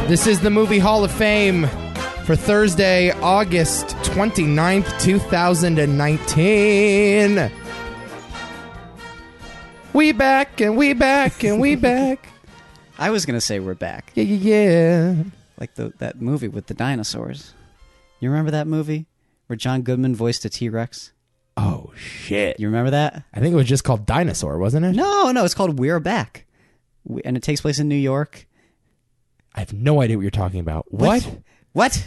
This is the Movie Hall of Fame for Thursday, August 29th, 2019. We back and we back and we back. I was going to say we're back. Yeah. Like that movie with the dinosaurs. You remember that movie where John Goodman voiced a T-Rex? Oh, shit. You remember that? I think it was just called Dinosaur, wasn't it? No, it's called We're Back. And it takes place in New York. I have no idea what you're talking about. What? What?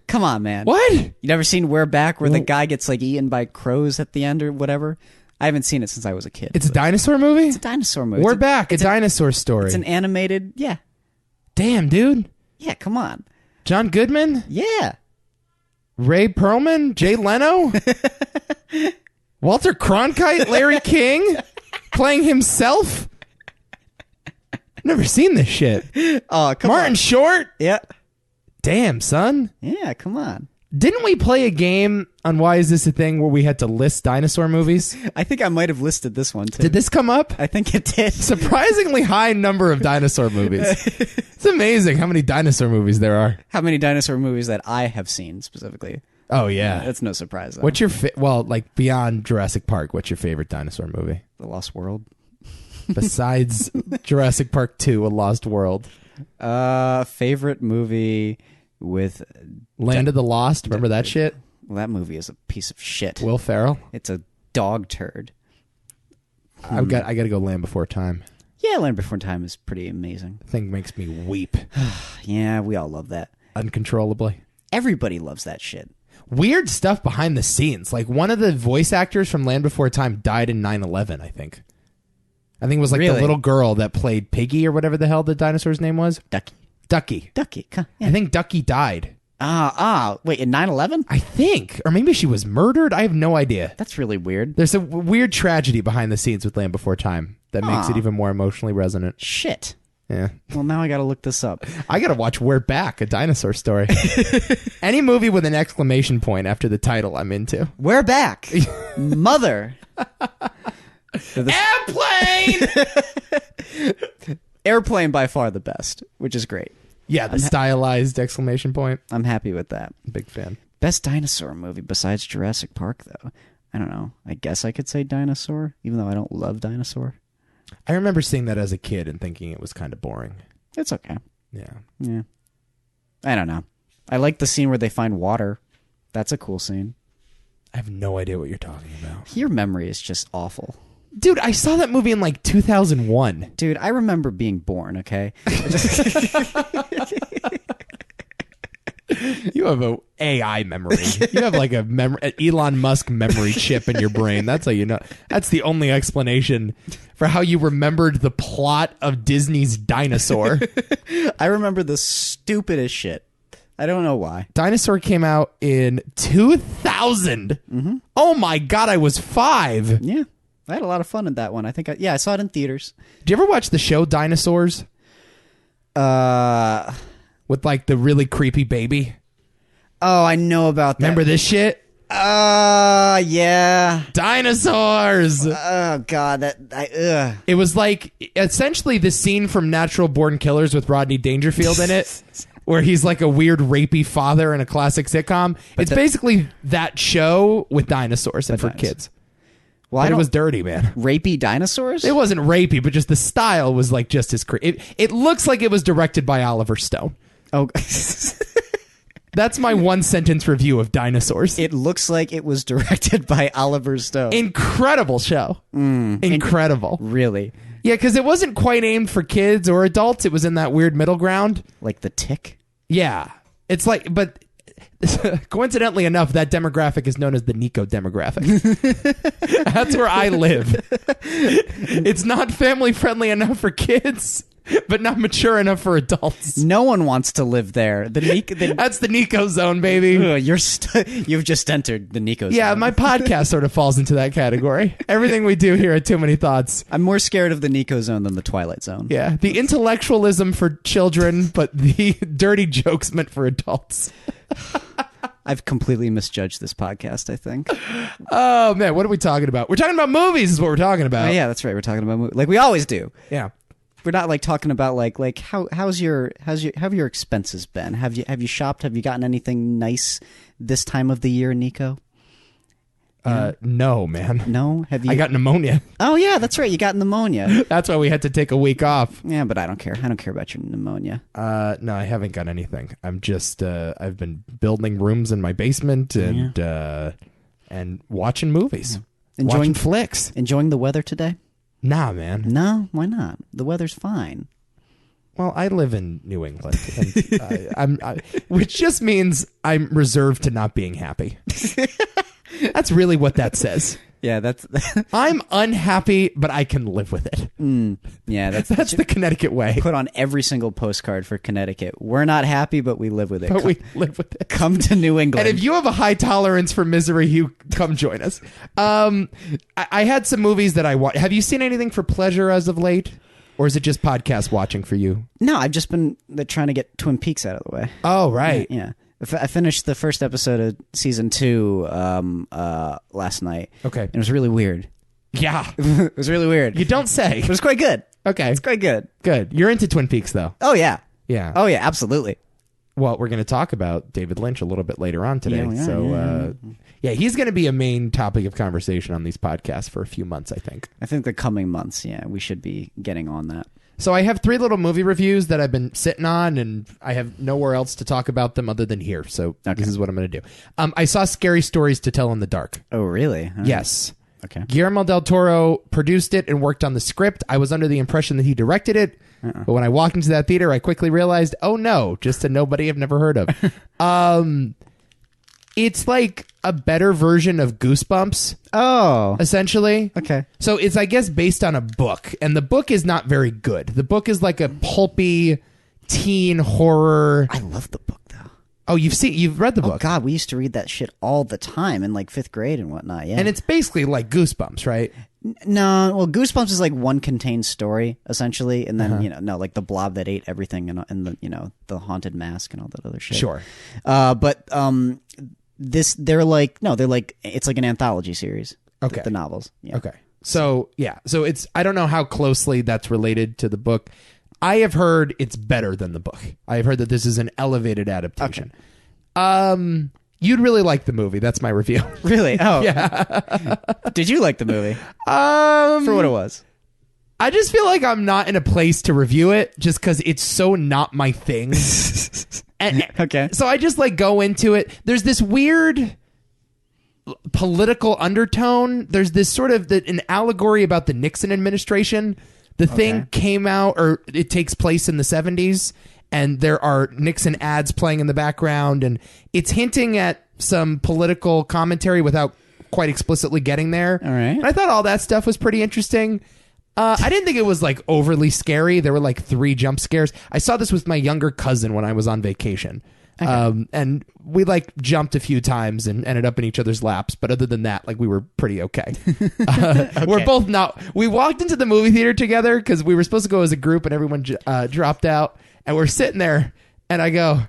Come on, man. What? You never seen We're Back where the guy gets like eaten by crows at the end or whatever? I haven't seen it since I was a kid. It's a dinosaur movie? It's a dinosaur movie. We're back. A dinosaur story. It's an animated, yeah. Damn, dude. Yeah, come on. John Goodman? Yeah. Ray Perlman? Jay Leno? Walter Cronkite? Larry King? Playing himself? Never seen this shit. Oh, come on. Martin Short? Yeah. Damn, son. Yeah, come on. Didn't we play a game on Why Is This a Thing where we had to list dinosaur movies? I think I might have listed this one, too. Did this come up? I think it did. Surprisingly high number of dinosaur movies. It's amazing how many dinosaur movies there are. How many dinosaur movies that I have seen, specifically. Oh, yeah. That's no surprise, though. What's your, like, beyond Jurassic Park, what's your favorite dinosaur movie? The Lost World. Besides Jurassic Park 2, A Lost World. Favorite movie with... Land of the Lost, remember that shit? Well, that movie is a piece of shit. Will Ferrell? It's a dog turd. I got to go Land Before Time. Yeah, Land Before Time is pretty amazing. The thing makes me weep. Yeah, we all love that. Uncontrollably. Everybody loves that shit. Weird stuff behind the scenes. Like, one of the voice actors from Land Before Time died in 9/11, I think. I think it was like the little girl that played Piggy or whatever the hell the dinosaur's name was. Ducky. Yeah. I think Ducky died. Wait, in 9/11? I think. Or maybe she was murdered. I have no idea. That's really weird. There's a weird tragedy behind the scenes with Land Before Time that makes it even more emotionally resonant. Shit. Yeah. Well, now I gotta look this up. I gotta watch We're Back, a dinosaur story. Any movie with an exclamation point after the title I'm into. We're back. Mother. Airplane! Airplane by far the best, which is great. Yeah, the stylized exclamation point. I'm happy with that. Big fan. Best dinosaur movie besides Jurassic Park, though. I don't know. I guess I could say Dinosaur, even though I don't love Dinosaur. I remember seeing that as a kid and thinking it was kind of boring. It's okay. Yeah. I don't know. I like the scene where they find water. That's a cool scene. I have no idea what you're talking about. Your memory is just awful. Dude, I saw that movie in like 2001. Dude, I remember being born, okay? You have a AI memory. You have like an Elon Musk memory chip in your brain. That's how you know. That's the only explanation for how you remembered the plot of Disney's Dinosaur. I remember the stupidest shit. I don't know why. Dinosaur came out in 2000. Mm-hmm. Oh my God, I was 5. Yeah. I had a lot of fun in that one. I think I saw it in theaters. Did you ever watch the show Dinosaurs? With like the really creepy baby? Oh, I know about that. Remember this shit? Yeah. Dinosaurs! Oh, God. It was like essentially the scene from Natural Born Killers with Rodney Dangerfield in it. Where he's like a weird rapey father in a classic sitcom. It's basically that show with dinosaurs and for kids. Well, it was dirty, man. Rapey dinosaurs? It wasn't rapey, but just the style was like just as creepy. It looks like it was directed by Oliver Stone. Oh, that's my one sentence review of Dinosaurs. It looks like it was directed by Oliver Stone. Incredible show. Incredible. Really? Yeah, because it wasn't quite aimed for kids or adults. It was in that weird middle ground. Like The Tick? Yeah. It's like, but coincidentally enough, that demographic is known as the Nico demographic. That's where I live. It's not family friendly enough for kids, but not mature enough for adults. No one wants to live there. That's the Nico zone, baby. You've just entered the Nico zone. Yeah, my podcast sort of falls into that category. Everything we do here at Too Many Thoughts. I'm more scared of the Nico zone than the Twilight Zone. Yeah, the intellectualism for children, but the dirty jokes meant for adults. I've completely misjudged this podcast, I think. Oh, man, what are we talking about? We're talking about movies is what we're talking about. Oh, yeah, that's right. We're talking about movies. Like we always do. Yeah. We're not like talking about like how's your expenses been? Have you shopped? Have you gotten anything nice this time of the year, Nico? No, man. No? Have you? I got pneumonia. Oh yeah, that's right. You got pneumonia. That's why we had to take a week off. Yeah, but I don't care. I don't care about your pneumonia. No, I haven't got anything. I'm just I've been building rooms in my basement and watching movies. Watching flicks. Enjoying the weather today? Nah, man. No, why not? The weather's fine. Well, I live in New England, and which just means I'm reserved to not being happy. That's really what that says. Yeah, that's. I'm unhappy, but I can live with it. Yeah, that's the Connecticut way. Put on every single postcard for Connecticut. We're not happy, but we live with it. We live with it. Come to New England. And if you have a high tolerance for misery, you come join us. I had some movies that I watched. Have you seen anything for pleasure as of late? Or is it just podcast watching for you? No, I've just been trying to get Twin Peaks out of the way. Oh, right. Yeah. I finished the first episode of season 2 last night. Okay. And it was really weird. Yeah. It was really weird. You don't say. But it was quite good. Okay. It's quite good. Good. You're into Twin Peaks, though. Oh, yeah. Yeah. Oh, yeah, absolutely. Well, we're going to talk about David Lynch a little bit later on today. Yeah, we are, so, he's going to be a main topic of conversation on these podcasts for a few months, I think. I think the coming months, we should be getting on that. So I have 3 little movie reviews that I've been sitting on, and I have nowhere else to talk about them other than here. So This is what I'm going to do. I saw Scary Stories to Tell in the Dark. Oh, really? Yes. Okay. Guillermo del Toro produced it and worked on the script. I was under the impression that he directed it, but when I walked into that theater, I quickly realized, oh no, just a nobody I've never heard of. It's like a better version of Goosebumps. Oh. Essentially. Okay. So it's, I guess, based on a book, and the book is not very good. The book is like a pulpy teen horror. I love the book, though. Oh, you've read the book? Oh, God, we used to read that shit all the time in, like, 5th grade and whatnot, yeah. And it's basically like Goosebumps, right? No, well, Goosebumps is like one contained story, essentially, and then, like the blob that ate everything and the, the haunted mask and all that other shit. Sure. But they're like it's like an anthology series. Okay. The novels. Yeah. Okay. So it's, I don't know how closely that's related to the book. I have heard it's better than the book. I have heard that this is an elevated adaptation. Okay. You'd really like the movie. That's my review. Really? Oh. Yeah. Did you like the movie? For what it was. I just feel like I'm not in a place to review it just because it's so not my thing. Okay. So I just like go into it. There's this weird political undertone. There's this sort of an allegory about the Nixon administration. The thing came out, or it takes place in the 70s, and there are Nixon ads playing in the background, and it's hinting at some political commentary without quite explicitly getting there. All right. And I thought all that stuff was pretty interesting. I didn't think it was like overly scary. There were like 3 jump scares. I saw this with my younger cousin when I was on vacation. Okay. And we like jumped a few times and ended up in each other's laps. But other than that, like we were pretty okay. We're both not. We walked into the movie theater together because we were supposed to go as a group and everyone dropped out. And we're sitting there and I go,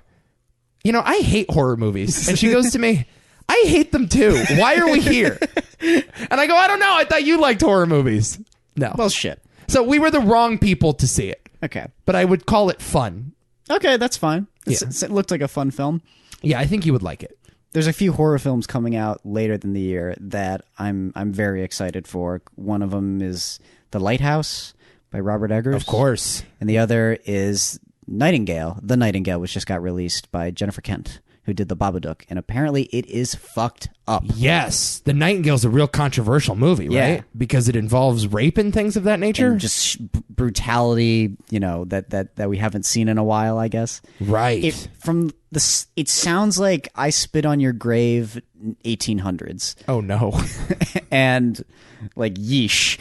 I hate horror movies. And she goes to me, I hate them too. Why are we here? And I go, I don't know. I thought you liked horror movies. No. Well, shit. So we were the wrong people to see it. Okay. But I would call it fun. Okay, that's fine. Yeah. It looked like a fun film. Yeah, I think you would like it. There's a few horror films coming out later than the year that I'm very excited for. One of them is The Lighthouse by Robert Eggers. Of course. And the other is Nightingale. The Nightingale, which just got released by Jennifer Kent, who did The Babadook. And apparently it is fucked up. Yes. The Nightingale's a real controversial movie, right? Yeah. Because it involves rape and things of that nature? And just brutality, that we haven't seen in a while, I guess. Right. It sounds like I Spit on Your Grave 1800s. Oh, no. And, like, yeesh.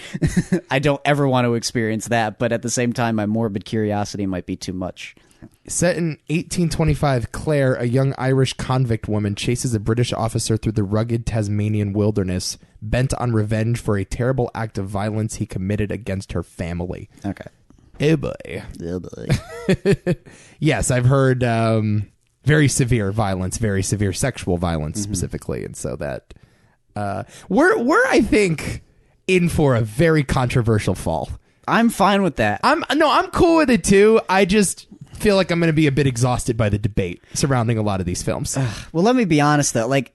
I don't ever want to experience that, but at the same time, my morbid curiosity might be too much. Set in 1825, Claire, a young Irish convict woman, chases a British officer through the rugged Tasmanian wilderness, bent on revenge for a terrible act of violence he committed against her family. Okay. Oh, boy. Oh, boy. Yes, I've heard very severe violence, very severe sexual violence specifically, and so that we're I think in for a very controversial fall. I'm fine with that. I'm cool with it too. I just feel like I'm going to be a bit exhausted by the debate surrounding a lot of these films. Well, let me be honest though. Like,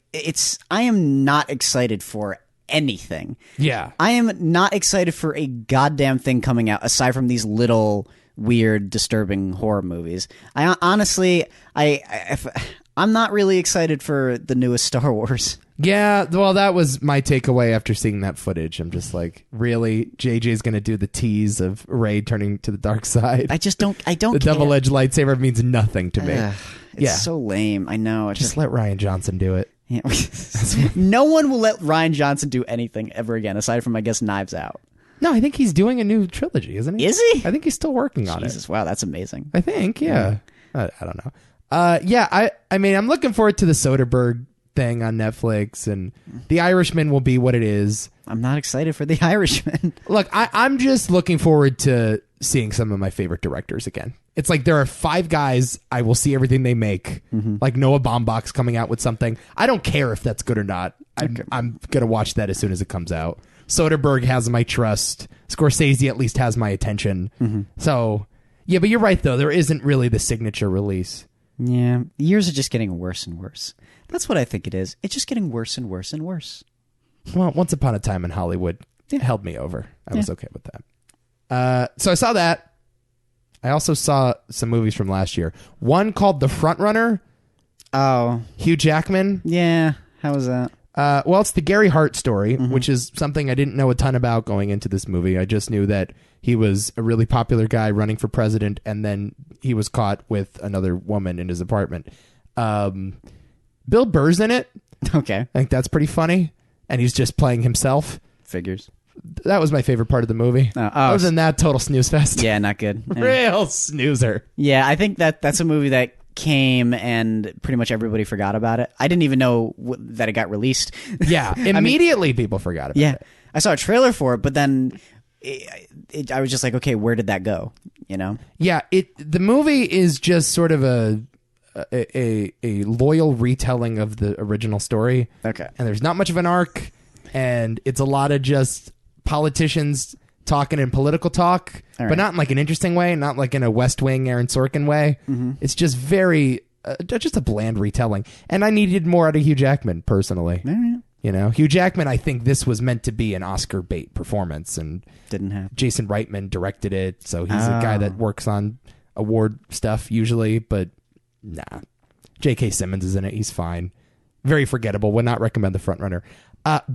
I am not excited for anything. Yeah. I am not excited for a goddamn thing coming out aside from these little weird, disturbing horror movies. I honestly, I'm not really excited for the newest Star Wars. Yeah, well, that was my takeaway after seeing that footage. I'm just like, really? JJ's going to do the tease of Rey turning to the dark side? I don't The care. double-edged lightsaber means nothing to me. It's so lame. I know. Just let Rian Johnson do it. Yeah. No one will let Rian Johnson do anything ever again, aside from, I guess, Knives Out. No, I think he's doing a new trilogy, isn't he? Is he? I think he's still working on it. Jesus, wow, that's amazing. I think, yeah. I don't know. I mean, I'm looking forward to the Soderbergh thing on Netflix, and The Irishman will be what it is. I'm not excited for The Irishman. Look, I'm just looking forward to seeing some of my favorite directors again. It's like there are 5 guys, I will see everything they make. Like Noah Baumbach's coming out with something. I don't care if that's good or not. I'm going to watch that as soon as it comes out. Soderbergh has my trust. Scorsese at least has my attention. So, yeah, but you're right, though. There isn't really the signature release. Yeah, years are just getting worse and worse. That's what I think it is. It's just getting worse and worse and worse. Well, Once Upon a Time in Hollywood held me over. I was okay with that. So I saw that. I also saw some movies from last year. One called The Frontrunner. Oh. Hugh Jackman. Yeah. How was that? Well, it's the Gary Hart story, which is something I didn't know a ton about going into this movie. I just knew that he was a really popular guy running for president, and then he was caught with another woman in his apartment. Bill Burr's in it. Okay. I think that's pretty funny. And he's just playing himself. Figures. That was my favorite part of the movie. Other than that, total snooze fest. Yeah, not good. Real snoozer. Yeah, I think that's a movie that came and pretty much everybody forgot about it. I didn't even know that it got released. Yeah, immediately people forgot about it. I saw a trailer for it, but then I was just like, okay, where did that go? You know? Yeah, the movie is just sort of a loyal retelling of the original story. Okay. And there's not much of an arc, and it's a lot of just politicians talking in political talk, but not in like an interesting way, not like in a West Wing Aaron Sorkin way. It's just very just a bland retelling, and I needed more out of Hugh Jackman personally. You know, Hugh Jackman, I think this was meant to be an Oscar bait performance, and didn't happen. Jason Reitman directed it, so he's a guy that works on award stuff usually, but nah. J.K. Simmons is in it. He's fine. Very forgettable. Would not recommend The Frontrunner.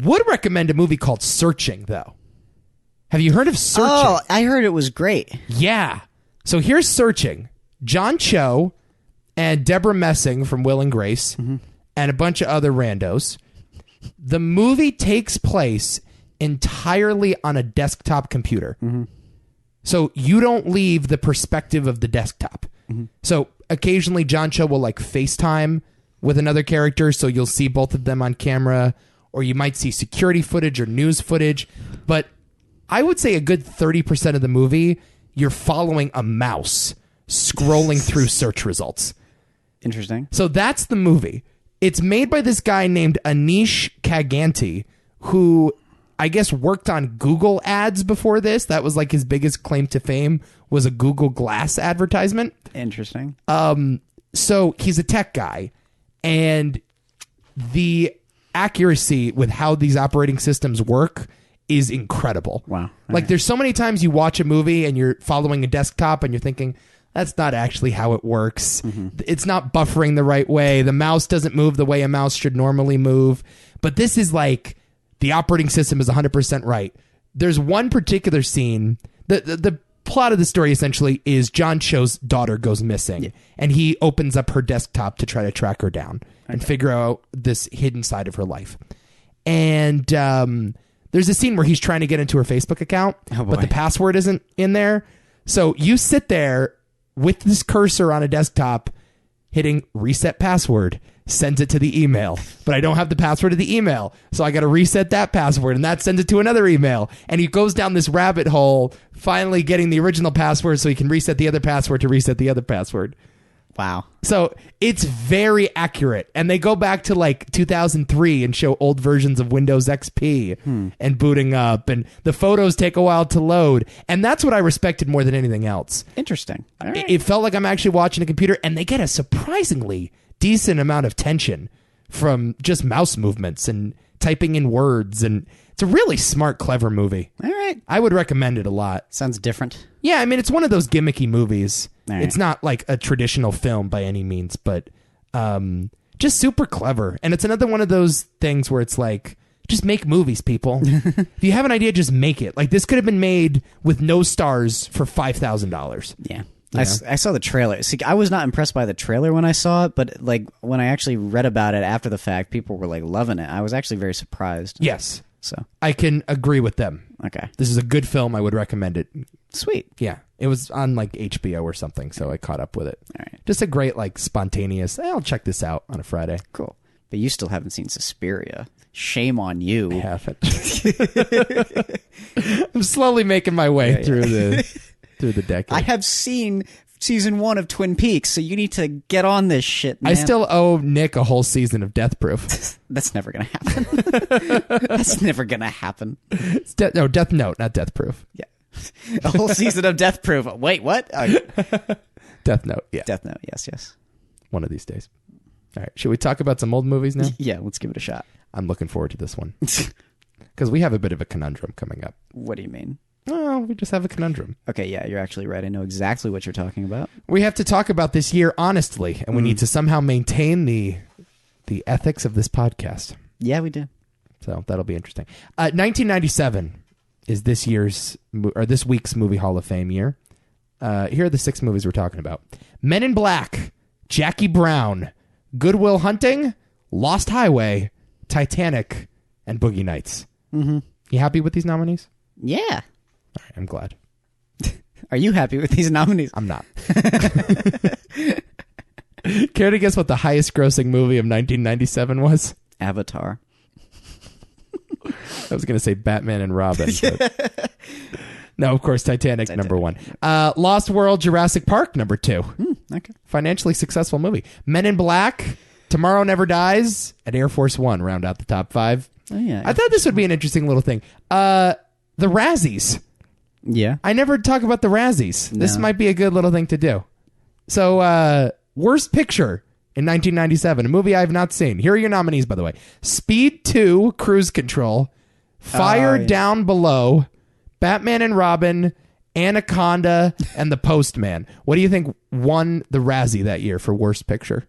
Would recommend a movie called Searching, though. Have you heard of Searching? Oh, I heard it was great. Yeah. So here's Searching. John Cho and Deborah Messing from Will and Grace and a bunch of other randos. The movie takes place entirely on a desktop computer. So you don't leave the perspective of the desktop. So occasionally John Cho will like FaceTime with another character, so you'll see both of them on camera, or you might see security footage or news footage. But I would say a good 30% of the movie, you're following a mouse scrolling through search results. Interesting. So that's the movie. It's made by this guy named Anish Kaganti, who I guess worked on Google ads before this. That was like his biggest claim to fame, was a Google Glass advertisement. Interesting. So he's a tech guy, and the accuracy with how these operating systems work is incredible. Wow. Like there's so many times you watch a movie and you're following a desktop and you're thinking, that's not actually how it works. It's not buffering the right way. The mouse doesn't move the way a mouse should normally move. But this is like the operating system is 100% right. There's one particular scene. The plot of the story essentially is John Cho's daughter goes missing, and he opens up her desktop to try to track her down and figure out this hidden side of her life. And there's a scene where he's trying to get into her Facebook account, but the password isn't in there. So you sit there with this cursor on a desktop, hitting reset password, sends it to the email, but I don't have the password of the email, so I got to reset that password, and that sends it to another email, and he goes down this rabbit hole, finally getting the original password so he can reset the other password to reset the other password. Wow. So it's very accurate. And they go back to like 2003 and show old versions of Windows XP and booting up. And the photos take a while to load. And that's what I respected more than anything else. Interesting. All right. It felt like I'm actually watching a computer. And they get a surprisingly decent amount of tension from just mouse movements and typing in words. And it's a really smart, clever movie. All right. I would recommend it a lot. Sounds different. Yeah, I mean, it's one of those gimmicky movies. Right. It's not like a traditional film by any means, but just super clever. And it's another one of those things where it's like, just make movies, people. If you have an idea, just make it. Like, this could have been made with no stars for $5,000. Yeah. I saw the trailer. See, I was not impressed by the trailer when I saw it, but like when I actually read about it after the fact, people were like loving it. I was actually very surprised. Yes. So I can agree with them. Okay. This is a good film. I would recommend it. Sweet. Yeah. It was on like HBO or something, so I caught up with it. All right. Just a great, like, spontaneous, I'll check this out on a Friday. Cool. But you still haven't seen Suspiria. Shame on you. I haven't. I'm slowly making my way through the decade. I have seen season 1 of Twin Peaks, so you need to get on this shit, man. I still owe Nick a whole season of Death Proof. That's never gonna happen. That's never gonna happen. It's Death Note, not Death Proof. Yeah. A whole season of Death Proof. Wait, what? Death Note, yeah. Death Note, yes. One of these days. All right, should we talk about some old movies now? Yeah, let's give it a shot. I'm looking forward to this one. Because we have a bit of a conundrum coming up. What do you mean? Oh, we just have a conundrum. Okay, yeah, you're actually right. I know exactly what you're talking about. We have to talk about this year honestly, and we need to somehow maintain the ethics of this podcast. Yeah, we do. So that'll be interesting. 1997 is this week's movie Hall of Fame year. Here are the 6 movies we're talking about: Men in Black, Jackie Brown, Good Will Hunting, Lost Highway, Titanic, and Boogie Nights. Mm-hmm. You happy with these nominees? Yeah. All right, I'm glad. Are you happy with these nominees? I'm not. Care to guess what the highest grossing movie of 1997 was? Avatar. I was going to say Batman and Robin. But... No, of course, Titanic, number 1. Lost World, Jurassic Park, number 2. Okay. Financially successful movie. Men in Black, Tomorrow Never Dies, and Air Force One round out the top 5. Oh, yeah. I thought this would be an interesting little thing. The Razzies. Yeah. I never talk about the Razzies. No. This might be a good little thing to do. So, Worst Picture in 1997, a movie I have not seen. Here are your nominees, by the way. Speed 2, Cruise Control, Fire Down Below, Batman and Robin, Anaconda, and The Postman. What do you think won the Razzie that year for Worst Picture?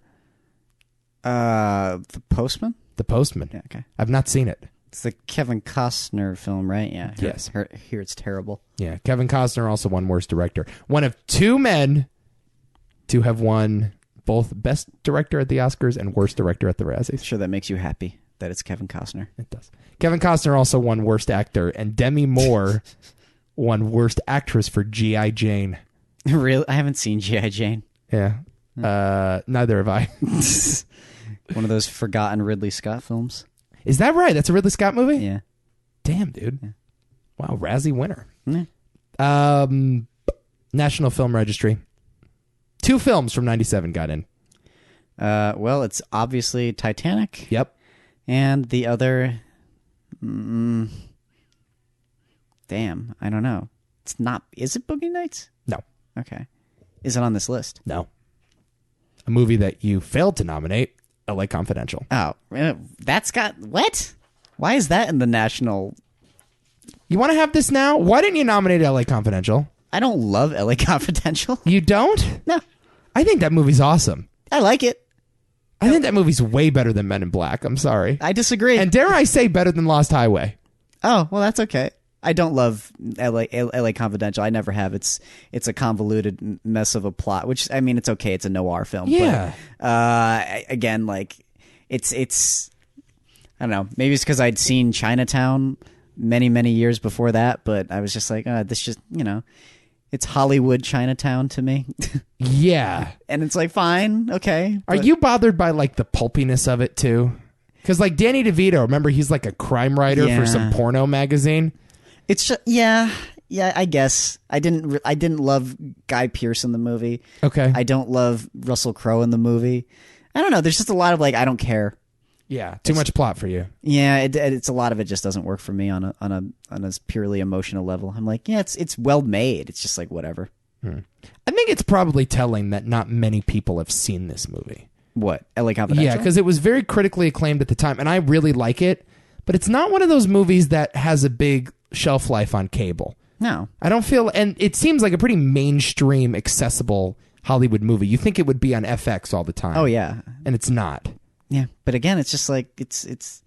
The Postman? The Postman. Yeah, okay. I've not seen it. It's the Kevin Costner film, right? Yeah. Yes. Here it's terrible. Yeah, Kevin Costner also won Worst Director. One of 2 men to have won both Best Director at the Oscars and Worst Director at the Razzies. Sure, that makes you happy that it's Kevin Costner. It does. Kevin Costner also won Worst Actor, and Demi Moore won Worst Actress for G.I. Jane. Really? I haven't seen G.I. Jane. Yeah. Neither have I. One of those forgotten Ridley Scott films. Is that right? That's a Ridley Scott movie? Yeah. Damn, dude. Yeah. Wow, Razzie winner. Yeah. National Film Registry. 2 films from 97 got in. Well, it's obviously Titanic. Yep. And the other... damn, I don't know. It's not... Is it Boogie Nights? No. Okay. Is it on this list? No. A movie that you failed to nominate, LA Confidential. Oh, that's got... What? Why is that in the national... You want to have this now? Why didn't you nominate LA Confidential? I don't love LA Confidential. You don't? No. I think that movie's awesome. I like it. I think that movie's way better than Men in Black. I'm sorry. I disagree. And dare I say better than Lost Highway. Oh, well, that's okay. I don't love LA Confidential. I never have. It's a convoluted mess of a plot, which, I mean, it's okay. It's a noir film. Yeah. But, again, like, it's I don't know. Maybe it's because I'd seen Chinatown many, many years before that, but I was just like, this just, it's Hollywood Chinatown to me. Yeah. And it's like, fine, okay. Are you bothered by, like, the pulpiness of it, too? Because, like, Danny DeVito, remember, he's like a crime writer for some porno magazine. It's just, yeah. Yeah, I guess I didn't love Guy Pearce in the movie. Okay. I don't love Russell Crowe in the movie. I don't know. There's just a lot of I don't care. Yeah, too much plot for you. Yeah, it's a lot of it just doesn't work for me on a purely emotional level. I'm like, yeah, it's well made. It's just whatever. I think it's probably telling that not many people have seen this movie. What? LA Confidential? Yeah, because it was very critically acclaimed at the time, and I really like it. But it's not one of those movies that has a big shelf life on cable. No. I don't feel, and it seems like a pretty mainstream, accessible Hollywood movie. You think it would be on FX all the time. Oh yeah, and it's not. Yeah, but again, it's just it's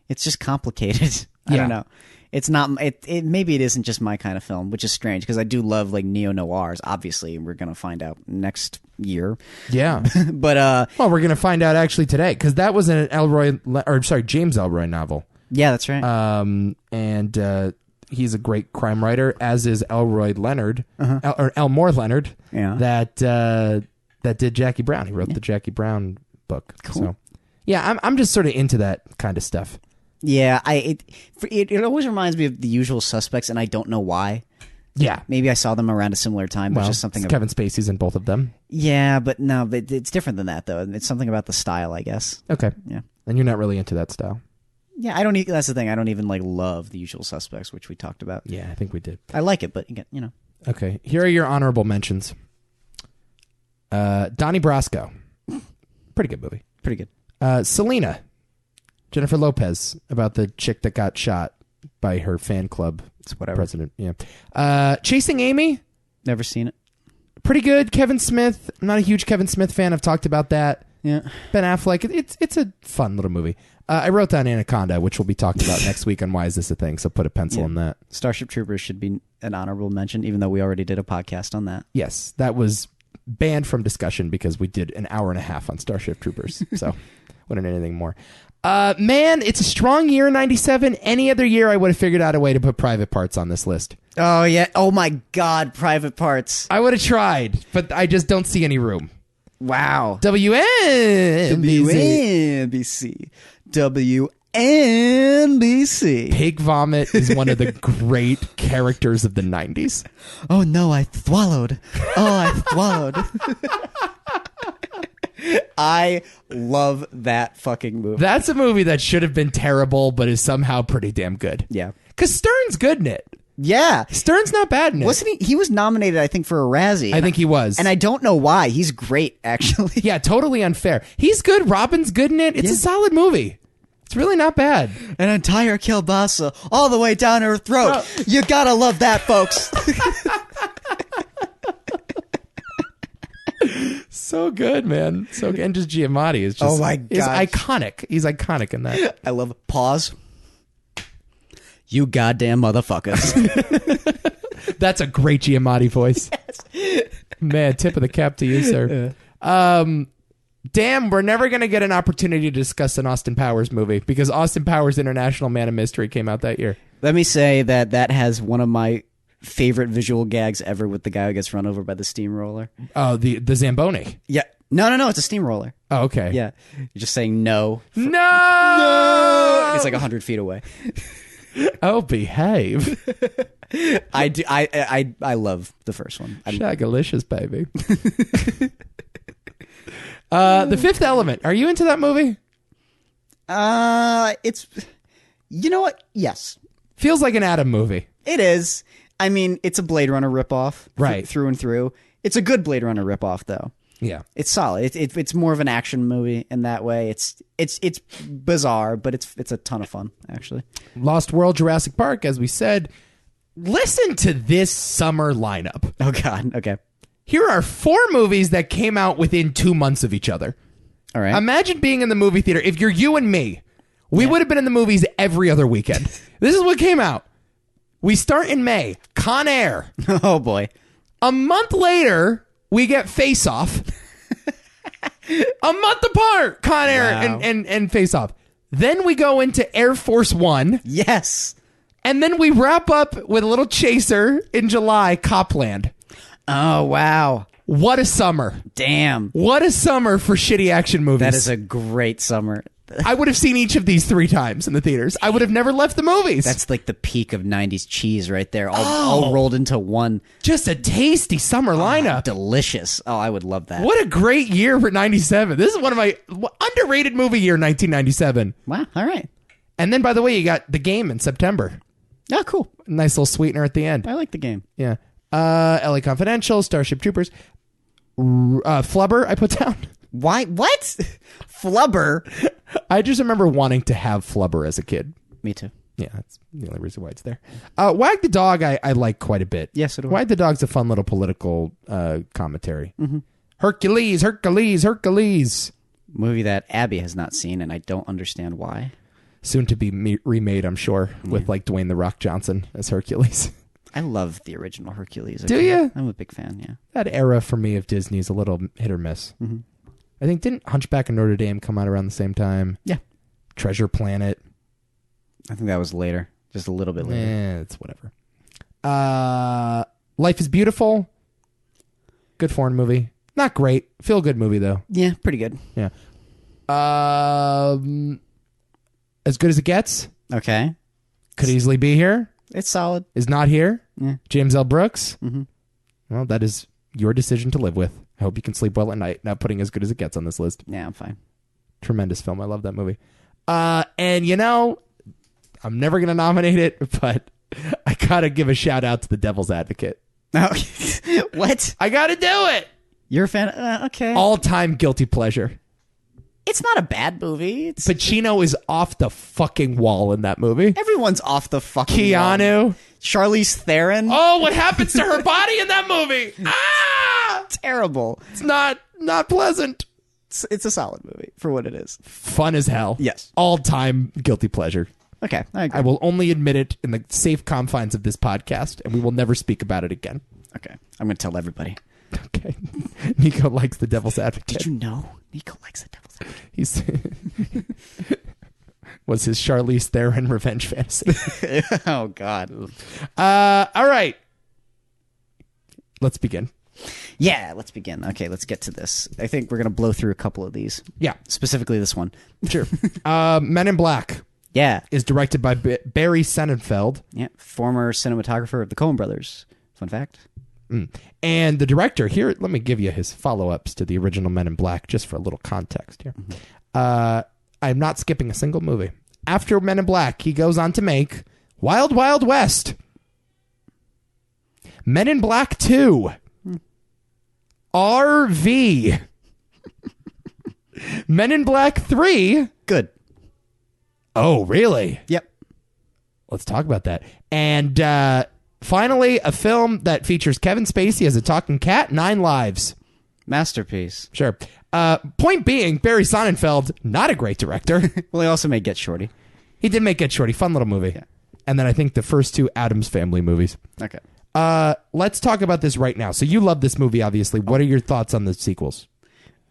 just complicated. I don't know. It's not. It maybe it isn't just my kind of film, which is strange because I do love neo noirs. Obviously, we're gonna find out next year. Yeah, but well, we're gonna find out actually today because that was an James Ellroy novel. Yeah, that's right. And he's a great crime writer, as is Elroy Leonard or Elmore Leonard. Yeah, that did Jackie Brown. He wrote the Jackie Brown book. Cool. So, yeah, I'm just sort of into that kind of stuff. Yeah, it always reminds me of The Usual Suspects, and I don't know why. Yeah, maybe I saw them around a similar time. But just something. Kevin Spacey's in both of them. Yeah, but no, it's different than that though. It's something about the style, I guess. Okay. Yeah, and you're not really into that style. Yeah, I don't. That's the thing. I don't even love The Usual Suspects, which we talked about. Yeah, I think we did. I like it, but Okay, here are your honorable mentions. Donnie Brasco, pretty good movie. Pretty good. Selena, Jennifer Lopez, about the chick that got shot by her fan club president. Yeah. Chasing Amy, never seen it. Pretty good. Kevin Smith, I'm not a huge Kevin Smith fan. I've talked about that. Yeah. Ben Affleck, it's a fun little movie. I wrote down Anaconda, which we'll be talking about next week on Why Is This a Thing, so put a pencil in that. Starship Troopers should be an honorable mention, even though we already did a podcast on that. Yes, that was banned from discussion because we did an hour and a half on Starship Troopers, so wouldn't anything more. Man, it's a strong year, 97. Any other year, I would have figured out a way to put Private Parts on this list. Oh, yeah. Oh, my God, Private Parts. I would have tried, but I just don't see any room. Wow. WNBC. WNBC. Pig Vomit is one of the great characters of the 90s. Oh, no, I swallowed. I love that fucking movie. That's a movie that should have been terrible, but is somehow pretty damn good. Yeah. Because Stern's good in it. Yeah. Stern's not bad in it. Wasn't he? He was nominated, I think, for a Razzie. I think he was. And I don't know why. He's great, actually. Yeah, totally unfair. He's good. Robin's good in it. It's a solid movie. It's really not bad. An entire kielbasa all the way down her throat. Oh. You gotta love that, folks. So good, man. So good. And just Giamatti is just is iconic. He's iconic in that. I love pause. You goddamn motherfuckers. That's a great Giamatti voice. Yes. Man, tip of the cap to you, sir. Damn, we're never going to get an opportunity to discuss an Austin Powers movie because Austin Powers International Man of Mystery came out that year. Let me say that has one of my favorite visual gags ever with the guy who gets run over by the steamroller. Oh, the Zamboni. Yeah. No, it's a steamroller. Oh, okay. Yeah. You're just saying no. No! It's 100 feet away. Oh, behave. I love the first one. Shagalicious, baby. The Fifth Element. Are you into that movie? It's, you know what? Yes. Feels like an Adam movie. It is. I mean, it's a Blade Runner ripoff. Right. Through and through. It's a good Blade Runner ripoff, though. Yeah. It's solid. It's more of an action movie in that way. It's bizarre, but it's a ton of fun, actually. Lost World, Jurassic Park, as we said. Listen to this summer lineup. Oh, God. Okay. Here are 4 movies that came out within 2 months of each other. All right. Imagine being in the movie theater. If you're you and me, we would have been in the movies every other weekend. This is what came out. We start in May. Con Air. Oh, boy. A month later, we get Face Off. A month apart, Con Air and Face Off. Then we go into Air Force One. Yes. And then we wrap up with a little chaser in July, Copland. Oh, wow. What a summer. Damn. What a summer for shitty action movies. That is a great summer. I would have seen each of these 3 times in the theaters. I would have never left the movies. That's like the peak of 90s cheese right there, all rolled into one. Just a tasty summer lineup. Delicious. Oh, I would love that. What a great year for 97. This is one of my underrated movie year, 1997. Wow, all right. And then, by the way, you got The Game in September. Oh, cool. Nice little sweetener at the end. I like The Game. Yeah. LA Confidential, Starship Troopers. Flubber, I put down. Why? What? Flubber? I just remember wanting to have Flubber as a kid. Me too. Yeah, that's the only reason why it's there. Wag the Dog, I like quite a bit. Yes, it was. Wag the Dog's a fun little political commentary. Mm-hmm. Hercules. Movie that Abby has not seen, and I don't understand why. Soon to be remade, I'm sure, with like Dwayne The Rock Johnson as Hercules. I love the original Hercules. Do you? I'm a big fan, yeah. That era for me of Disney is a little hit or miss. Mm-hmm. I think, didn't Hunchback of Notre Dame come out around the same time? Yeah. Treasure Planet. I think that was later. Just a little bit later. It's whatever. Life is Beautiful. Good foreign movie. Not great. Feel good movie, though. Yeah, pretty good. Yeah. As Good as It Gets. Okay. Could easily be here. It's solid. Is not here. Yeah. James L. Brooks. Mm-hmm. Well, that is your decision to live with. I hope you can sleep well at night, not putting As Good as It Gets on this list. Yeah, I'm fine. Tremendous film. I love that movie. And you know, I'm never going to nominate it, but I got to give a shout out to The Devil's Advocate. Oh, what? I got to do it. You're a fan? Okay. All-time guilty pleasure. It's not a bad movie. Pacino is off the fucking wall in that movie. Everyone's off the fucking Keanu. wall. Charlize Theron. Oh, what happens to her body in that movie? Ah! Terrible. It's not pleasant. It's a solid movie for what it is. Fun as hell. Yes. All-time guilty pleasure. Okay, I agree. I will only admit it in the safe confines of this podcast, and we will never speak about it again. Okay, I'm going to tell everybody. Okay. Nico likes The Devil's Advocate. Did you know Nico likes The Devil's Advocate? He's was his Charlize Theron revenge fantasy. Oh, God. All right. Let's begin. Yeah, let's begin. Okay, let's get to this. I think we're going to blow through a couple of these. Yeah. Specifically this one. Sure. Men in Black. Yeah. Is directed by Barry Sonnenfeld. Yeah, former cinematographer of the Coen brothers. Fun fact. And the director, here, let me give you his follow-ups to the original Men in Black, just for a little context here. Mm-hmm. I'm not skipping a single movie. After Men in Black, he goes on to make Wild Wild West, Men in Black 2, RV, Men in Black 3. Good. Oh, really? Yep. Let's talk about that. And finally, a film that features Kevin Spacey as a talking cat, 9 Lives. Masterpiece. Sure. Point being, Barry Sonnenfeld, not a great director. Well, he also made Get Shorty. He did make Get Shorty. Fun little movie. Yeah. And then I think the first 2 Addams Family movies. Okay. Let's talk about this right now. So you love this movie, obviously. What are your thoughts on the sequels?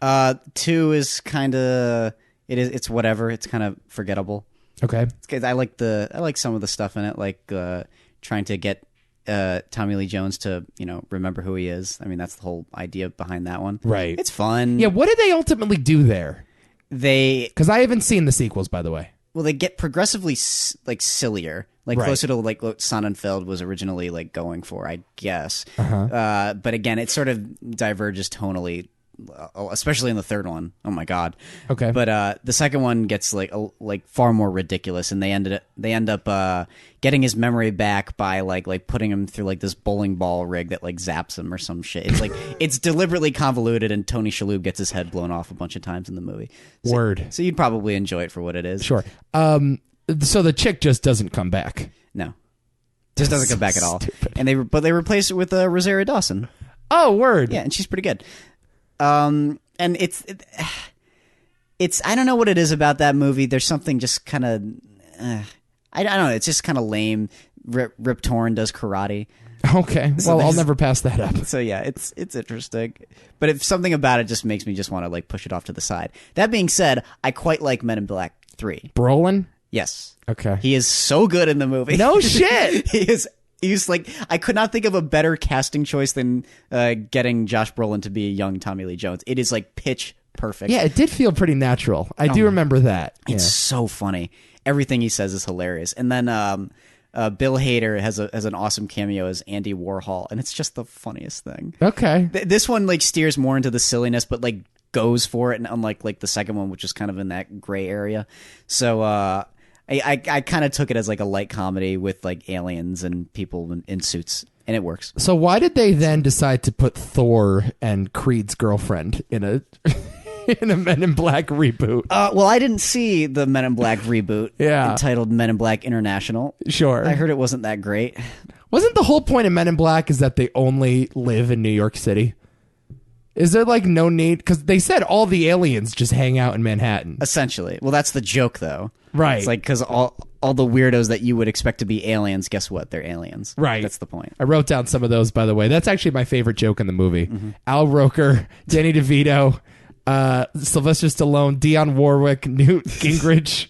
2 is kind of... It's whatever. It's kind of forgettable. Okay. I like some of the stuff in it, like trying to get Tommy Lee Jones to remember who he is. I mean, that's the whole idea behind that one. Right. It's fun. Yeah. What did they ultimately do there? Because I haven't seen the sequels, by the way. Well, they get progressively sillier, like Right. closer to like what Sonnenfeld was originally like going for, I guess. Uh-huh. But again, it sort of diverges tonally, especially in the third one. Oh my god. Okay. But the second one gets like far more ridiculous, and they end up getting his memory back by like putting him through like this bowling ball rig that like zaps him or some shit. It's like it's deliberately convoluted, and Tony Shalhoub gets his head blown off a bunch of times in the movie. Word. So you'd probably enjoy it for what it is. Sure. So the chick just doesn't come back. No, just doesn't come back at all. Stupid. And they replace it with Rosario Dawson. Oh, word. Yeah, and she's pretty good. And it's I don't know what it is about that movie. There's something just kind of I don't know. It's just kind of lame. Rip Torn does karate. Okay. So Well, I'll never pass that up. So yeah, it's interesting. But if something about it just makes me just want to like push it off to the side. That being said, I quite like Men in Black 3. Brolin? Yes. Okay. He is so good in the movie. No shit. He's like, I could not think of a better casting choice than getting Josh Brolin to be a young Tommy Lee Jones. It is like pitch perfect. Yeah, it did feel pretty natural. I do remember that. It's so funny. Everything he says is hilarious. And then Bill Hader has an awesome cameo as Andy Warhol, and it's just the funniest thing. Okay. This one like steers more into the silliness, but like goes for it, and unlike like the second one, which is kind of in that gray area. So I kind of took it as like a light comedy with like aliens and people in suits, and it works. So why did they then decide to put Thor and Creed's girlfriend in a in a Men in Black reboot? Well, I didn't see the Men in Black reboot entitled Men in Black International. Sure. I heard it wasn't that great. Wasn't the whole point of Men in Black is that they only live in New York City? Is there like no need? Because they said all the aliens just hang out in Manhattan. Essentially. Well, that's the joke, though. Right. It's like because all the weirdos that you would expect to be aliens, guess what? They're aliens. Right. That's the point. I wrote down some of those, by the way. That's actually my favorite joke in the movie. Al Roker, Danny DeVito, Sylvester Stallone, Dionne Warwick, Newt Gingrich,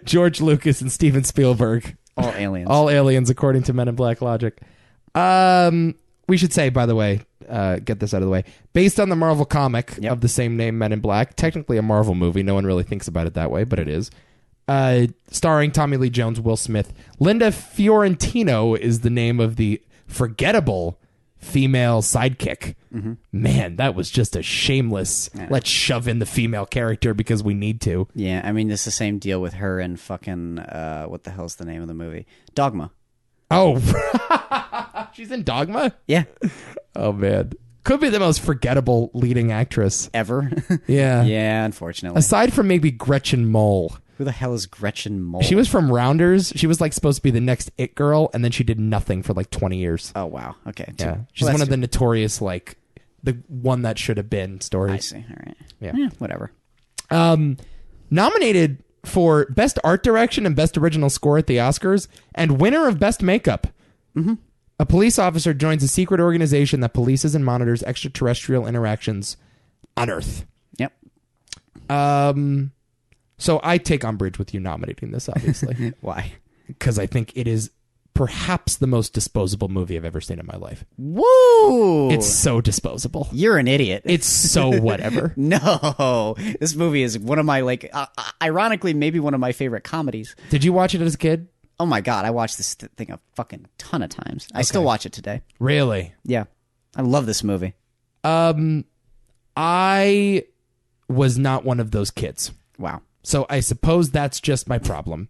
George Lucas, and Steven Spielberg. All aliens. All aliens, according to Men in Black logic. We should say, by the way, get this out of the way. Based on the Marvel comic of the same name, Men in Black, technically a Marvel movie. No one really thinks about it that way, but it is. Starring Tommy Lee Jones, Will Smith. Linda Fiorentino is the name of the forgettable female sidekick. Man, that was just a shameless, let's shove in the female character because we need to. Yeah, I mean, it's the same deal with her and fucking, what the hell's the name of the movie? Dogma. Oh, she's in Dogma? Yeah. Oh, man. Could be the most forgettable leading actress. Ever? Yeah. Yeah, unfortunately. Aside from maybe Gretchen Mol. Who the hell is Gretchen Mol? She was from Rounders. She was like supposed to be the next It girl, and then she did nothing for like 20 years. Oh, wow. Okay. Yeah. She's one of the notorious, like, the one that should have been stories. I see. All right. Yeah. Whatever. Nominated for Best Art Direction and Best Original Score at the Oscars, and winner of Best Makeup. A police officer joins a secret organization that polices and monitors extraterrestrial interactions on Earth. Yep. So I take umbrage with you nominating this, obviously. Why? Because I think it is perhaps the most disposable movie I've ever seen in my life. Woo! It's so disposable. You're an idiot. It's so whatever. No. This movie is one of my, like, ironically, maybe one of my favorite comedies. Did you watch it as a kid? Oh my God, I watched this thing a fucking ton of times. I still watch it today. Really? Yeah. I love this movie. I was not one of those kids. Wow. So I suppose that's just my problem.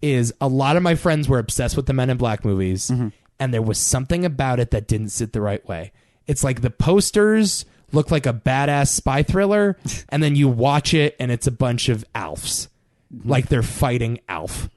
Is a lot of my friends were obsessed with the Men in Black movies, and there was something about it that didn't sit the right way. It's like the posters look like a badass spy thriller, and then you watch it and it's a bunch of Alfs. Like they're fighting Alf.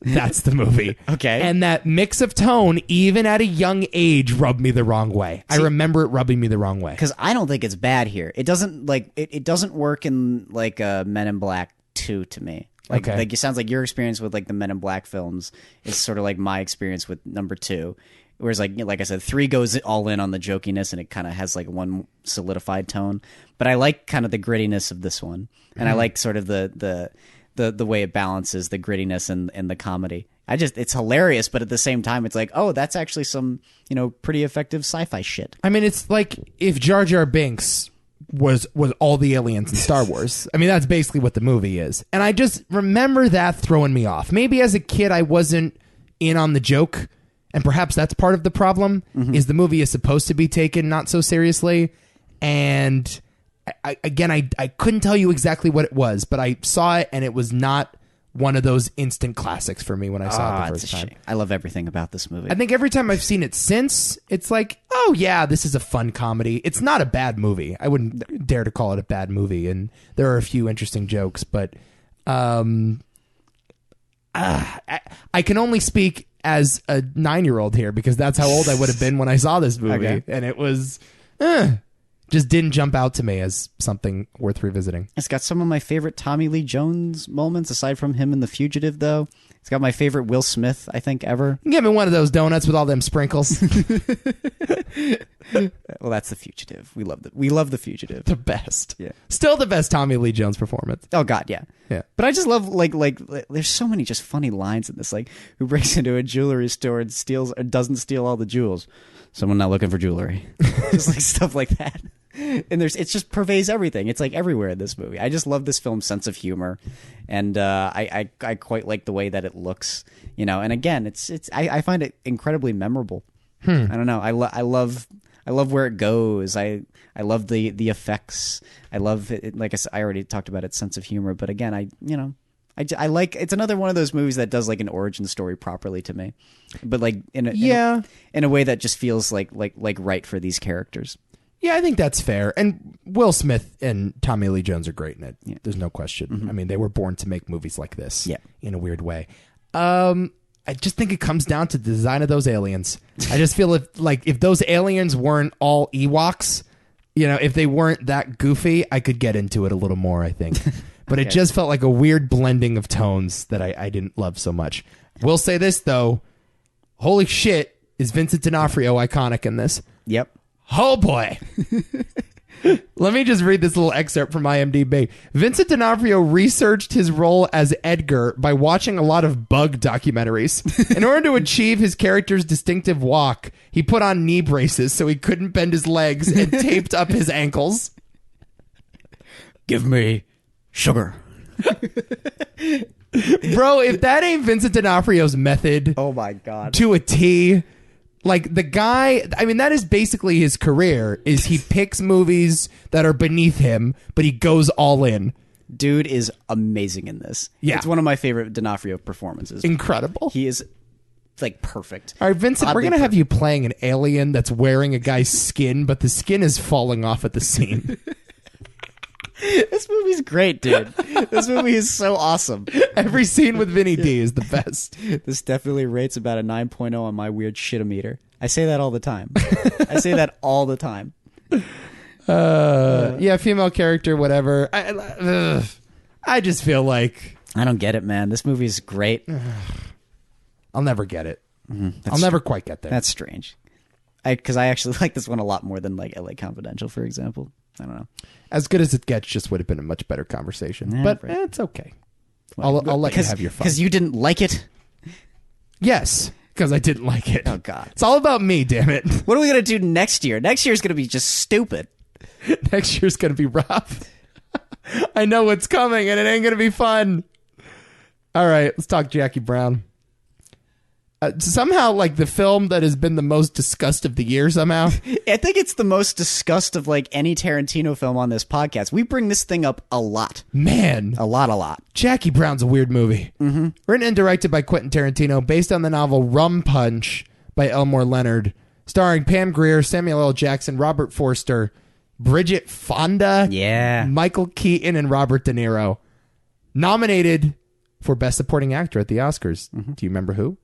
That's the movie. Okay. And that mix of tone, even at a young age, rubbed me the wrong way. I remember it rubbing me the wrong way. Because I don't think it's bad here. It doesn't like it doesn't work in like Men in Black 2 to me. Like, like it sounds like your experience with like the Men in Black films is sort of like my experience with number 2. Whereas like I said, 3 goes all in on the jokiness and it kind of has like one solidified tone. But I like kind of the grittiness of this one, and I like sort of the way it balances the grittiness and the comedy. It's hilarious, but at the same time, it's like, oh, that's actually some, pretty effective sci-fi shit. I mean, it's like if Jar Jar Binks was all the aliens in Star Wars. I mean, that's basically what the movie is. And I just remember that throwing me off. Maybe as a kid, I wasn't in on the joke, and perhaps that's part of the problem, is the movie is supposed to be taken not so seriously. And I couldn't tell you exactly what it was, but I saw it, and it was not one of those instant classics for me when I saw it the first time. I love everything about this movie. I think every time I've seen it since, it's like, oh yeah, this is a fun comedy. It's not a bad movie. I wouldn't dare to call it a bad movie, and there are a few interesting jokes, but I can only speak as a 9-year-old here because that's how old I would have been when I saw this movie, and it was just didn't jump out to me as something worth revisiting. It's got some of my favorite Tommy Lee Jones moments, aside from him in The Fugitive, though. It's got my favorite Will Smith, I think, ever. Give me one of those donuts with all them sprinkles. Well, that's The Fugitive. We love The Fugitive. The best. Yeah. Still the best Tommy Lee Jones performance. Oh, God, yeah. Yeah. But I just love, like there's so many just funny lines in this, like, who breaks into a jewelry store and steals, or doesn't steal all the jewels. Someone not looking for jewelry. Just like stuff like that. And it just pervades everything. It's like everywhere in this movie. I just love this film's sense of humor, and I quite like the way that it looks. And again, I find it incredibly memorable. I don't know. I love where it goes. I love the effects. I love it. Like I already talked about its sense of humor, but again, I like. It's another one of those movies that does like an origin story properly to me, but like in a way that just feels like right for these characters. Yeah, I think that's fair. And Will Smith and Tommy Lee Jones are great in it. Yeah. There's no question. Mm-hmm. I mean, they were born to make movies like this. Yeah. In a weird way. I just think it comes down to the design of those aliens. I just feel if those aliens weren't all Ewoks, if they weren't that goofy, I could get into it a little more, I think. But it just felt like a weird blending of tones that I didn't love so much. Will say this, though. Holy shit, is Vincent D'Onofrio iconic in this? Yep. Oh, boy. Let me just read this little excerpt from IMDb. Vincent D'Onofrio researched his role as Edgar by watching a lot of bug documentaries. In order to achieve his character's distinctive walk, he put on knee braces so he couldn't bend his legs and taped up his ankles. Give me sugar. Bro, if that ain't Vincent D'Onofrio's method, oh my God, to a T. Like the guy, I mean, that is basically his career, is he picks movies that are beneath him, but he goes all in. Dude is amazing in this. Yeah. It's one of my favorite D'Onofrio performances. Incredible. He is like perfect. All right, Vincent, we're going to have you playing an alien that's wearing a guy's skin, but the skin is falling off at the seam. This movie's great, dude. This movie is so awesome. Every scene with Vinny D is the best. This definitely rates about a 9.0 on my weird shit-o-meter. I say that all the time. I say that all the time. Yeah, female character, whatever. I just feel like... I don't get it, man. This movie's great. I'll never get it. I'll never quite get there. That's strange. Because I actually like this one a lot more than like LA Confidential, for example. I don't know. As good as it gets, just would have been a much better conversation. Yeah, but it's okay. I'll let you have your fun. Because you didn't like it? Yes, because I didn't like it. Oh, God. It's all about me, damn it. What are we going to do next year? Next year's going to be just stupid. Next year's going to be rough. I know what's coming, and it ain't going to be fun. All right, let's talk Jackie Brown. Somehow, like, the film that has been the most discussed of the year, somehow. I think it's the most discussed of, like, any Tarantino film on this podcast. We bring this thing up a lot. Man. A lot. Jackie Brown's a weird movie. Mm-hmm. Written and directed by Quentin Tarantino, based on the novel Rum Punch by Elmore Leonard, starring Pam Grier, Samuel L. Jackson, Robert Forster, Bridget Fonda, Michael Keaton, and Robert De Niro. Nominated for Best Supporting Actor at the Oscars. Mm-hmm. Do you remember who?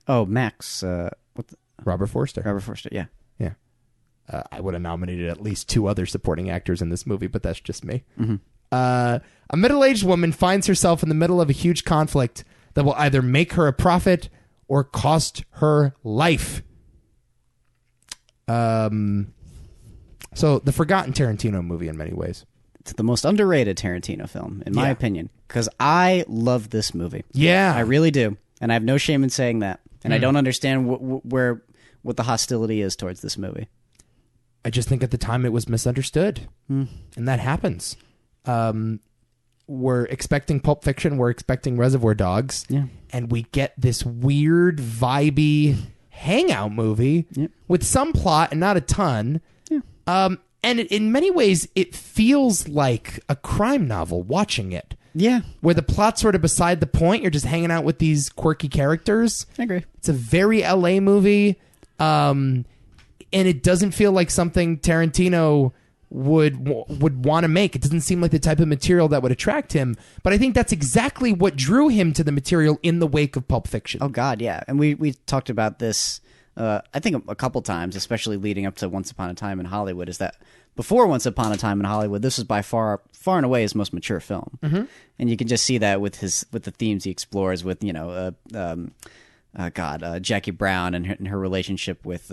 Oh, Max. Robert Forster. Robert Forster, yeah. Yeah. I would have nominated at least 2 other supporting actors in this movie, but that's just me. Mm-hmm. A middle-aged woman finds herself in the middle of a huge conflict that will either make her a profit or cost her life. So the forgotten Tarantino movie in many ways. It's the most underrated Tarantino film, in my opinion, because I love this movie. Yeah. I really do. And I have no shame in saying that. And I don't understand what the hostility is towards this movie. I just think at the time it was misunderstood. And that happens. We're expecting Pulp Fiction. We're expecting Reservoir Dogs. Yeah. And we get this weird, vibey hangout movie with some plot and not a ton. Yeah. And in many ways, it feels like a crime novel watching it. Yeah. Where the plot's sort of beside the point. You're just hanging out with these quirky characters. I agree. It's a very LA movie. And it doesn't feel like something Tarantino would want to make. It doesn't seem like the type of material that would attract him. But I think that's exactly what drew him to the material in the wake of Pulp Fiction. Oh, God, yeah. And we talked about this, I think, a couple times, especially leading up to Once Upon a Time in Hollywood, is that before Once Upon a Time in Hollywood, this was by far and away his most mature film. Mm-hmm. And you can just see that with the themes he explores with, Jackie Brown and her relationship with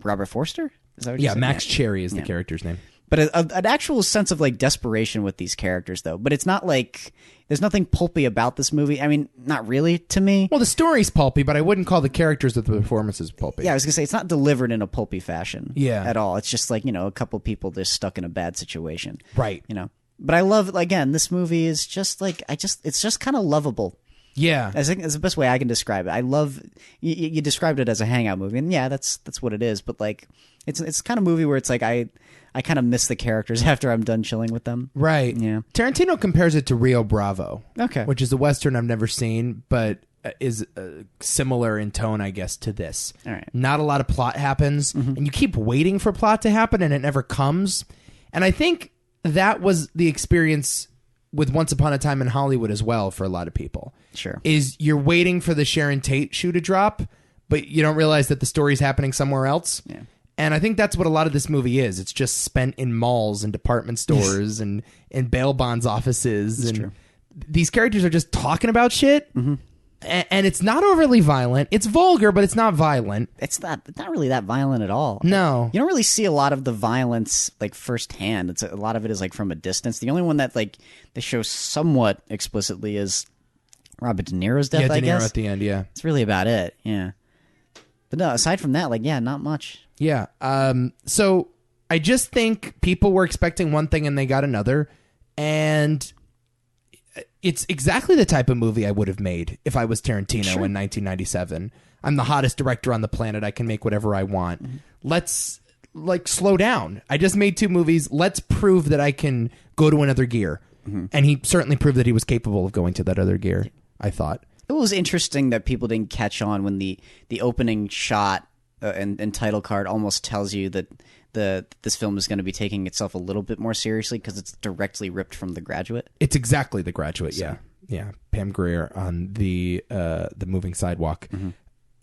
Robert Forster? Is that what you said? Max Cherry is the character's name. But an actual sense of like desperation with these characters, though. But it's not like there's nothing pulpy about this movie. I mean, not really to me. Well, the story's pulpy, but I wouldn't call the characters of the performances pulpy. Yeah, I was gonna say it's not delivered in a pulpy fashion. Yeah. At all. It's just like, a couple people just stuck in a bad situation. Right. But I love, again, this movie is just like it's just kind of lovable. Yeah. I think it's the best way I can describe it. I love you described it as a hangout movie, and yeah, that's what it is. But like, it's the kind of movie where it's like I kind of miss the characters after I'm done chilling with them. Right. Yeah. Tarantino compares it to Rio Bravo. Okay. Which is a Western I've never seen, but is similar in tone, I guess, to this. All right. Not a lot of plot happens, and you keep waiting for plot to happen, and it never comes. And I think that was the experience with Once Upon a Time in Hollywood as well for a lot of people. Sure. Is you're waiting for the Sharon Tate shoe to drop, but you don't realize that the story's happening somewhere else. Yeah. And I think that's what a lot of this movie is. It's just spent in malls and department stores and in bail bonds offices. That's and true. These characters are just talking about shit. Mm-hmm. And it's not overly violent. It's vulgar, but it's not violent. It's not really that violent at all. No. You don't really see a lot of the violence like firsthand. It's a lot of it is like from a distance. The only one that like they show somewhat explicitly is Robert De Niro's death, De I Niro guess. at the end, yeah. It's really about it, yeah. But no, aside from that, like, yeah, not much. Yeah. So I just think people were expecting one thing and they got another. And it's exactly the type of movie I would have made if I was Tarantino in 1997. I'm the hottest director on the planet. I can make whatever I want. Mm-hmm. Let's slow down. I just made 2 movies. Let's prove that I can go to another gear. Mm-hmm. And he certainly proved that he was capable of going to that other gear, I thought. It was interesting that people didn't catch on when the opening shot and title card almost tells you that this film is going to be taking itself a little bit more seriously because it's directly ripped from The Graduate. It's exactly The Graduate, yeah. Yeah, Pam Grier on the moving sidewalk. Mm-hmm.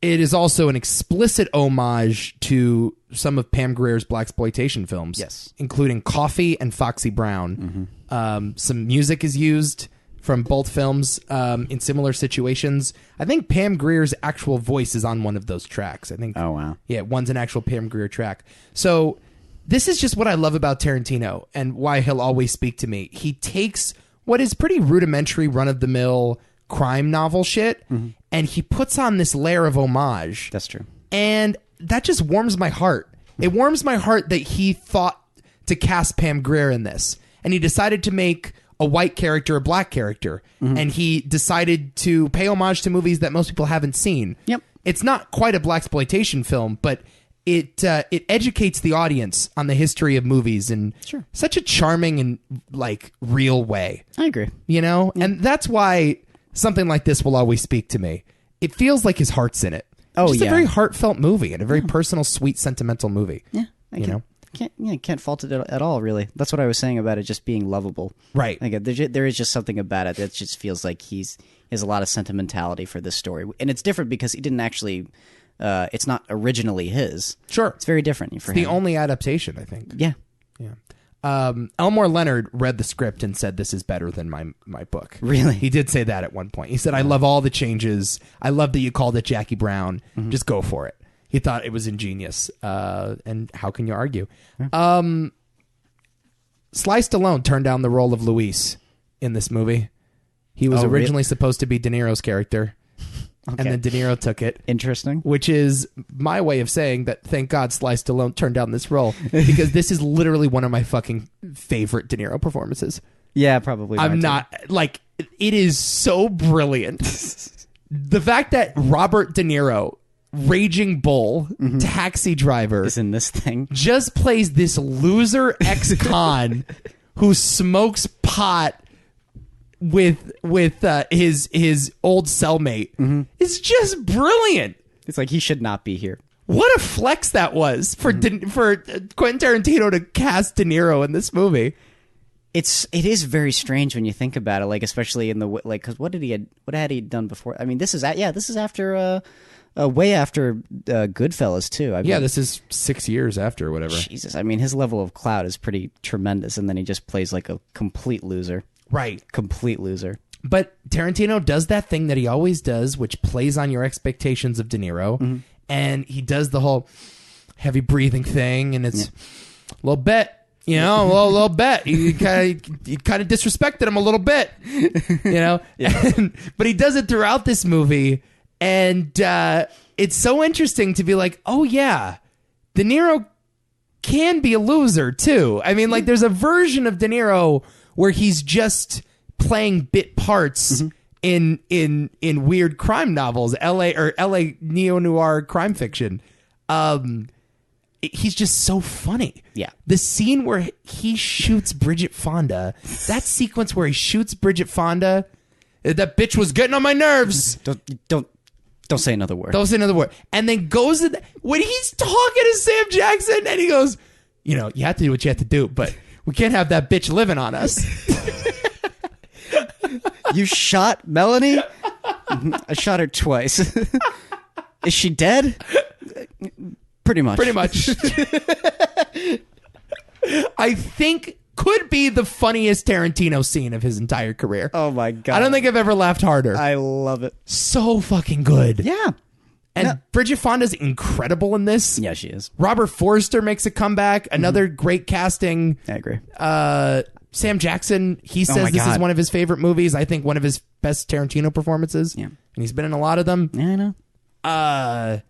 It is also an explicit homage to some of Pam Grier's blaxploitation films. Yes. Including Coffee and Foxy Brown. Mm-hmm. Some music is used from both films in similar situations. I think Pam Grier's actual voice is on one of those tracks. I think. Oh, wow. Yeah, one's an actual Pam Grier track. So this is just what I love about Tarantino and why he'll always speak to me. He takes what is pretty rudimentary, run-of-the-mill crime novel shit, and he puts on this layer of homage. That's true. And that just warms my heart. It warms my heart that he thought to cast Pam Grier in this. And he decided to make a white character a black character. And he decided to pay homage to movies that most people haven't seen. Yep. It's not quite a blaxploitation film, but it educates the audience on the history of movies in such a charming and like real way. I agree. You know? Yeah. And that's why something like this will always speak to me. It feels like his heart's in it. Oh, It's a very heartfelt movie and a very personal, sweet, sentimental movie. Yeah. Can't fault it at all, really. That's what I was saying about it just being lovable. Right. Like, there is just something about it that just feels like he has a lot of sentimentality for this story. And it's different because he didn't actually... it's not originally his. Sure. It's very different for him. The only adaptation, I think. Yeah. Yeah. Elmore Leonard read the script and said, "This is better than my book." Really? He did say that at one point. He said, "I love all the changes. I love that you called it Jackie Brown. Just go for it." He thought it was ingenious. And how can you argue? Sly Stallone turned down the role of Luis in this movie. He was originally supposed to be De Niro's character. Okay. And then De Niro took it. Interesting. Which is my way of saying that thank God Sly Stallone turned down this role because this is literally one of my fucking favorite De Niro performances. Yeah, probably. I'm not... Like, it is so brilliant. The fact that Robert De Niro, Raging Bull, taxi driver... is in this thing. Just plays this loser ex-con who smokes pot with his old cellmate is just brilliant. It's like he should not be here. What a flex that was for for Quentin Tarantino to cast De Niro in this movie. It is very strange when you think about it, like especially in the like because what had he done before? I mean, this is after way after Goodfellas too. This is 6 years after or whatever. Jesus, I mean, his level of clout is pretty tremendous, and then he just plays like a complete loser. Right. Complete loser. But Tarantino does that thing that he always does, which plays on your expectations of De Niro. And he does the whole heavy breathing thing. And it's a little bit, You know, a little bit. You kind of disrespected him a little bit. You know, but he does it throughout this movie, and it's so interesting to be like, oh yeah, De Niro can be a loser too. I mean, like, there's a version of De Niro where he's just playing bit parts in weird crime novels, LA neo-noir crime fiction. He's just so funny. Yeah. The scene where he shoots Bridget Fonda, that sequence where he shoots Bridget Fonda, that bitch was getting on my nerves. Don't say another word. Don't say another word. And then goes in when he's talking to Sam Jackson, and he goes, you know, you have to do what you have to do, but we can't have that bitch living on us. You shot Melanie? I shot her twice. Is she dead? Pretty much. Pretty much. I think could be the funniest Tarantino scene of his entire career. Oh my God. I don't think I've ever laughed harder. I love it. So fucking good. Yeah. And Bridget Fonda's incredible in this. Yeah, she is. Robert Forster makes a comeback. Another great casting. I agree. Sam Jackson, he says this is one of his favorite movies. I think one of his best Tarantino performances. Yeah. And he's been in a lot of them. Yeah, I know.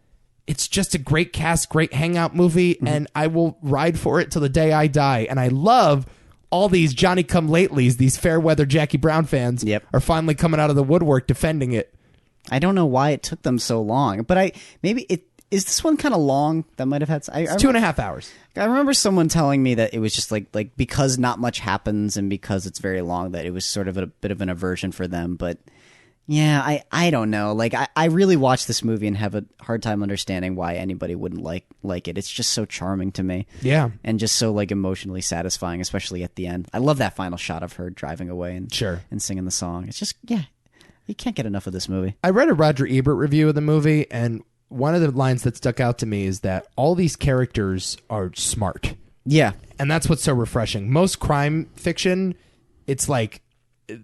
It's just a great cast, great hangout movie, and I will ride for it till the day I die. And I love all these Johnny-come-latelys, these fair-weather Jackie Brown fans are finally coming out of the woodwork defending it. I don't know why it took them so long, but is this one kind of long? That might have had. It's 2.5 hours. I remember someone telling me that it was just like because not much happens and because it's very long that it was sort of a bit of an aversion for them. But yeah, I don't know. Like I really watched this movie and have a hard time understanding why anybody wouldn't like it. It's just so charming to me. Yeah, and just so like emotionally satisfying, especially at the end. I love that final shot of her driving away and singing the song. It's just you can't get enough of this movie. I read a Roger Ebert review of the movie, and one of the lines that stuck out to me is that all these characters are smart. Yeah. And that's what's so refreshing. Most crime fiction, it's like,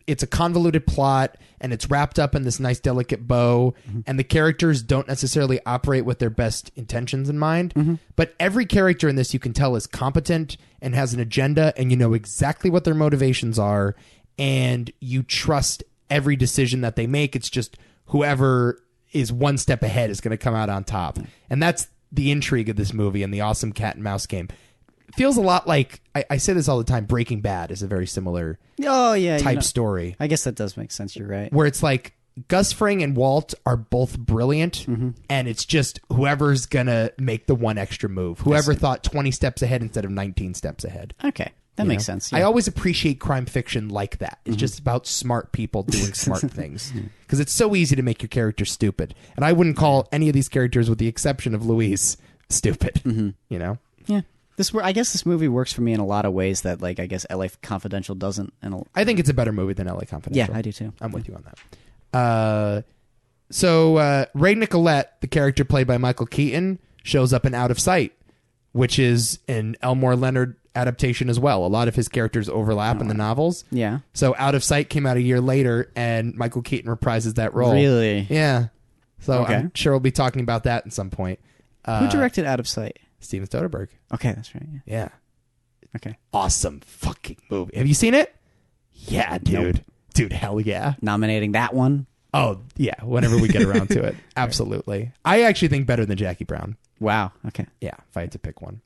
it's a convoluted plot, and it's wrapped up in this nice, delicate bow, and the characters don't necessarily operate with their best intentions in mind. But every character in this, you can tell, is competent and has an agenda, and you know exactly what their motivations are, and you trust every decision that they make. It's just whoever is one step ahead is going to come out on top. And that's the intrigue of this movie and the awesome cat and mouse game. It feels a lot like, I say this all the time, Breaking Bad is a very similar type story. I guess that does make sense. You're right. Where it's like Gus Fring and Walt are both brilliant, and it's just whoever's going to make the one extra move. Whoever thought 20 steps ahead instead of 19 steps ahead. Okay. That makes sense. Yeah. I always appreciate crime fiction like that. It's just about smart people doing smart things. Because it's so easy to make your character stupid. And I wouldn't call any of these characters, with the exception of Louise, stupid. You know? Yeah. I guess this movie works for me in a lot of ways that, like, I guess LA Confidential doesn't. I think it's a better movie than LA Confidential. Yeah, I do too. I'm with you on that. So Ray Nicolette, the character played by Michael Keaton, shows up in Out of Sight, which is an Elmore Leonard adaptation as well. A lot of his characters overlap in the novels. Yeah. So Out of Sight came out a year later, and Michael Keaton reprises that role. Really? Yeah. So I'm sure we'll be talking about that at some point. Who directed Out of Sight? Steven Soderbergh. Okay, that's right. Yeah. Okay. Awesome fucking movie. Have you seen it? Yeah, dude. Nope. Dude, hell yeah. Nominating that one? Oh, yeah. Whenever we get around to it. Absolutely. I actually think better than Jackie Brown. Wow. Okay. Yeah, if I had to pick one.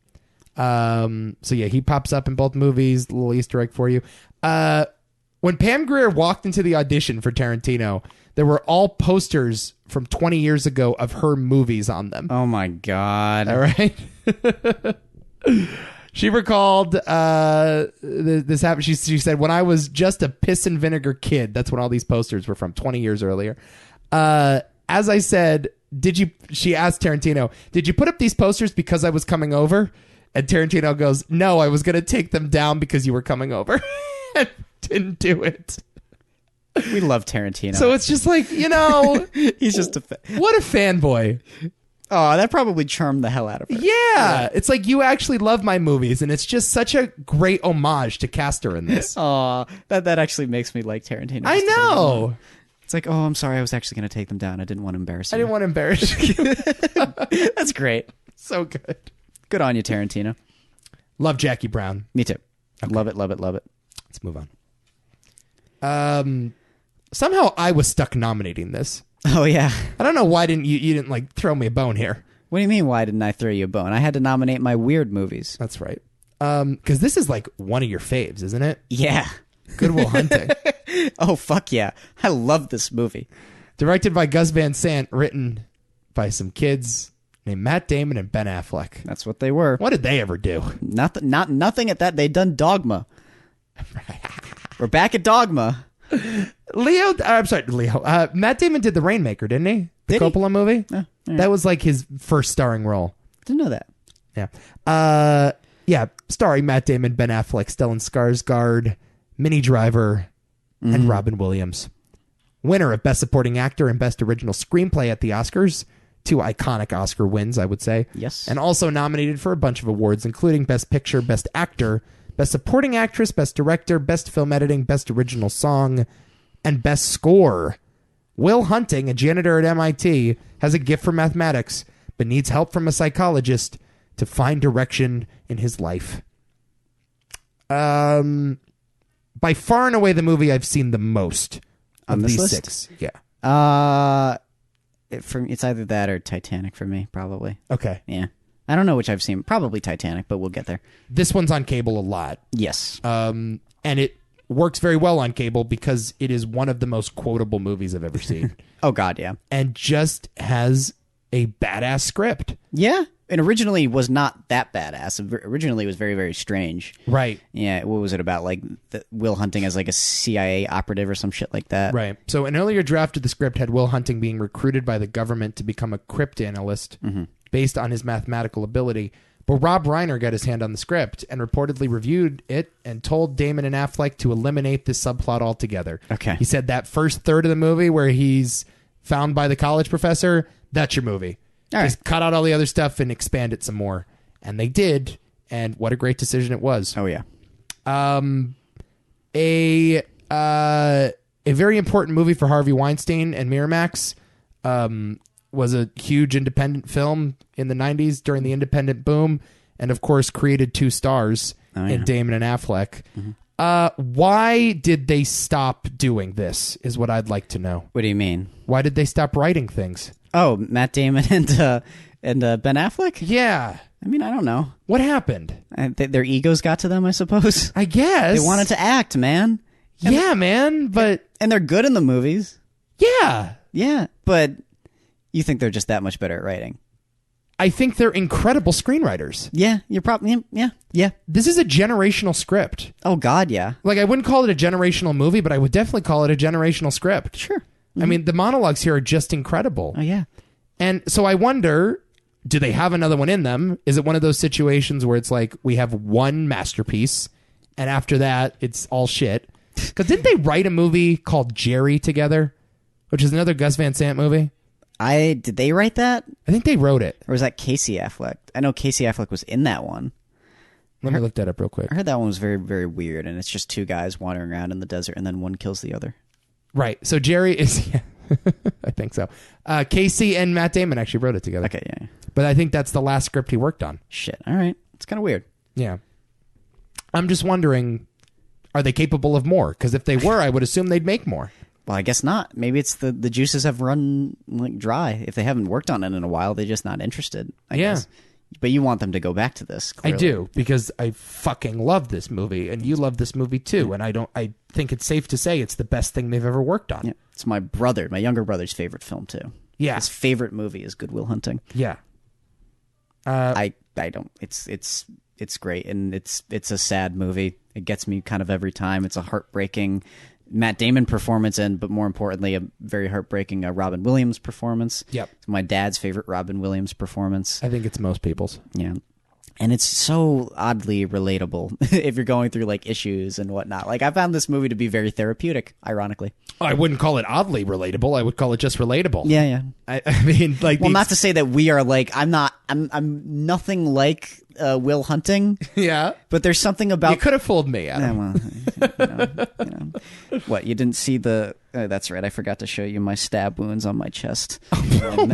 So yeah, he pops up in both movies. A little Easter egg for you. When Pam Grier walked into the audition for Tarantino, there were all posters from 20 years ago of her movies on them. Oh my God. All right. She recalled this happened. She said, when I was just a piss and vinegar kid, that's when all these posters were from 20 years earlier. As I said, she asked Tarantino, did you put up these posters because I was coming over? And Tarantino goes, no, I was going to take them down because you were coming over. And didn't do it. We love Tarantino. So it's just like, you know. He's just what a fanboy. Oh, that probably charmed the hell out of her. Yeah. It's like, you actually love my movies, and it's just such a great homage to Castor in this. Oh, that actually makes me like Tarantino. I know. It's like, oh, I'm sorry, I was actually going to take them down. I didn't want to embarrass you. I didn't want to embarrass you. That's great. So good. Good on you, Tarantino. Love Jackie Brown. Me too. Okay. Love it, love it, love it. Let's move on. Somehow I was stuck nominating this. Oh, yeah. I don't know why you didn't like throw me a bone here. What do you mean, why didn't I throw you a bone? I had to nominate my weird movies. That's right. Because this is like one of your faves, isn't it? Yeah. Good Will Hunting. Oh, fuck yeah. I love this movie. Directed by Gus Van Sant, written by some kids named Matt Damon and Ben Affleck. That's what they were. What did they ever do? Nothing at that. They'd done Dogma. We're back at Dogma. Leo. Matt Damon did The Rainmaker, didn't he? The Coppola movie? Oh, right. That was like his first starring role. Didn't know that. Yeah. Yeah, starring Matt Damon, Ben Affleck, Stellan Skarsgård, Minnie Driver, and Robin Williams. Winner of Best Supporting Actor and Best Original Screenplay at the Oscars. 2 iconic Oscar wins, I would say. Yes. And also nominated for a bunch of awards, including Best Picture, Best Actor, Best Supporting Actress, Best Director, Best Film Editing, Best Original Song, and Best Score. Will Hunting, a janitor at MIT, has a gift for mathematics, but needs help from a psychologist to find direction in his life. By far and away the movie I've seen the most of these list? 6. Yeah. It's either that or Titanic for me, probably. Okay. Yeah. I don't know which I've seen. Probably Titanic, but we'll get there. This one's on cable a lot. Yes. And it works very well on cable because it is one of the most quotable movies I've ever seen. Oh, God, yeah. And just has a badass script. Yeah. And originally was not that badass. Originally it was very, very strange. Right. Yeah. What was it about? Like Will Hunting as like a CIA operative or some shit like that. Right. So an earlier draft of the script had Will Hunting being recruited by the government to become a cryptanalyst based on his mathematical ability. But Rob Reiner got his hand on the script and reportedly reviewed it and told Damon and Affleck to eliminate this subplot altogether. Okay. He said that first third of the movie where he's found by the college professor, that's your movie. All Just cut out all the other stuff and expand it some more. And they did. And what a great decision it was. Oh, yeah. A very important movie for Harvey Weinstein and Miramax was a huge independent film in the 90s during the independent boom. And, of course, created 2 stars in Damon and Affleck. Why did they stop doing this is what I'd like to know. What do you mean? Why did they stop writing things? Oh, Matt Damon and Ben Affleck? Yeah. I mean, I don't know. What happened? Their egos got to them, I suppose. I guess. They wanted to act, man. Yeah, man, but... And they're good in the movies. Yeah. Yeah, but you think they're just that much better at writing. I think they're incredible screenwriters. Yeah, you're probably... Yeah. This is a generational script. Oh, God, yeah. Like, I wouldn't call it a generational movie, but I would definitely call it a generational script. Sure. I mean, the monologues here are just incredible. Oh, yeah. And so I wonder, do they have another one in them? Is it one of those situations where it's like, we have one masterpiece, and after that, it's all shit? Because didn't they write a movie called Jerry together, which is another Gus Van Sant movie? Did they write that? I think they wrote it. Or was that Casey Affleck? I know Casey Affleck was in that one. Let me look that up real quick. I heard that one was very, very weird, and it's just 2 guys wandering around in the desert, and then one kills the other. Right. So Jerry is... Yeah, I think so. Casey and Matt Damon actually wrote it together. Okay, yeah. But I think that's the last script he worked on. Shit. All right. It's kind of weird. Yeah. I'm just wondering, are they capable of more? Because if they were, I would assume they'd make more. Well, I guess not. Maybe it's the juices have run like dry. If they haven't worked on it in a while, they're just not interested. I guess. But you want them to go back to this. Clearly. I do, because I fucking love this movie, and you love this movie too. And I think it's safe to say it's the best thing they've ever worked on. Yeah. It's my younger brother's favorite film too. Yeah. His favorite movie is Good Will Hunting. Yeah. I don't. It's great, and it's a sad movie. It gets me kind of every time. It's a heartbreaking Matt Damon performance, but more importantly, a very heartbreaking Robin Williams performance. Yep. It's my dad's favorite Robin Williams performance. I think it's most people's. Yeah. And it's so oddly relatable if you're going through like issues and whatnot. Like I found this movie to be very therapeutic, ironically. I wouldn't call it oddly relatable. I would call it just relatable. Yeah, yeah. I mean, like, well, not to say that we are like I'm nothing like Will Hunting. Yeah, but there's something about you could have fooled me. Adam. What, you didn't see the? That's right. I forgot to show you my stab wounds on my chest. Oh,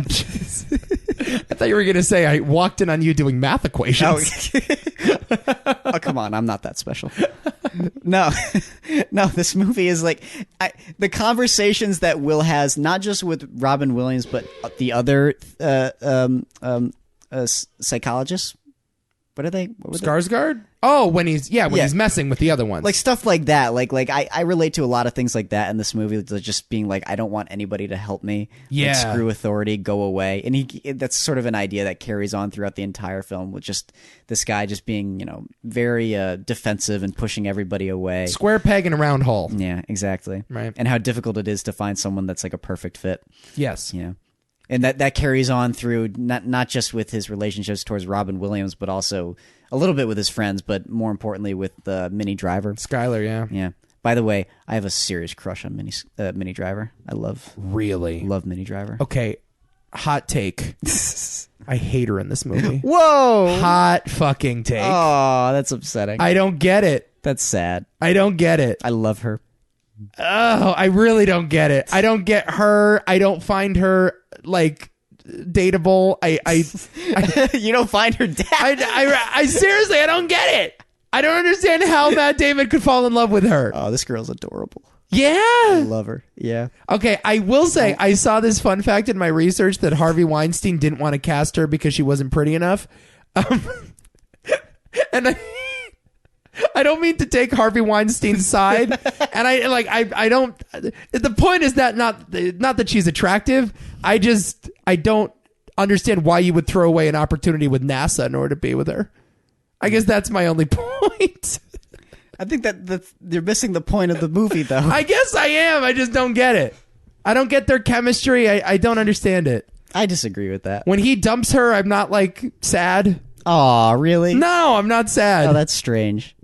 I thought you were going to say I walked in on you doing math equations. Oh. Oh, come on. I'm not that special. No, no, this movie is like the conversations that Will has, not just with Robin Williams, but the other psychologists. What are they? What were Skarsgård? Oh, when he's messing with the other ones. like stuff like that. Like I relate to a lot of things like that in this movie. Just being like, I don't want anybody to help me. Yeah. Like, screw authority, go away. And that's sort of an idea that carries on throughout the entire film, with just this guy just being, very defensive and pushing everybody away. Square peg in a round hole. Yeah, exactly. Right. And how difficult it is to find someone that's like a perfect fit. Yes. Yeah. And that carries on through not just with his relationships towards Robin Williams, but also a little bit with his friends, but more importantly with Minnie Driver. Skylar, yeah. Yeah. By the way, I have a serious crush on Minnie Driver. I love Minnie Driver. Okay, hot take. I hate her in this movie. Whoa! Hot fucking take. Oh, that's upsetting. I don't get it. That's sad. I don't get it. I love her. Oh, I really don't get it. I don't get her. I don't find her like dateable. I You don't find her I seriously, I don't get it. I don't understand how Matt Damon could fall in love with her. Oh, this girl's adorable. Yeah. I love her. Yeah. Okay, I will say I saw this fun fact in my research that Harvey Weinstein didn't want to cast her because she wasn't pretty enough. And I don't mean to take Harvey Weinstein's side, and I don't. The point is that not that she's attractive. I don't understand why you would throw away an opportunity with NASA in order to be with her. I guess that's my only point. I think that you're missing the point of the movie, though. I guess I am. I just don't get it. I don't get their chemistry. I don't understand it. I disagree with that. When he dumps her, I'm not like sad. Aw, really? No, I'm not sad. Oh, that's strange.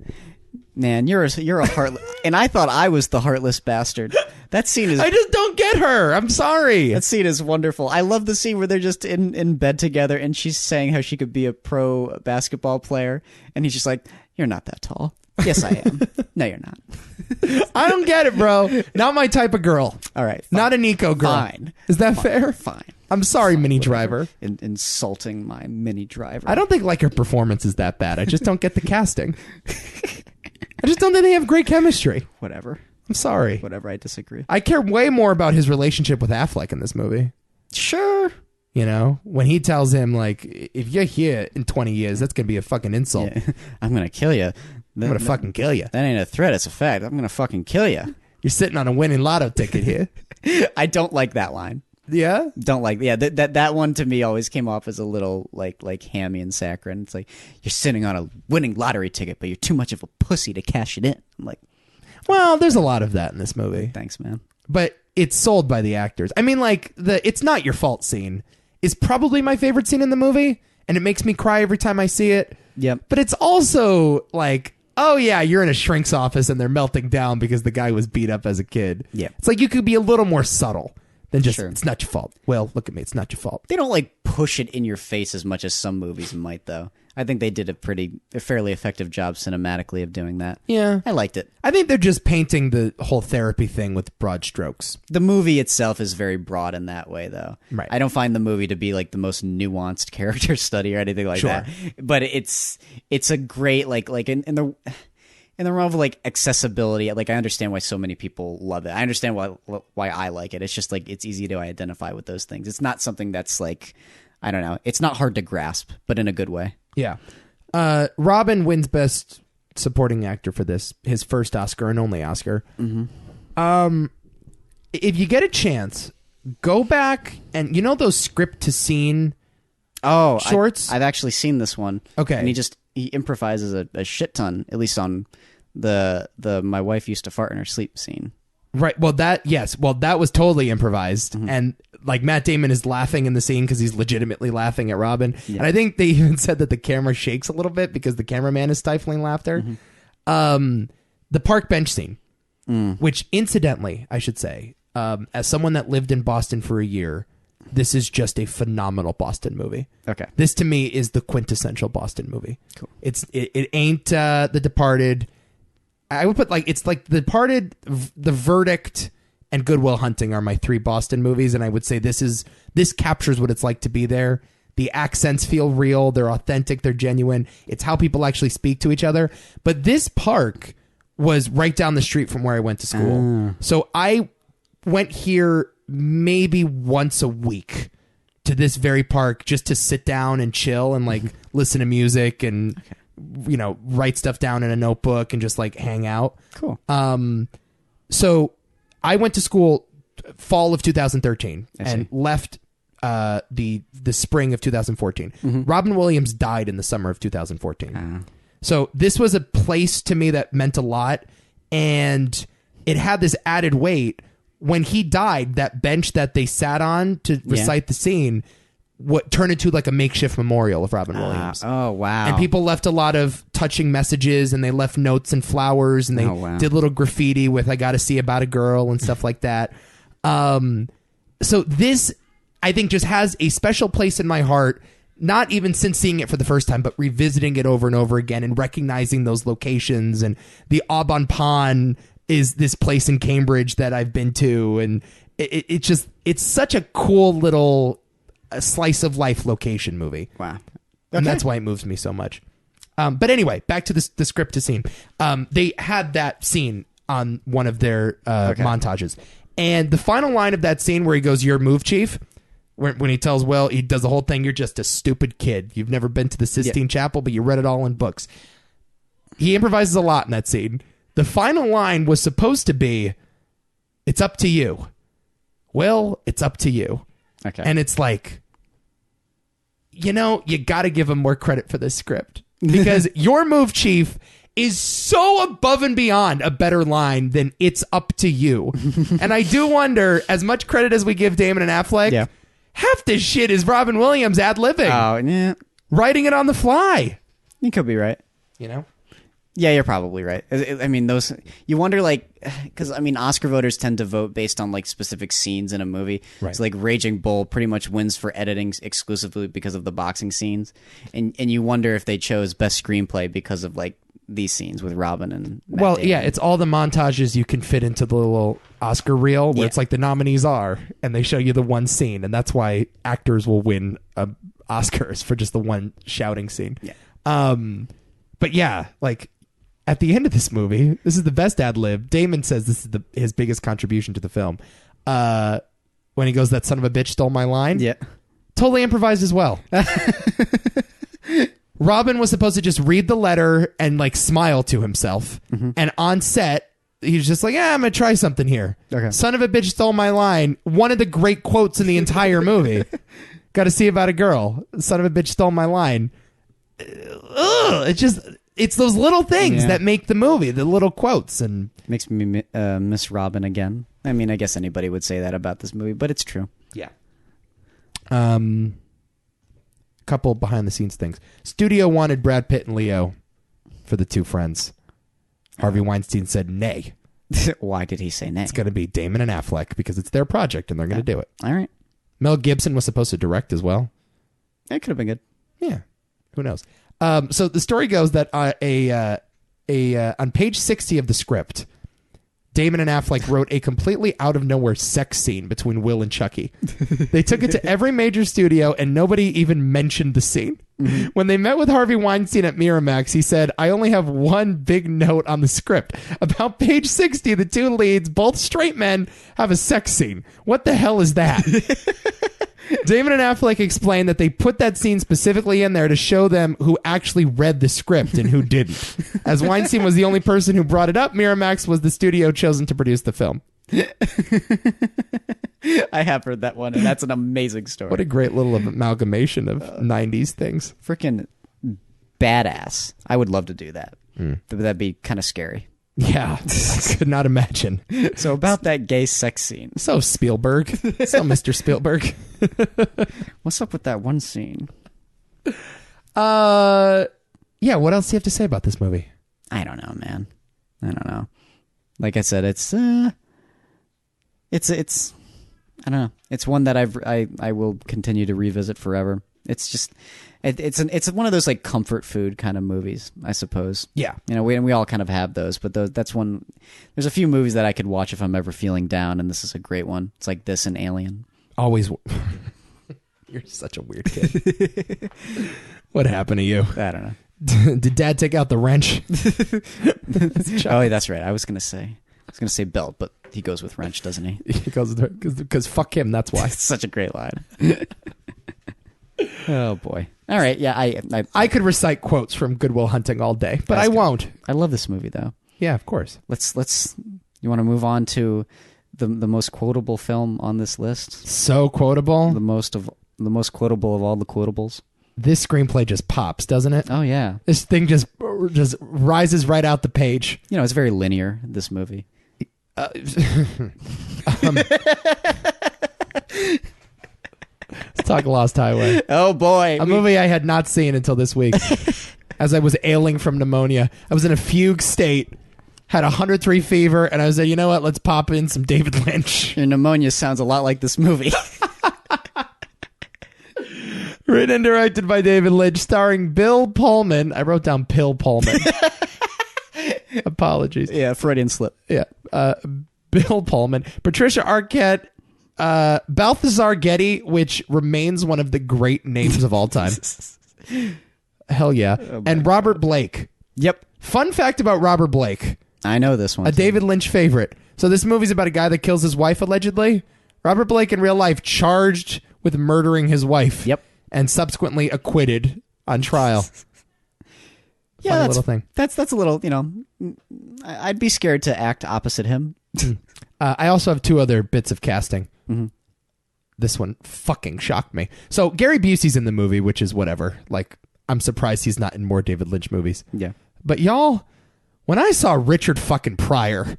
Man, you're a heartless... And I thought I was the heartless bastard. That scene is... I just don't get her. I'm sorry. That scene is wonderful. I love the scene where they're just in bed together, and she's saying how she could be a pro basketball player, and he's just like, you're not that tall. Yes, I am. No, you're not. I don't get it, bro. Not my type of girl. All right. Fine. Not a Nico girl. Fine. Is that fair? Fine. I'm sorry, Minnie Driver. Insulting my Minnie Driver. I don't think like her performance is that bad. I just don't get the casting. I just don't think they have great chemistry. Whatever. I'm sorry. Whatever, I disagree. I care way more about his relationship with Affleck in this movie. Sure. You know, when he tells him, like, if you're here in 20 years, that's going to be a fucking insult. Yeah. I'm going to kill you. I'm going to fucking kill you. That ain't a threat, it's a fact. I'm going to fucking kill you. You're sitting on a winning lotto ticket here. I don't like that line. Yeah? Don't like, yeah, that one to me always came off as a little like hammy and saccharine. It's like, you're sitting on a winning lottery ticket, but you're too much of a pussy to cash it in. I'm like, well, there's a lot of that in this movie. Thanks, man. But it's sold by the actors. I mean, like, the it's not your fault scene is probably my favorite scene in the movie, and it makes me cry every time I see it. Yep. But it's also like, oh yeah, you're in a shrink's office and they're melting down because the guy was beat up as a kid. Yeah. It's like you could be a little more subtle than just, Sure. It's not your fault. Well, look at me, it's not your fault. They don't like push it in your face as much as some movies might, though. I think they did a fairly effective job cinematically of doing that. Yeah. I liked it. I think they're just painting the whole therapy thing with broad strokes. The movie itself is very broad in that way, though. Right. I don't find the movie to be like the most nuanced character study or anything like Sure. that. But it's a great like in the realm of like accessibility. Like I understand why so many people love it. I understand why I like it. It's just like it's easy to identify with those things. It's not something that's like, I don't know. It's not hard to grasp, but in a good way. Yeah. Robin wins Best Supporting Actor for this, his first Oscar and only Oscar. Mm-hmm. If you get a chance, go back and you know those script to scene shorts? I've actually seen this one. Okay. And he improvises a shit ton, at least on the my wife used to fart in her sleep scene. Right. Well, that was totally improvised. Mm-hmm. And like Matt Damon is laughing in the scene because he's legitimately laughing at Robin. Yeah. And I think they even said that the camera shakes a little bit because the cameraman is stifling laughter. Mm-hmm. The park bench scene, which incidentally, I should say, as someone that lived in Boston for a year, this is just a phenomenal Boston movie. Okay. This to me is the quintessential Boston movie. Cool. It ain't The Departed. I would put it's like The Departed, The Verdict, and Good Will Hunting are my three Boston movies, and I would say this captures what it's like to be there. The accents feel real. They're authentic. They're genuine. It's how people actually speak to each other. But this park was right down the street from where I went to school. So I went here maybe once a week to this very park just to sit down and chill and like listen to music and you know, write stuff down in a notebook and just like hang out. Cool. So I went to school fall of 2013 and left the spring of 2014. Robin Williams died in the summer of 2014. So this was a place to me that meant a lot, and it had this added weight. When he died, that bench that they sat on to recite the scene turned into like a makeshift memorial of Robin Williams. Oh, wow. And people left a lot of touching messages, and they left notes and flowers, and they did little graffiti with "I gotta see about a girl" and stuff like that. So this, I think, just has a special place in my heart, not even since seeing it for the first time, but revisiting it over and over again and recognizing those locations. And the Aubon Pond is this place in Cambridge that I've been to, and it's such a cool little slice of life location movie. Wow. And that's why it moves me so much. But anyway, back to the script to scene. They had that scene on one of their montages. And the final line of that scene where he goes, "Your move, Chief," when he tells Will, he does the whole thing, "You're just a stupid kid. You've never been to the Sistine Chapel, but you read it all in books." He improvises a lot in that scene. The final line was supposed to be, "It's up to you. Will, it's up to you." Okay. And it's like, you know, you got to give him more credit for this script, because "Your move, Chief" is so above and beyond a better line than "It's up to you." And I do wonder, as much credit as we give Damon and Affleck, half this shit is Robin Williams ad-libbing. Oh, yeah. Writing it on the fly. You could be right. You know? Yeah, you're probably right. I mean, those, you wonder, like, because I mean, Oscar voters tend to vote based on like specific scenes in a movie. Right. So like Raging Bull pretty much wins for editing exclusively because of the boxing scenes, and you wonder if they chose best screenplay because of like these scenes with Robin and Matt Damon. It's all the montages you can fit into the little Oscar reel where it's like the nominees are, and they show you the one scene, and that's why actors will win Oscars for just the one shouting scene. But yeah, like at the end of this movie, this is the best ad lib. Damon says this is his biggest contribution to the film. When he goes, "That son of a bitch stole my line." Yeah. Totally improvised as well. Robin was supposed to just read the letter and like smile to himself. And on set, he's just like, "Yeah, I'm going to try something here." Okay. "Son of a bitch stole my line." One of the great quotes in the entire movie. "Got to see about a girl. Son of a bitch stole my line." It's those little things that make the movie, the little quotes. And makes me miss Robin again. I mean, I guess anybody would say that about this movie, but it's true. Yeah. Couple behind the scenes things. Studio wanted Brad Pitt and Leo for the two friends. Harvey Weinstein said nay. Why did he say nay? It's going to be Damon and Affleck because it's their project and they're going to do it. All right. Mel Gibson was supposed to direct as well. That could have been good. Yeah. Who knows? So the story goes that on page 60 of the script, Damon and Affleck wrote a completely out of nowhere sex scene between Will and Chucky. They took it to every major studio and nobody even mentioned the scene. When they met with Harvey Weinstein at Miramax, he said, "I only have one big note on the script. About page 60, the two leads, both straight men, have a sex scene. What the hell is that?" Damon and Affleck explained that they put that scene specifically in there to show them who actually read the script and who didn't. As Weinstein was the only person who brought it up, Miramax was the studio chosen to produce the film. I have heard that one, and that's an amazing story. What a great little amalgamation of 90s things. Freaking badass. I would love to do that. That'd be kind of scary. Yeah, I could not imagine. So about that gay sex scene. So Spielberg. So Mr. Spielberg. What's up with that one scene? Yeah, what else do you have to say about this movie? I don't know, man. I don't know. Like I said, it's I don't know. It's one that I will continue to revisit forever. It's just it's one of those like comfort food kind of movies, I suppose. Yeah. You know, we all kind of have those, but that's one. There's a few movies that I could watch if I'm ever feeling down, and this is a great one. It's like this and Alien. Always. You're such a weird kid. What happened to you? I don't know. Did Dad take out the wrench? Oh, that's right. I was gonna say belt, but he goes with wrench, doesn't he? He goes because fuck him. That's why. It's such a great line. Oh boy. All right. Yeah. I could recite quotes from Good Will Hunting all day, but I won't. I love this movie though. Yeah, of course. Let's. You want to move on to the most quotable film on this list? So quotable. The most quotable of all the quotables. This screenplay just pops, doesn't it? Oh yeah. This thing just rises right out the page. You know, it's very linear, this movie. Let's talk Lost Highway. Oh boy. A movie I had not seen until this week. As I was ailing from pneumonia. I was in a fugue state, had 103 fever, and I was like, you know what, let's pop in some David Lynch. Your pneumonia sounds a lot like this movie. Written and directed by David Lynch, starring Bill Pullman. I wrote down Pill Pullman. Apologies. Yeah, Freudian slip. Yeah. Bill Pullman. Patricia Arquette. Balthazar Getty, which remains one of the great names of all time. Hell yeah. Oh, and Robert Blake. Yep. Fun fact about Robert Blake. I know this one. A David Lynch favorite. So this movie's about a guy that kills his wife, allegedly. Robert Blake in real life charged with murdering his wife. Yep. And subsequently acquitted on trial. Yeah, that's, little thing. That's a little, you know, I'd be scared to act opposite him. I also have two other bits of casting. Mm-hmm. This one fucking shocked me. So Gary Busey's in the movie, which is whatever. Like, I'm surprised he's not in more David Lynch movies. Yeah. But y'all, when I saw Richard fucking Pryor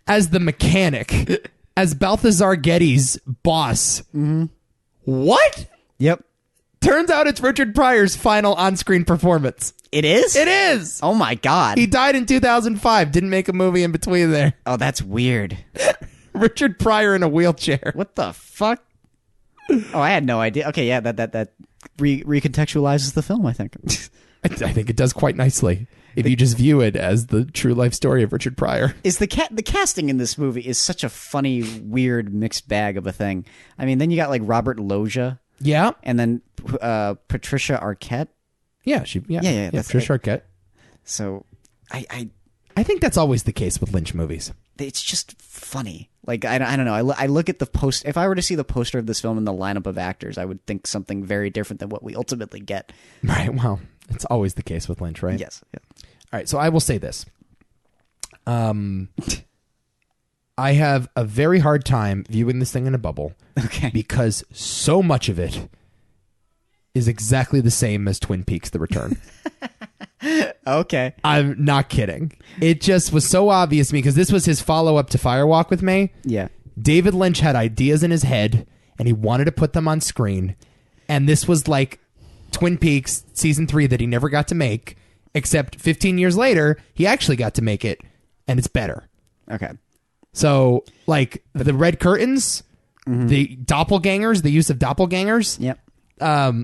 as the mechanic, as Balthazar Getty's boss, what? Yep. Turns out it's Richard Pryor's final on-screen performance. It is? It is! Oh my God. He died in 2005. Didn't make a movie in between there. Oh, that's weird. Richard Pryor in a wheelchair. What the fuck? Oh, I had no idea. Okay, yeah, that recontextualizes the film, I think. I think it does quite nicely. If you just view it as the true life story of Richard Pryor. Is the casting in this movie is such a funny, weird, mixed bag of a thing. I mean, then you got like Robert Loggia. Yeah. And then Patricia Arquette. Yeah, that's Patricia Arquette. So I think that's always the case with Lynch movies. It's just funny. Like, I don't know. I look at the post. If I were to see the poster of this film and the lineup of actors, I would think something very different than what we ultimately get. Right. Well, it's always the case with Lynch, right? Yes. Yeah. All right. So I will say this. I have a very hard time viewing this thing in a bubble. Okay. Because so much of it is exactly the same as Twin Peaks: The Return. Okay. I'm not kidding. It just was so obvious to me because this was his follow-up to Firewalk with Me. Yeah. David Lynch had ideas in his head, and he wanted to put them on screen. And this was like Twin Peaks Season 3 that he never got to make, except 15 years later, he actually got to make it, and it's better. Okay. So, like, the red curtains, the doppelgangers, the use of doppelgangers,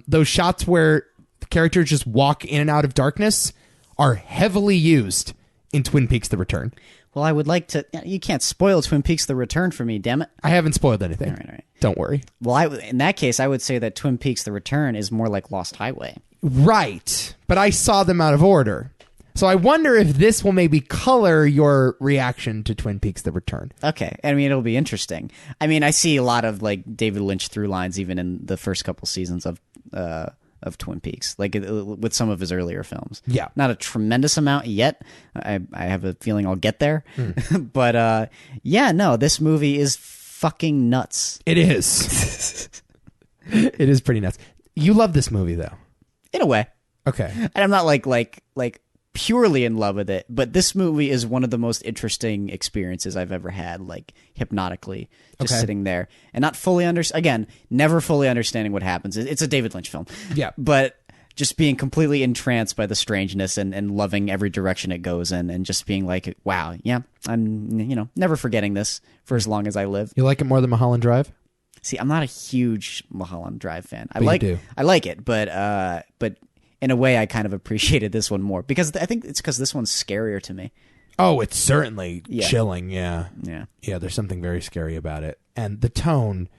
those shots where the characters just walk in and out of darkness are heavily used in Twin Peaks: The Return. Well, I would like to... You can't spoil Twin Peaks: The Return for me, damn it. I haven't spoiled anything. All right. Don't worry. Well, in that case, I would say that Twin Peaks: The Return is more like Lost Highway. Right. But I saw them out of order. So I wonder if this will maybe color your reaction to Twin Peaks: The Return. Okay. I mean, it'll be interesting. I mean, I see a lot of like David Lynch through lines even in the first couple seasons of Twin Peaks, like with some of his earlier films. Yeah. Not a tremendous amount yet. I have a feeling I'll get there. But yeah, no, this movie is fucking nuts. It is. It is pretty nuts. You love this movie though. In a way. Okay. And I'm not like purely in love with it, but this movie is one of the most interesting experiences I've ever had, like hypnotically, just sitting there and not fully never fully understanding what happens. It's a David Lynch film. Yeah. But just being completely entranced by the strangeness and loving every direction it goes in and just being like, wow, yeah, I'm, never forgetting this for as long as I live. You like it more than Mulholland Drive? See, I'm not a huge Mulholland Drive fan. I like it, but in a way, I kind of appreciated this one more because I think it's because this one's scarier to me. Oh, it's certainly chilling. Yeah. Yeah. Yeah. There's something very scary about it. And the tone,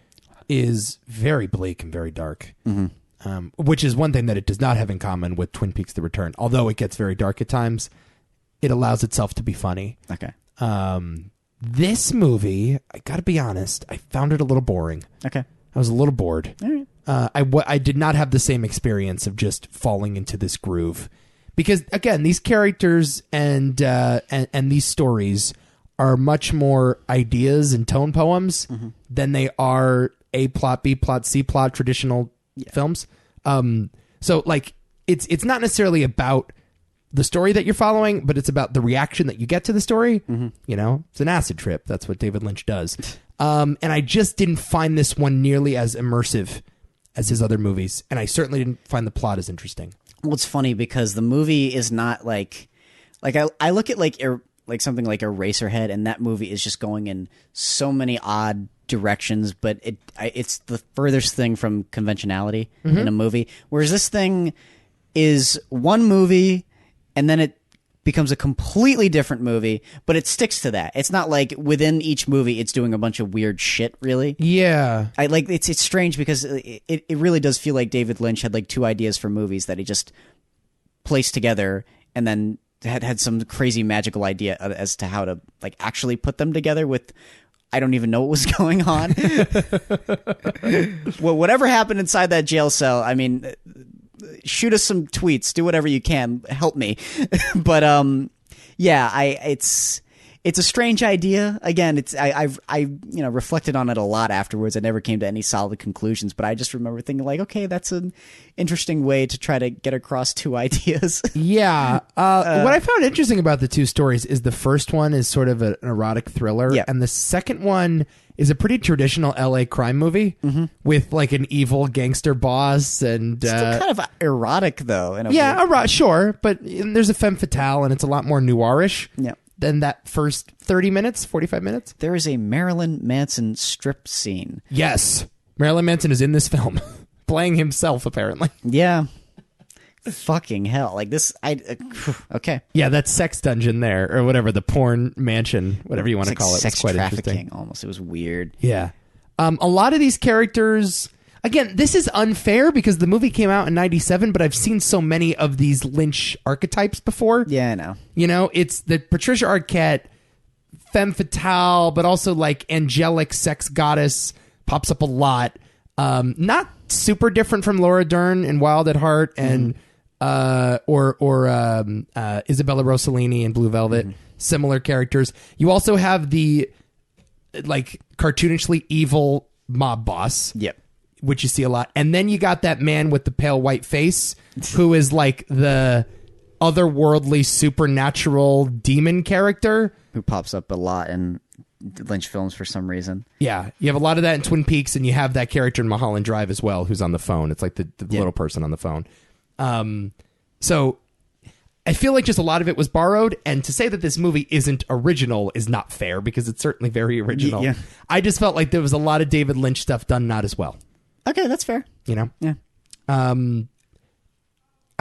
is very bleak and very dark. Which is one thing that it does not have in common with Twin Peaks: The Return. Although it gets very dark at times, it allows itself to be funny. Okay. This movie, I got to be honest, I found it a little boring. Okay. I was a little bored. All right. I did not have the same experience of just falling into this groove, because again, these characters and these stories are much more ideas and tone poems than they are A plot, B plot, C plot traditional films. So like it's not necessarily about the story that you're following, but it's about the reaction that you get to the story. You know, it's an acid trip. That's what David Lynch does. And I just didn't find this one nearly as immersive as his other movies. And I certainly didn't find the plot as interesting. Well, it's funny because the movie is not like I look at like something like Eraserhead, and that movie is just going in so many odd directions, but it's the furthest thing from conventionality in a movie. Whereas this thing is one movie, and then it becomes a completely different movie, but it sticks to that. It's not like within each movie it's doing a bunch of weird shit, really. Yeah. It's strange because it really does feel like David Lynch had like two ideas for movies that he just placed together, and then had some crazy magical idea as to how to like actually put them together with I don't even know what was going on. Well, whatever happened inside that jail cell, I mean, shoot us some tweets, do whatever you can, help me. But yeah, it's a strange idea. Again, I reflected on it a lot afterwards. I never came to any solid conclusions, but I just remember thinking like, okay, that's an interesting way to try to get across two ideas. Yeah. What I found interesting about the two stories is the first one is sort of an erotic thriller, and the second one is a pretty traditional LA crime movie with like an evil gangster boss and still kind of erotic though. In a way. Sure, but there's a femme fatale and it's a lot more noirish. Yeah. Than that first 30 minutes, 45 minutes. There is a Marilyn Manson strip scene. Yes. Marilyn Manson is in this film, playing himself, apparently. Yeah. Fucking hell. Like this, okay. Yeah, that sex dungeon there, or whatever, the porn mansion, whatever you want to call it. Sex was quite trafficking, interesting. almost. It was weird. Yeah. A lot of these characters... Again, this is unfair because the movie came out in 97, but I've seen so many of these Lynch archetypes before. Yeah, I know. You know, it's the Patricia Arquette, femme fatale, but also like angelic sex goddess pops up a lot. Not super different from Laura Dern in Wild at Heart and or Isabella Rossellini in Blue Velvet. Similar characters. You also have the like cartoonishly evil mob boss. Yep. Which you see a lot. And then you got that man with the pale white face who is like the otherworldly supernatural demon character. Who pops up a lot in Lynch films for some reason. Yeah. You have a lot of that in Twin Peaks, and you have that character in Mulholland Drive as well who's on the phone. It's like the little person on the phone. So I feel like just a lot of it was borrowed, and to say that this movie isn't original is not fair because it's certainly very original. Yeah. I just felt like there was a lot of David Lynch stuff done not as well. Okay, that's fair. You know? Yeah. I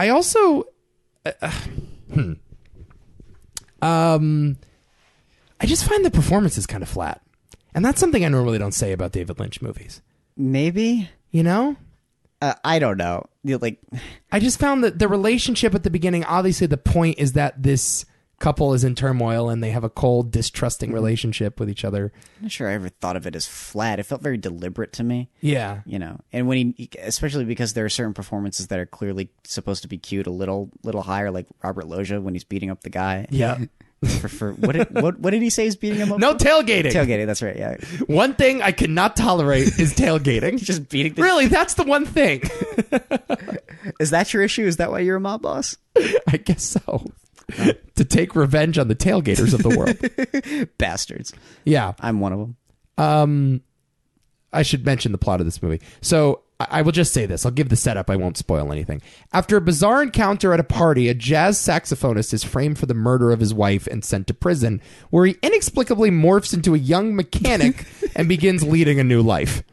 also... I just find the performances kind of flat. And that's something I normally don't say about David Lynch movies. Maybe? You know? I don't know. Like, I just found that the relationship at the beginning, obviously the point is that this couple is in turmoil and they have a cold, distrusting relationship with each other. I'm not sure I ever thought of it as flat. It felt very deliberate to me. Yeah. You know, and when especially because there are certain performances that are clearly supposed to be cued a little higher, like Robert Loggia when he's beating up the guy. Yeah. For what did he say he's beating him up? No, tailgating. Tailgating, that's right, yeah. One thing I cannot tolerate is tailgating. Just beating the... Really, that's the one thing. Is that your issue? Is that why you're a mob boss? I guess so. To take revenge on the tailgaters of the world. Bastards. Yeah. I'm one of them. I should mention the plot of this movie. So I will just say this. I'll give the setup. I won't spoil anything. After a bizarre encounter at a party, a jazz saxophonist is framed for the murder of his wife and sent to prison, where he inexplicably morphs into a young mechanic and begins leading a new life.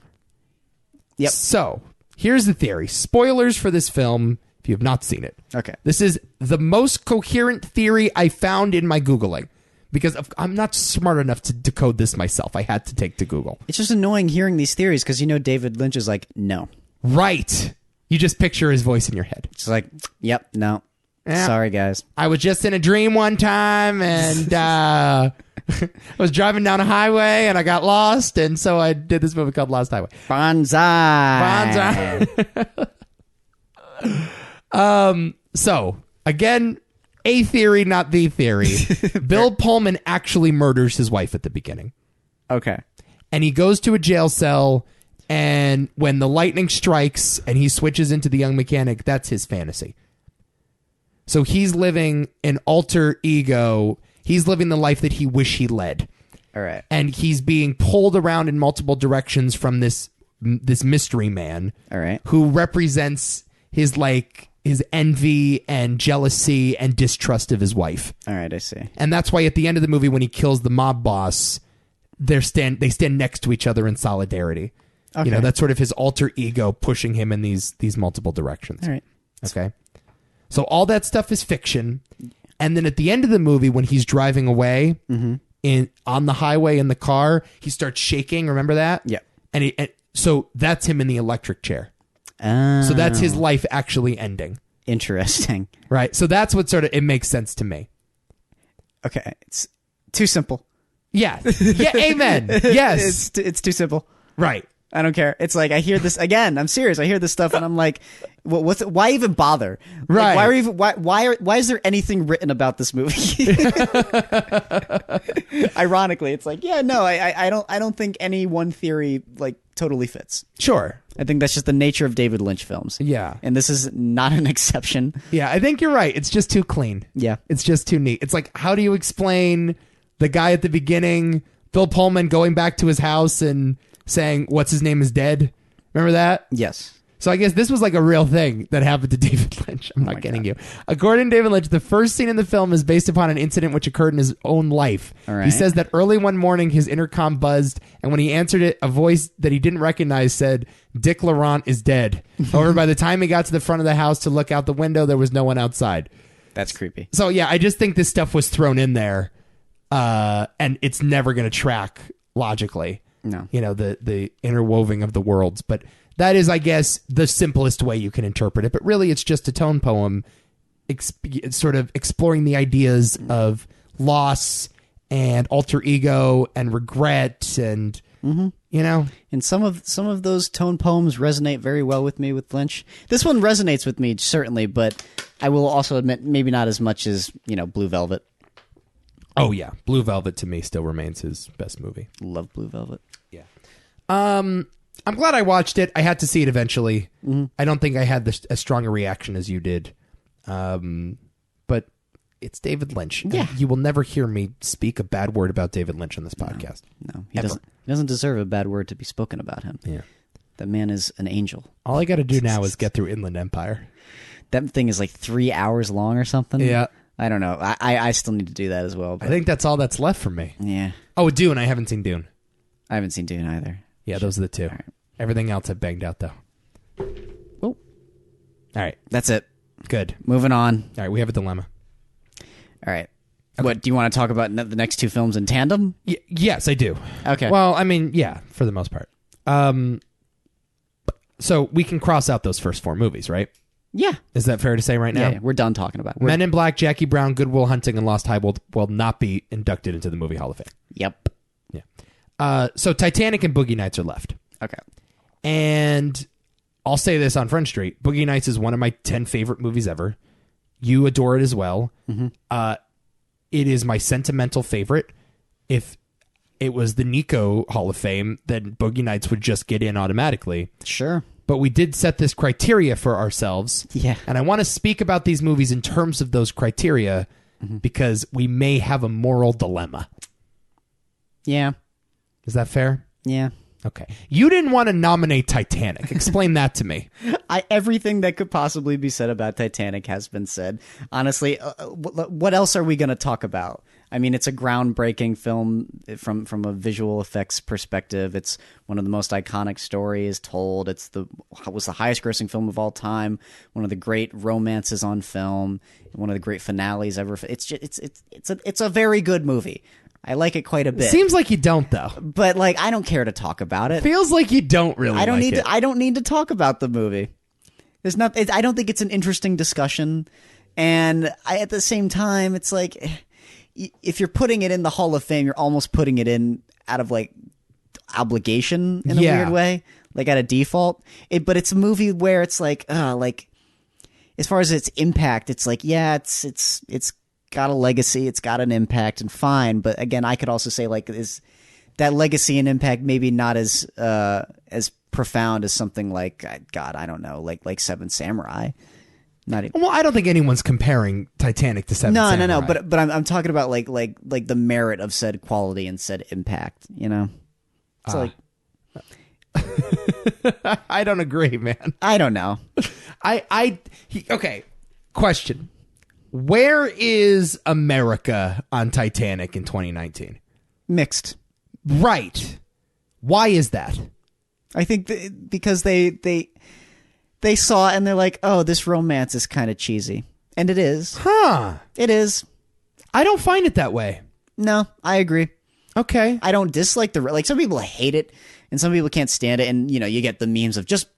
Yep. So here's the theory. Spoilers for this film if you have not seen it. Okay. This is the most coherent theory I found in my Googling. because I'm not smart enough to decode this myself. I had to take to Google. It's just annoying hearing these theories because David Lynch is like, no. Right. You just picture his voice in your head. It's like, yep, no. Yeah. Sorry, guys. I was just in a dream one time, and I was driving down a highway, and I got lost, and so I did this movie called Lost Highway. Bonsai. So, again, a theory, not the theory. Bill Pullman actually murders his wife at the beginning. Okay. And he goes to a jail cell, and when the lightning strikes and he switches into the young mechanic, that's his fantasy. So he's living an alter ego. He's living the life that he wish he led. All right. And he's being pulled around in multiple directions from this mystery man. All right. Who represents his envy and jealousy and distrust of his wife. All right, I see. And that's why at the end of the movie, when he kills the mob boss, they stand next to each other in solidarity. Okay. That's sort of his alter ego pushing him in these multiple directions. All right. Okay. So all that stuff is fiction. And then at the end of the movie, when he's driving away on the highway in the car, he starts shaking. Remember that? Yeah. And so that's him in the electric chair. Oh. So that's his life actually ending. Interesting. Right. So that's what it makes sense to me. Okay. It's too simple. Yeah. Yeah. Amen. Yes. It's too simple. Right. I don't care. It's like I hear this again. I'm serious. I hear this stuff and I'm like, what's it? Why even bother? Right. Like, why is there anything written about this movie? Ironically, it's like, yeah, no, I don't think any one theory like totally fits. Sure. I think that's just the nature of David Lynch films. Yeah. And this is not an exception. Yeah, I think you're right. It's just too clean. Yeah. It's just too neat. It's like, how do you explain the guy at the beginning, Bill Pullman going back to his house and saying, what's his name is dead? Remember that? Yes. So I guess this was like a real thing that happened to David Lynch. I'm not kidding you. According to David Lynch, the first scene in the film is based upon an incident which occurred in his own life. All right. He says that early one morning, his intercom buzzed, and when he answered it, a voice that he didn't recognize said, Dick Laurent is dead. However, by the time he got to the front of the house to look out the window, there was no one outside. That's creepy. So yeah, I just think this stuff was thrown in there, and it's never going to track logically. No. The interwoving of the worlds. But that is, I guess, the simplest way you can interpret it. But really, it's just a tone poem sort of exploring the ideas of loss and alter ego and regret and, And some of those tone poems resonate very well with me with Lynch. This one resonates with me, certainly, but I will also admit maybe not as much as, Blue Velvet. Oh, yeah. Blue Velvet, to me, still remains his best movie. Love Blue Velvet. Yeah. I'm glad I watched it. I had to see it eventually. Mm-hmm. I don't think I had as strong a reaction as you did. But it's David Lynch. Yeah. You will never hear me speak a bad word about David Lynch on this podcast. No, he doesn't deserve a bad word to be spoken about him. Yeah. That man is an angel. All I got to do now is get through Inland Empire. That thing is like 3 hours long or something. Yeah. I don't know. I still need to do that as well. But I think that's all that's left for me. Yeah. Oh, Dune. I haven't seen Dune. I haven't seen Dune either. Yeah, those are the two. Right. Everything else I banged out, though. Oh. All right. That's it. Good. Moving on. All right, we have a dilemma. All right. Okay. What, do you want to talk about the next two films in tandem? Yes, I do. Okay. Well, I mean, yeah, for the most part. So we can cross out those first four movies, right? Yeah. Is that fair to say right now? Yeah, we're done talking about it. Men in Black, Jackie Brown, Good Will Hunting, and Lost Highway will not be inducted into the Movie Hall of Fame. Yep. Yeah. So Titanic and Boogie Nights are left. Okay. And I'll say this on Front Street. Boogie Nights is one of my 10 favorite movies ever. You adore it as well. Mm-hmm. It is my sentimental favorite. If it was the Nico Hall of Fame, then Boogie Nights would just get in automatically. Sure. But we did set this criteria for ourselves. Yeah. And I want to speak about these movies in terms of those criteria because we may have a moral dilemma. Yeah. Is that fair? Yeah. Okay. You didn't want to nominate Titanic. Explain that to me. Everything that could possibly be said about Titanic has been said. Honestly, what else are we going to talk about? I mean, it's a groundbreaking film from a visual effects perspective. It's one of the most iconic stories told. Was the highest grossing film of all time. One of the great romances on film. One of the great finales ever. It's a very good movie. I like it quite a bit. Seems like you don't, though. But like, I don't care to talk about it. Feels like you don't really. I don't need to talk about the movie. I don't think it's an interesting discussion. And at the same time, it's like, if you're putting it in the Hall of Fame, you're almost putting it in out of like obligation in a weird way, like at a default. But it's a movie where it's like as far as its impact, it's like, yeah, it's got a legacy, it's got an impact, and fine. But again, I could also say like, is that legacy and impact maybe not as profound as something like, God, I don't know, like Seven Samurai. Not even. Well, I don't think anyone's comparing Titanic to Seven Samurai. No. But I'm talking about like the merit of said quality and said impact. You know, it's like I don't agree, man. I don't know. Okay. Question: where is America on Titanic in 2019? Mixed. Right. Why is that? I think because they saw it and they're like, oh, this romance is kind of cheesy. And it is. Huh. It is. I don't find it that way. No, I agree. Okay. I don't dislike like some people hate it and some people can't stand it. And, you know, you get the memes of just,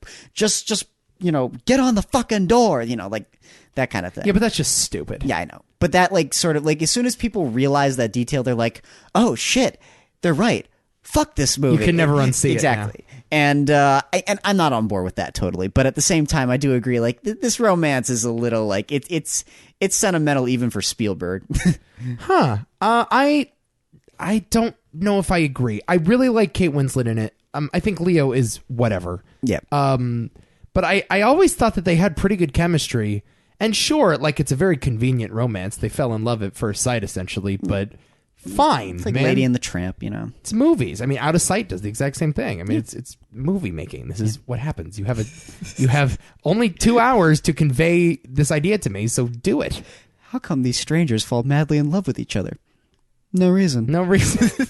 you know, get on the fucking door, you know, like that kind of thing. Yeah, but that's just stupid. Yeah, I know. But that like sort of like as soon as people realize that detail, they're like, oh shit, they're right. Fuck this movie. You can never unsee it. Exactly. And I'm not on board with that totally, but at the same time, I do agree. Like this romance is a little like it's sentimental even for Spielberg. Huh? I don't know if I agree. I really like Kate Winslet in it. I think Leo is whatever. Yeah. But I always thought that they had pretty good chemistry. And sure, like it's a very convenient romance. They fell in love at first sight, essentially. But fine, it's like man. Lady and the Tramp, you know. It's movies. I mean, Out of Sight does the exact same thing. I mean, it's movie making. This is what happens. You have only 2 hours to convey this idea to me, so do it. How come these strangers fall madly in love with each other? No reason. No reason.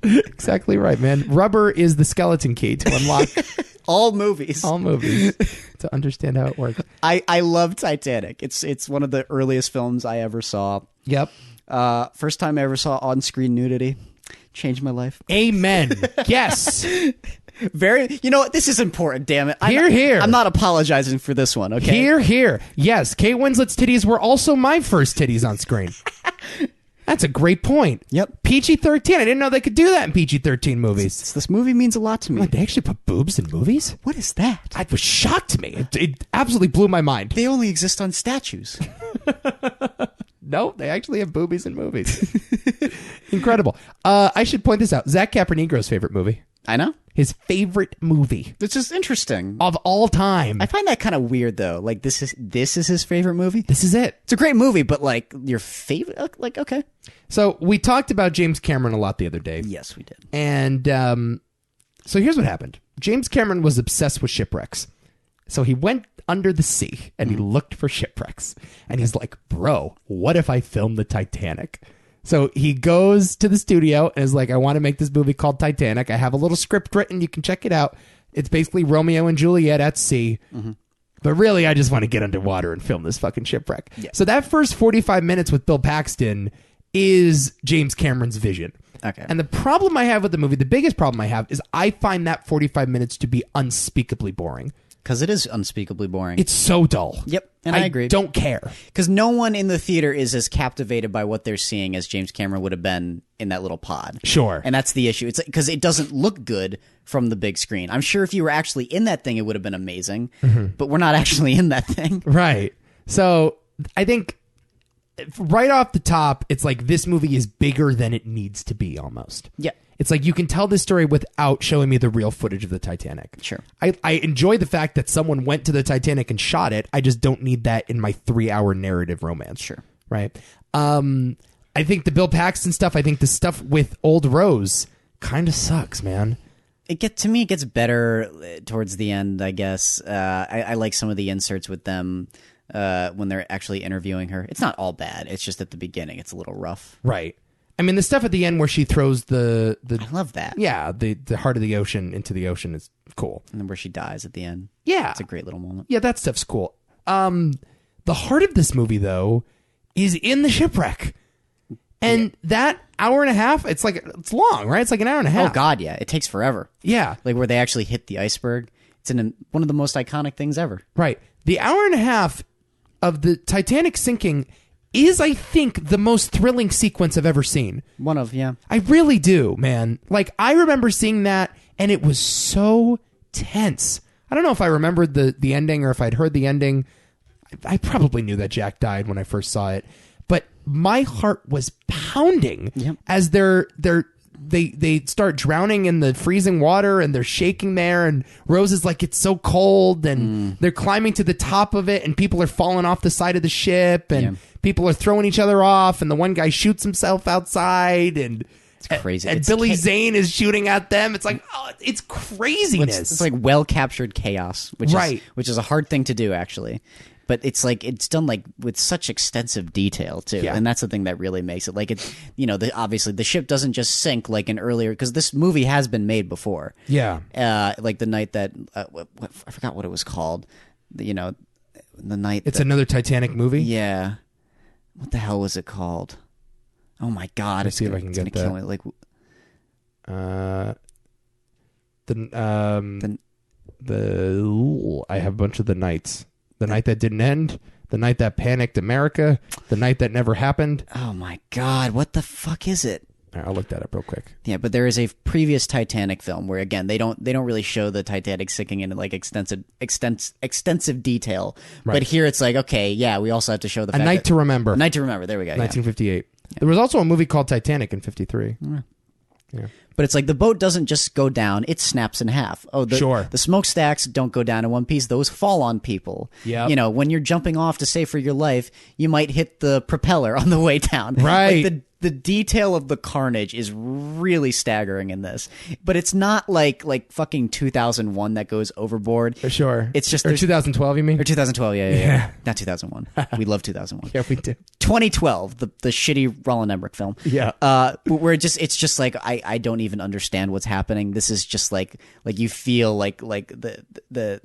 Exactly right, man. Rubber is the skeleton key to unlock all movies. All movies. To understand how it works. I love Titanic. It's one of the earliest films I ever saw. Yep. First time I ever saw on-screen nudity. Changed my life. Amen. Yes. Very. You know what? This is important. Damn it. Here. I'm not apologizing for this one. Okay. Here. Yes. Kate Winslet's titties were also my first titties on screen. That's a great point. Yep. PG-13. I didn't know they could do that in PG-13 movies. This movie means a lot to me. What, they actually put boobs in movies? What is that? It was shocked to me. It absolutely blew my mind. They only exist on statues. No, they actually have boobies in movies. Incredible. I should point this out. Zach Capernegro's favorite movie. I know. His favorite movie. Which is interesting. Of all time. I find that kind of weird, though. Like, this is his favorite movie? This is it. It's a great movie, but, like, your favorite? Like, okay. So, we talked about James Cameron a lot the other day. Yes, we did. And so, here's what happened. James Cameron was obsessed with shipwrecks. So, he went under the sea, and he looked for shipwrecks. And he's like, bro, what if I filmed the Titanic? So he goes to the studio and is like, I want to make this movie called Titanic. I have a little script written. You can check it out. It's basically Romeo and Juliet at sea. Mm-hmm. But really, I just want to get underwater and film this fucking shipwreck. Yeah. So that first 45 minutes with Bill Paxton is James Cameron's vision. Okay. And the problem I have with the movie, the biggest problem I have, is I find that 45 minutes to be unspeakably boring. Because it is unspeakably boring. It's so dull. Yep, and I agree. Don't care. Because no one in the theater is as captivated by what they're seeing as James Cameron would have been in that little pod. Sure. And that's the issue. It's because it doesn't look good from the big screen. I'm sure if you were actually in that thing, it would have been amazing. Mm-hmm. But we're not actually in that thing. Right. So I think right off the top, it's like this movie is bigger than it needs to be almost. Yeah. It's like you can tell this story without showing me the real footage of the Titanic. Sure. I enjoy the fact that someone went to the Titanic and shot it. I just don't need that in my 3-hour narrative romance. Sure. Right? I think the Bill Paxton stuff, I think the stuff with Old Rose kind of sucks, man. It gets better towards the end, I guess. I like some of the inserts with them. when they're actually interviewing her. It's not all bad. It's just at the beginning, it's a little rough. Right. I mean, the stuff at the end where she throws the I love that. Yeah, the heart of the ocean into the ocean is cool. And then where she dies at the end. Yeah. It's a great little moment. Yeah, that stuff's cool. The heart of this movie, though, is in the shipwreck. And that hour and a half, it's long, right? It's like an hour and a half. Oh, God, yeah. It takes forever. Yeah. Like where they actually hit the iceberg. It's one of the most iconic things ever. Right. The hour and a half of the Titanic sinking is, I think, the most thrilling sequence I've ever seen. One of, yeah. I really do, man. Like, I remember seeing that, and it was so tense. I don't know if I remembered the ending or if I'd heard the ending. I probably knew that Jack died when I first saw it, but my heart was pounding as they start drowning in the freezing water and they're shaking there, and Rose is like, it's so cold, and they're climbing to the top of it, and people are falling off the side of the ship, and people are throwing each other off, and the one guy shoots himself outside, and it's crazy. And Billy Zane is shooting at them. It's like, oh, it's craziness. It's like well captured chaos, which is a hard thing to do, actually. But it's like it's done like with such extensive detail too, and that's the thing that really makes it like it's obviously the ship doesn't just sink like in earlier, because this movie has been made before. Yeah, like the night that I forgot what it was called. The night it's another Titanic movie. Yeah, what the hell was it called? Oh my God! Let's see if I can get that. Kill me. Like I have a bunch of the nights. The Night That Didn't End, The Night That Panicked America, The Night That Never Happened. Oh my God, what the fuck is it? All right, I'll look that up real quick. Yeah, but there is a previous Titanic film where, again, they don't really show the Titanic sinking in like extensive detail. Right. But here it's like, okay, yeah, we also have to show the A Night to Remember. A Night to Remember. There we go. 1958. Yeah. There was also a movie called Titanic in 53. Yeah. But it's like the boat doesn't just go down, it snaps in half. Oh, the smokestacks don't go down in one piece. Those fall on people. Yeah. When you're jumping off to save for your life, you might hit the propeller on the way down. Right. Like the detail of the carnage is really staggering in this. But it's not like fucking 2001 that goes overboard. Sure. It's just... Or 2012, you mean? Or 2012, yeah. Not 2001. We love 2001. Yeah, we do. 2012, the shitty Roland Emmerich film. Yeah. Where it's just like I don't even understand what's happening. This is just like you feel like the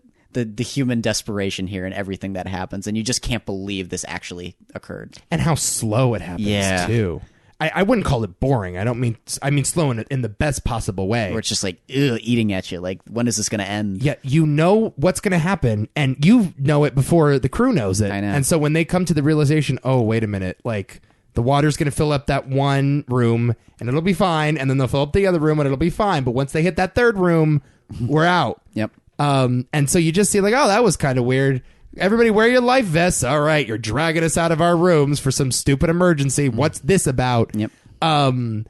human desperation here and everything that happens, and you just can't believe this actually occurred. And how slow it happens too. I wouldn't call it boring. I mean slow in the best possible way. Where it's just like eating at you. Like, when is this going to end? Yeah, you know what's going to happen, and you know it before the crew knows it. I know. And so when they come to the realization, oh, wait a minute, like the water's going to fill up that one room, and it'll be fine, and then they'll fill up the other room, and it'll be fine. But once they hit that third room, we're out. Yep. And so you just see like, oh, that was kind of weird. Everybody wear your life vests. All right, you're dragging us out of our rooms for some stupid emergency. What's this about? Yep. The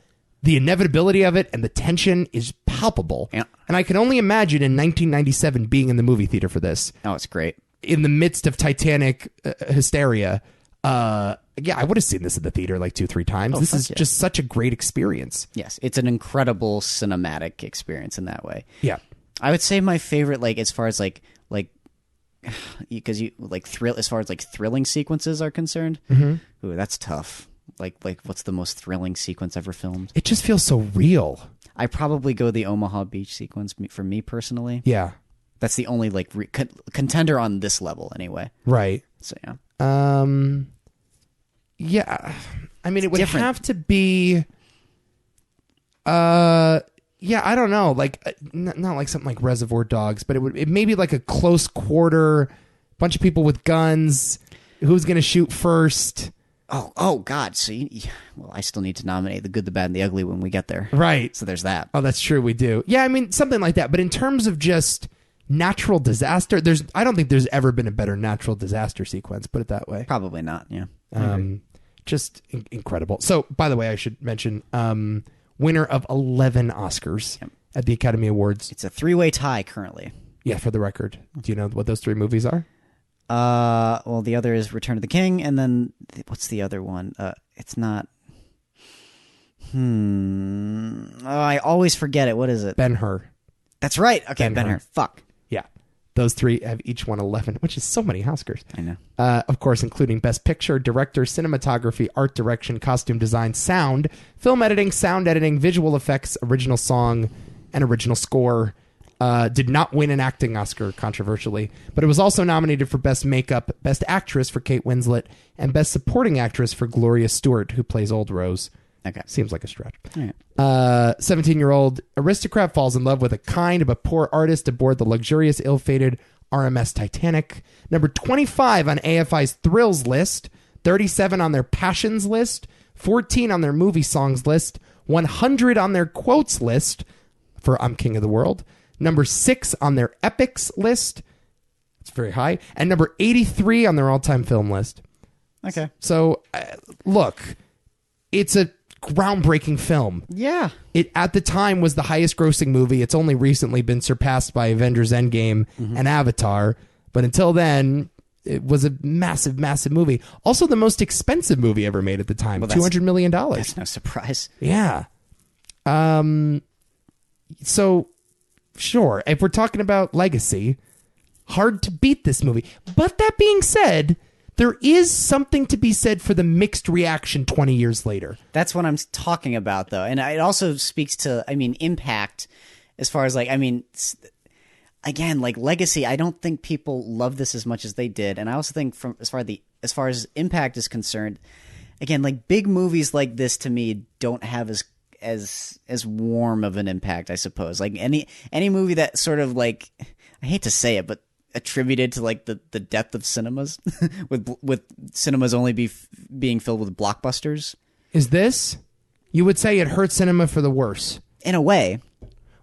inevitability of it and the tension is palpable. Yeah. And I can only imagine in 1997 being in the movie theater for this. Oh, it's great. In the midst of Titanic hysteria. Yeah, I would have seen this in the theater like 2-3 times. This is just such a great experience. Yes, it's an incredible cinematic experience in that way. Yeah. I would say my favorite, like, as far as like because you like as far as like thrilling sequences are concerned. Mm-hmm. Ooh, that's tough. Like what's the most thrilling sequence ever filmed? It just feels so real. I probably go the Omaha Beach sequence for me personally. Yeah, that's the only like contender on this level anyway. Right. So yeah. Yeah. I mean, it would different. have to be. Yeah, I don't know. Like, not like something like Reservoir Dogs, but it may be like a close quarter, bunch of people with guns. Who's going to shoot first? Oh, God. So, well, I still need to nominate The Good, the Bad, and the Ugly when we get there. Right. So there's that. Oh, that's true. We do. Yeah, I mean, something like that. But in terms of just natural disaster, I don't think there's ever been a better natural disaster sequence. Put it that way. Probably not. Yeah. Just incredible. So, by the way, I should mention. Winner of 11 Oscars at the Academy Awards. It's a 3-way tie currently. Yeah, for the record. Do you know what those 3 movies are? Well, the other is Return of the King, and then what's the other one? It's not. Oh, I always forget it. What is it? Ben-Hur. That's right. Okay, Ben-Hur. Fuck. Yeah. Those three have each won 11, which is so many Oscars. I know. Of course, including Best Picture, Director, Cinematography, Art Direction, Costume Design, Sound, Film Editing, Sound Editing, Visual Effects, Original Song, and Original Score. Did not win an acting Oscar, controversially, but it was also nominated for Best Makeup, Best Actress for Kate Winslet, and Best Supporting Actress for Gloria Stewart, who plays Old Rose. Okay. Seems like a stretch. Right. 17-year-old aristocrat falls in love with a kind but poor artist aboard the luxurious, ill-fated RMS Titanic. Number 25 on AFI's Thrills list, 37 on their Passions list, 14 on their Movie Songs list, 100 on their Quotes list for I'm King of the World, number 6 on their Epics list. It's very high. And number 83 on their all-time film list. Okay. So, look, it's a groundbreaking film. Yeah. It at the time was the highest grossing movie. It's only recently been surpassed by Avengers Endgame and Avatar, but until then it was a massive movie. Also the most expensive movie ever made at the time. $200 million. That's no surprise. Yeah. So sure, if we're talking about legacy, hard to beat this movie. But that being said, there is something to be said for the mixed reaction 20 years later. That's what I'm talking about, though. And it also speaks to, impact as far as, again, legacy. I don't think people love this as much as they did. And I also think as far as impact is concerned, again, big movies like this to me don't have as warm of an impact, I suppose. Any movie that sort of I hate to say it, but attributed to the death of cinemas with cinemas only being filled with blockbusters. Is this? You would say it hurt cinema for the worse. In a way.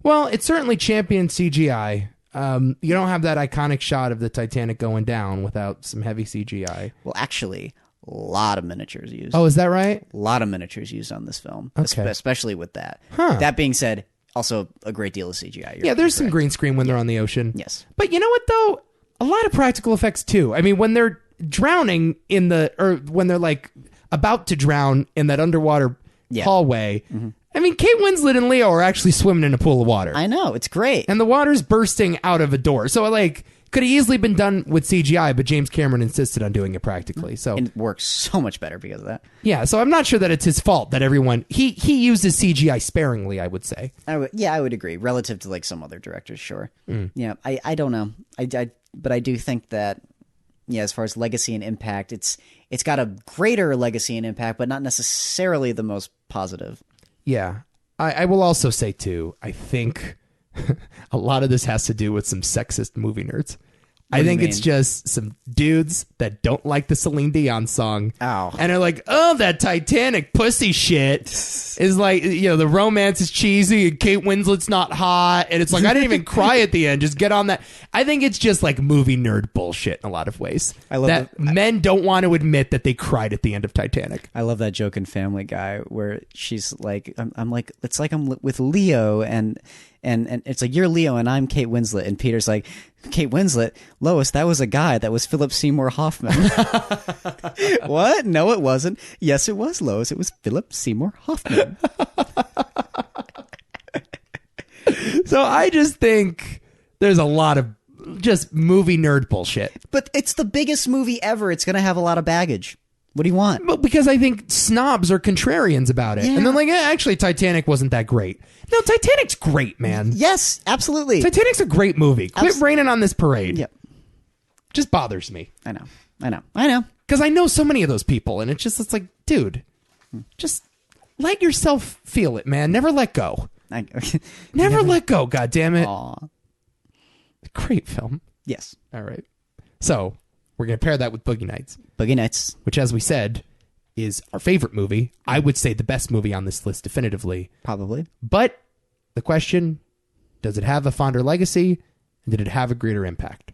Well, it certainly championed CGI. You don't have that iconic shot of the Titanic going down without some heavy CGI. Well, actually, a lot of miniatures used. Oh, is that right? A lot of miniatures used on this film, okay. Especially with that. Huh. That being said, also a great deal of CGI. Yeah, there's some green screen when they're on the ocean. Yes. But you know what, though? A lot of practical effects, too. I mean, when they're drowning or when they're, about to drown in that underwater hallway, I mean, Kate Winslet and Leo are actually swimming in a pool of water. I know. It's great. And the water's bursting out of a door. So, could have easily been done with CGI, but James Cameron insisted on doing it practically. So and it works so much better because of that. Yeah, so I'm not sure that it's his fault that everyone he uses CGI sparingly, I would say. I would agree relative to some other directors, sure. Yeah, I don't know. But I do think that as far as legacy and impact, it's got a greater legacy and impact, but not necessarily the most positive. Yeah. I will also say too, I think a lot of this has to do with some sexist movie nerds. I think it's just some dudes that don't like the Celine Dion song. Oh. And are like, oh, that Titanic pussy shit is the romance is cheesy and Kate Winslet's not hot. And it's I didn't even cry at the end. Just get on that. I think it's just movie nerd bullshit in a lot of ways. I love that men don't want to admit that they cried at the end of Titanic. I love that joke in Family Guy where she's I'm it's like I'm with Leo and it's you're Leo and I'm Kate Winslet, and Peter's like, Kate Winslet, Lois, that was a guy. That was Philip Seymour Hoffman. What? No, it wasn't. Yes, it was, Lois. It was Philip Seymour Hoffman. So I just think there's a lot of just movie nerd bullshit. But it's the biggest movie ever. It's going to have a lot of baggage. What do you want? But because I think snobs are contrarians about it. Yeah. And they're actually, Titanic wasn't that great. No, Titanic's great, man. Yes, absolutely. Titanic's a great movie. Quit raining on this parade. Yep. Just bothers me. I know. Because I know so many of those people, and it's dude, just let yourself feel it, man. Never let go. Never let go, goddammit. Aw. Great film. Yes. All right. So, we're going to pair that with Boogie Nights. Boogie Nights. Which, as we said, is our favorite movie. I would say the best movie on this list, definitively. Probably. But the question, does it have a fonder legacy? And did it have a greater impact?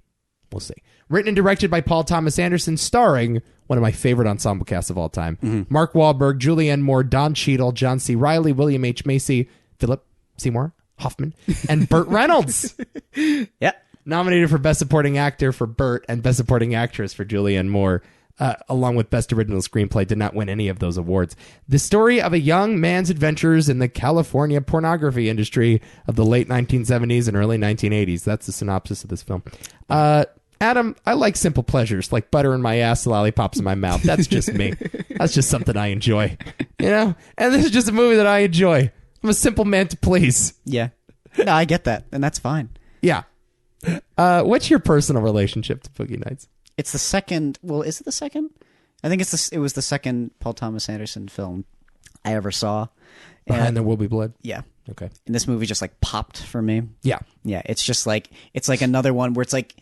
We'll see. Written and directed by Paul Thomas Anderson, starring one of my favorite ensemble casts of all time. Mark Wahlberg, Julianne Moore, Don Cheadle, John C. Reilly, William H. Macy, Philip Seymour Hoffman, and Burt Reynolds. Yeah. Nominated for Best Supporting Actor for Burt and Best Supporting Actress for Julianne Moore. along with Best Original Screenplay, did not win any of those awards. The story of a young man's adventures in the California pornography industry of the late 1970s and early 1980s. That's the synopsis of this film. Adam, I like simple pleasures, like butter in my ass, lollipops in my mouth. That's just me. That's just something I enjoy, you know? And this is just a movie that I enjoy. I'm a simple man to please. Yeah. No, I get that, and that's fine. Yeah. What's your personal relationship to Boogie Nights? It's the second... Well, is it the second? I think it was the second Paul Thomas Anderson film I ever saw. Behind There Will Be Blood? Yeah. Okay. And this movie just, like, popped for me. Yeah. Yeah, it's just like... It's like another one where it's like,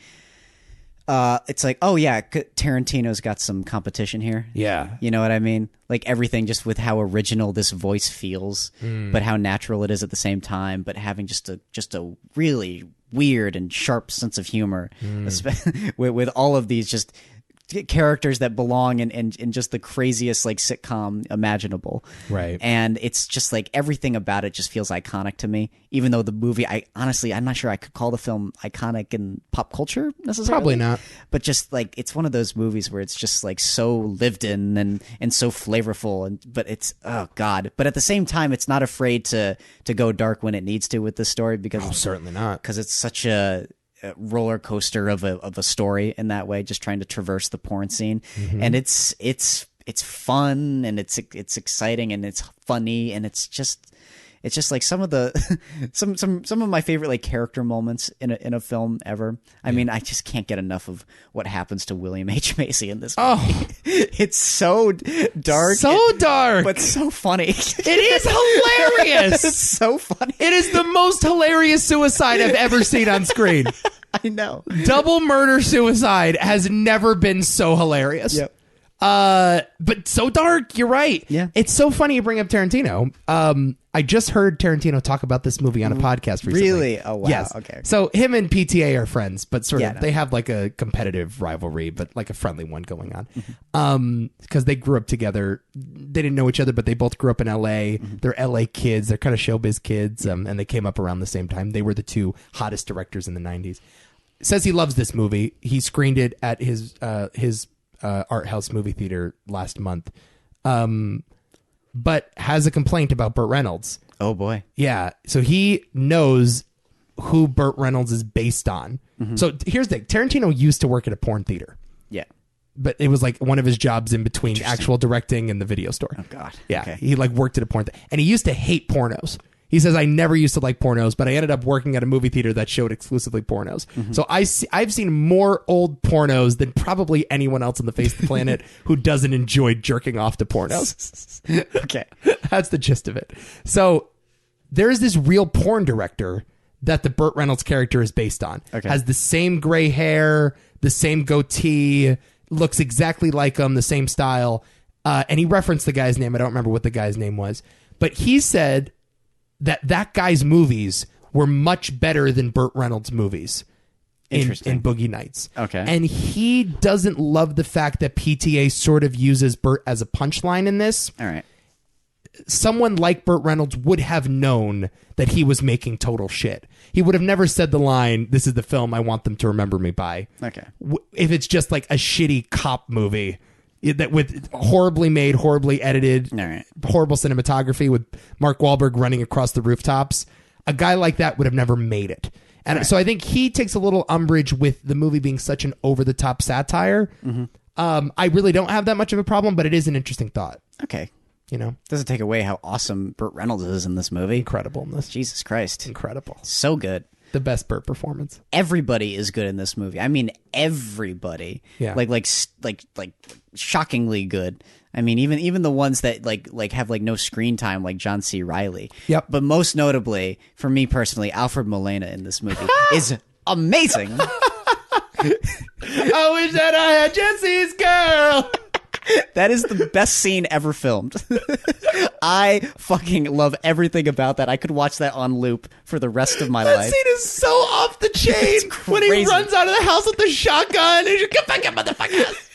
oh yeah, Tarantino's got some competition here. Yeah. You know what I mean? Like everything just with how original this voice feels, but how natural it is at the same time, but having just a really weird and sharp sense of humor with all of these just characters that belong in just the craziest like sitcom imaginable. Right. And it's just like everything about it just feels iconic to me, even though the movie, I'm not sure I could call the film iconic in pop culture necessarily. Probably not. But just like it's one of those movies where it's just like so lived in and so flavorful, but it's, oh god, but at the same time it's not afraid to go dark when it needs to with this story, because certainly not, because it's such a roller coaster of a story in that way, just trying to traverse the porn scene. And it's fun, and it's exciting, and it's funny, and it's just like some of the some of my favorite like character moments in a film ever. I mean, I just can't get enough of what happens to William H. Macy in this movie. Oh, it's so dark, but so funny. It is hilarious. It's so funny. It is the most hilarious suicide I've ever seen on screen. I know. Double murder suicide has never been so hilarious. Yep. But so dark. You're right. Yeah. It's so funny you bring up Tarantino. I just heard Tarantino talk about this movie on a podcast recently. Really? Oh, wow. Yes. Okay. So him and PTA are friends, but sort of no. they have like a competitive rivalry, but like a friendly one going on. Because they grew up together. They didn't know each other, but they both grew up in LA. They're LA kids. They're kind of showbiz kids. And they came up around the same time. They were the two hottest directors in the 90s. Says he loves this movie. He screened it at his art house movie theater last month, but has a complaint about Burt Reynolds. Oh boy. Yeah. So he knows who Burt Reynolds is based on. So here's the thing. Tarantino used to work at a porn theater. Yeah. But it was like one of his jobs in between actual directing and the video store. Oh god. Yeah. Okay. He like worked at a porn and he used to hate pornos. He says, I never used to like pornos, but I ended up working at a movie theater that showed exclusively pornos. So I've seen more old pornos than probably anyone else on the face of the planet who doesn't enjoy jerking off to pornos. Okay. That's the gist of it. So there's this real porn director that the Burt Reynolds character is based on. Okay. Has the same gray hair, the same goatee, looks exactly like him, the same style. And he referenced the guy's name. I don't remember what the guy's name was. But he said that guy's movies were much better than Burt Reynolds' movies in Boogie Nights. Okay. And he doesn't love the fact that PTA sort of uses Burt as a punchline in this. All right. Someone like Burt Reynolds would have known that he was making total shit. He would have never said the line, this is the film I want them to remember me by. Okay. If it's just like a shitty cop movie that with horribly made, horribly edited, horrible cinematography with Mark Wahlberg running across the rooftops, a guy like that would have never made it. And so I think he takes a little umbrage with the movie being such an over-the-top satire. I really don't have that much of a problem, but it is an interesting thought. Okay. You know? Doesn't take away how awesome Burt Reynolds is in this movie. Incredible in this. Jesus Christ. Incredible. So good. The best Burt performance. Everybody is good in this movie. I mean, everybody. Yeah. Like shockingly good. I mean, even the ones that like have like no screen time, like John C. Reilly. Yep. But most notably, for me personally, Alfred Molina in this movie is amazing. I wish that I had Jesse's girl. That is the best scene ever filmed. I fucking love everything about that. I could watch that on loop for the rest of my life. That scene is so off the chain when he runs out of the house with the shotgun and you get back up, motherfuckers.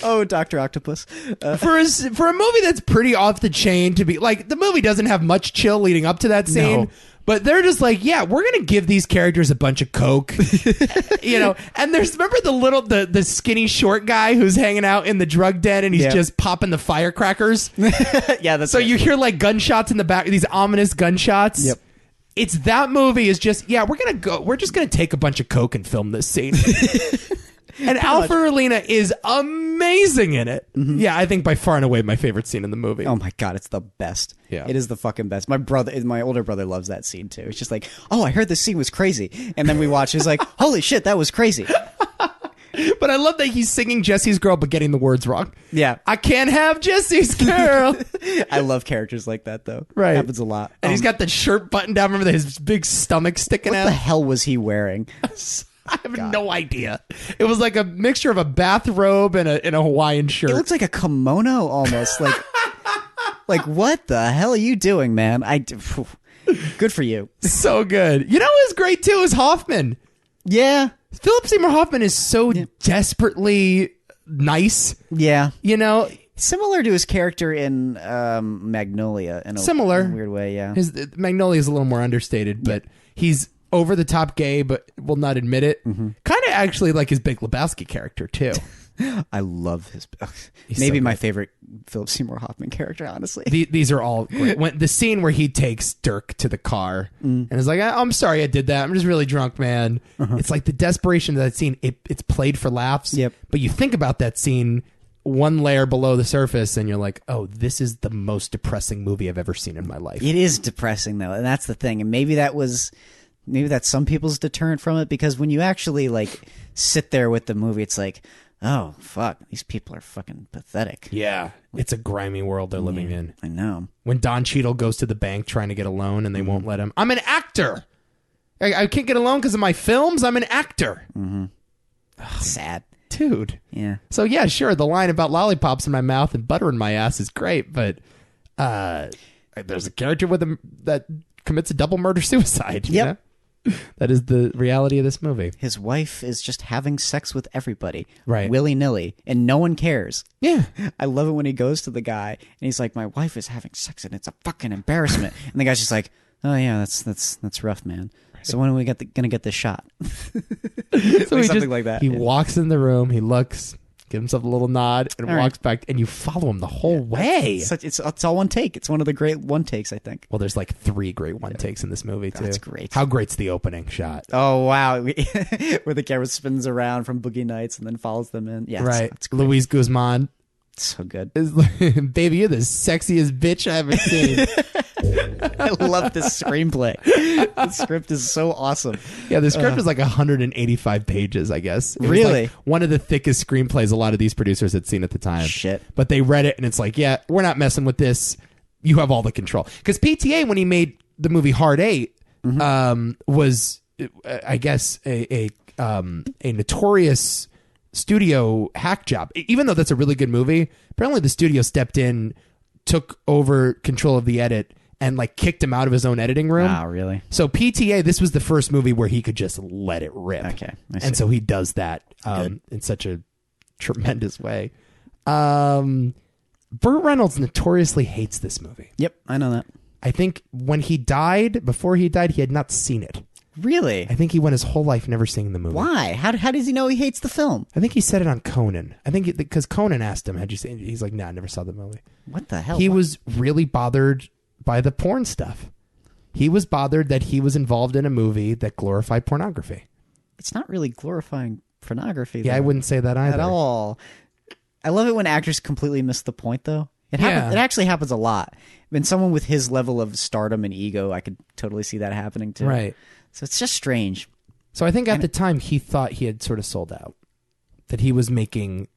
Oh, Dr. Octopus. For a movie that's pretty off the chain to be like, the movie doesn't have much chill leading up to that scene. But they're just like, yeah, we're gonna give these characters a bunch of coke, you know. And remember the skinny short guy who's hanging out in the drug den and he's just popping the firecrackers. Yeah, that's so you hear like gunshots in the back, these ominous gunshots. Yep. It's that movie is just we're just gonna take a bunch of coke and film this scene. And Alpha Relina is amazing in it. Mm-hmm. Yeah, I think by far and away my favorite scene in the movie. Oh my God, it's the best. Yeah. It is the fucking best. My older brother loves that scene too. It's just like, oh, I heard this scene was crazy. And then we watch, he's like, holy shit, that was crazy. But I love that he's singing Jesse's Girl but getting the words wrong. Yeah. I can't have Jesse's Girl. I love characters like that though. Right. It happens a lot. And he's got the shirt buttoned down. Remember his big stomach sticking out? What the hell was he wearing? I have no idea. It was like a mixture of a bathrobe and a Hawaiian shirt. It looks like a kimono almost. Like what the hell are you doing, man? Good for you. So good. You know who's great too is Hoffman. Yeah. Philip Seymour Hoffman is so desperately nice. Yeah. You know? Similar to his character in Magnolia in a weird way, yeah. Magnolia is a little more understated, but he's over the top gay, but will not admit it. Mm-hmm. Kind of actually like his Big Lebowski character too. I love his. Maybe my favorite Philip Seymour Hoffman character, honestly. These are all great. The scene where he takes Dirk to the car and is like, I'm sorry I did that. I'm just really drunk, man. Uh-huh. It's like the desperation of that scene. It's played for laughs. Yep. But you think about that scene one layer below the surface and you're like, oh, this is the most depressing movie I've ever seen in my life. It is depressing though. And that's the thing. And maybe that's some people's deterrent from it, because when you actually like sit there with the movie, it's like, oh fuck, these people are fucking pathetic. Yeah, it's a grimy world they're living in. I know. When Don Cheadle goes to the bank trying to get a loan and they won't let him. I'm an actor. I can't get a loan because of my films. I'm an actor. Mm-hmm. Sad, dude. Yeah. So yeah, sure. The line about lollipops in my mouth and butter in my ass is great, but there's a character with him that commits a double murder suicide. Yep. You know? That is the reality of this movie. His wife is just having sex with everybody, right? Willy-nilly, and no one cares. Yeah. I love it when he goes to the guy and he's like, my wife is having sex and it's a fucking embarrassment. And the guy's just like, oh yeah, that's rough, man. Right. So when are we gonna get this shot? So something like that. He walks in the room, he looks, gives himself a little nod, and walks back, and you follow him the whole way. It's all one take. It's one of the great one takes, I think. Well, there's like 3 great one takes in this movie, too. That's great. How great's the opening shot? Oh, wow. Where the camera spins around from Boogie Nights and then follows them in. Yeah, right. It's Luis Guzman. So good. Baby, you're the sexiest bitch I ever seen. I love this screenplay. The script is so awesome. Yeah, the script is like 185 pages, I guess. Really? Like one of the thickest screenplays a lot of these producers had seen at the time. Shit. But they read it and it's like, yeah, we're not messing with this. You have all the control. Because PTA, when he made the movie Hard 8, was, I guess, a notorious studio hack job. Even though that's a really good movie, apparently the studio stepped in, took over control of the edit, and like kicked him out of his own editing room. Wow, really? So PTA, this was the first movie where he could just let it rip. Okay. And so he does that in such a tremendous way. Burt Reynolds notoriously hates this movie. Yep, I know that. I think before he died, he had not seen it. Really? I think he went his whole life never seeing the movie. Why? How does he know he hates the film? I think he said it on Conan. I think because Conan asked him, had you seen it? He's like, nah, I never saw the movie. What the hell? He was really bothered by the porn stuff. He was bothered that he was involved in a movie that glorified pornography. It's not really glorifying pornography, Yeah, I wouldn't say that either. At all. I love it when actors completely miss the point, though. It actually happens a lot. When someone with his level of stardom and ego, I could totally see that happening, too. Right. So it's just strange. So I think at the time he thought he had sort of sold out. That he was making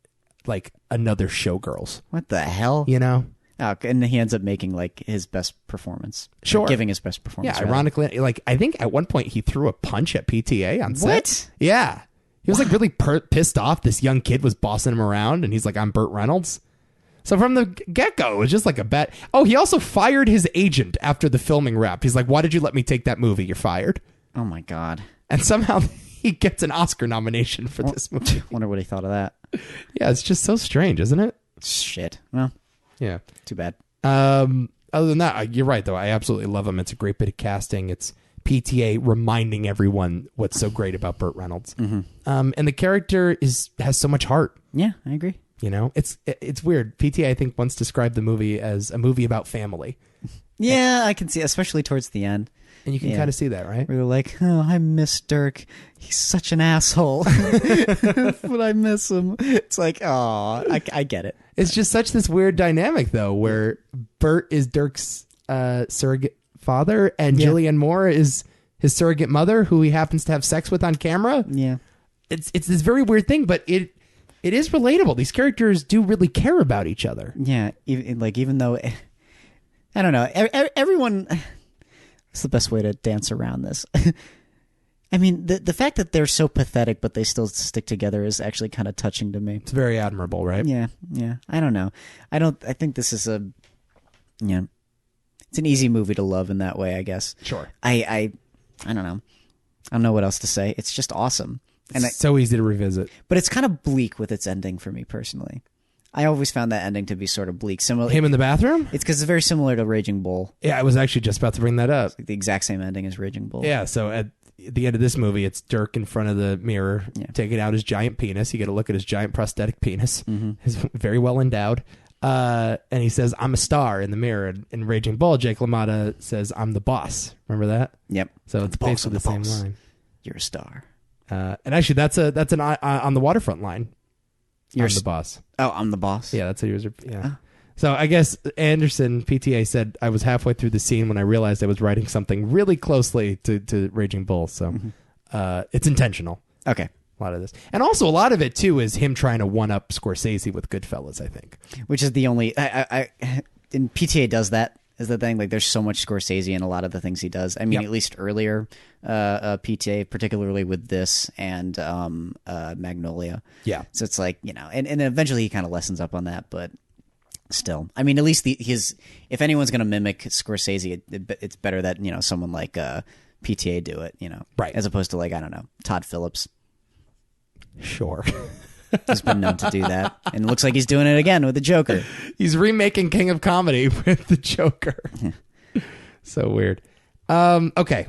like another Showgirls. What the hell? You know? Oh, and he ends up making like his best performance. Sure. Giving his best performance. Yeah, ironically, like I think at one point he threw a punch at PTA on set. What? Yeah. He was like really pissed off. This young kid was bossing him around and he's like, I'm Burt Reynolds. So from the get-go, it was just like a bet. Oh, he also fired his agent after the filming wrapped. He's like, why did you let me take that movie? You're fired. Oh, my God. And somehow he gets an Oscar nomination for this movie. Wonder what he thought of that. Yeah, it's just so strange, isn't it? Shit. Well, yeah. too bad. Other than that, you're right, though. I absolutely love him. It's a great bit of casting. It's PTA reminding everyone what's so great about Burt Reynolds. And the character has so much heart. Yeah, I agree. You know, it's weird. PTA, I think, once described the movie as a movie about family. Yeah, I can see, especially towards the end. And you can kind of see that, right? We were like, oh, I miss Dirk. He's such an asshole. But I miss him. It's like, oh, I get it. It's just such this weird dynamic, though, where Burt is Dirk's surrogate father and Julianne Moore is his surrogate mother, who he happens to have sex with on camera. Yeah. It's this very weird thing, but it is relatable. These characters do really care about each other. Yeah, even though, I don't know, everyone... It's the best way to dance around this. I mean, the fact that they're so pathetic, but they still stick together is actually kind of touching to me. It's very admirable, right? Yeah. I don't know. I think this is it's an easy movie to love in that way, I guess. Sure. I don't know. I don't know what else to say. It's just awesome. And it's so easy to revisit. But it's kind of bleak with its ending for me personally. I always found that ending to be sort of bleak. Similar, him in the bathroom? It's because it's very similar to Raging Bull. Yeah, I was actually just about to bring that up. It's like the exact same ending as Raging Bull. Yeah, so at the end of this movie, it's Dirk in front of the mirror, taking out his giant penis. You get a look at his giant prosthetic penis. He's very well endowed. And he says, I'm a star in the mirror. And in Raging Bull, Jake LaMotta says, I'm the boss. Remember that? Yep. So it's basically the same line. You're a star. And actually, that's an on the waterfront line. I'm the boss. Oh, I'm the boss? Yeah, that's what he was. Yeah. So I guess Anderson, PTA, said, I was halfway through the scene when I realized I was writing something really closely to Raging Bull. So it's intentional. Okay. A lot of this. And also a lot of it, too, is him trying to one-up Scorsese with Goodfellas, I think. Which is the only... and PTA does that, is the thing. Like, there's so much Scorsese in a lot of the things he does. I mean, at least earlier, PTA, particularly with this and Magnolia. Yeah. So it's like, and eventually he kind of lessens up on that, but still. I mean, at least if anyone's going to mimic Scorsese, it's better that, someone like PTA do it, Right. As opposed to, like, I don't know, Todd Phillips. Sure. He's been known to do that. And it looks like he's doing it again with the Joker. He's remaking King of Comedy with the Joker. So weird. Okay.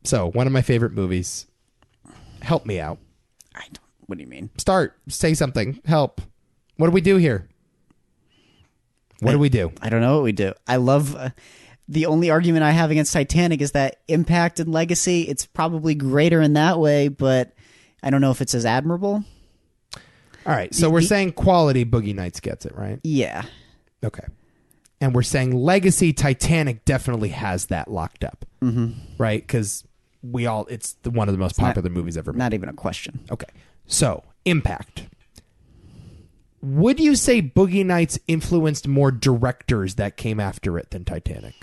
So, one of my favorite movies. Help me out. What do you mean? Start. Say something. Help. What do we do here? What do we do? I don't know what we do. I love... the only argument I have against Titanic is that impact and legacy, it's probably greater in that way, but I don't know if it's as admirable. All right, so we're saying quality Boogie Nights gets it, right? Yeah. Okay. And we're saying legacy Titanic definitely has that locked up, right? Because it's one of the most popular movies ever made. Not even a question. Okay. So, impact. Would you say Boogie Nights influenced more directors that came after it than Titanic?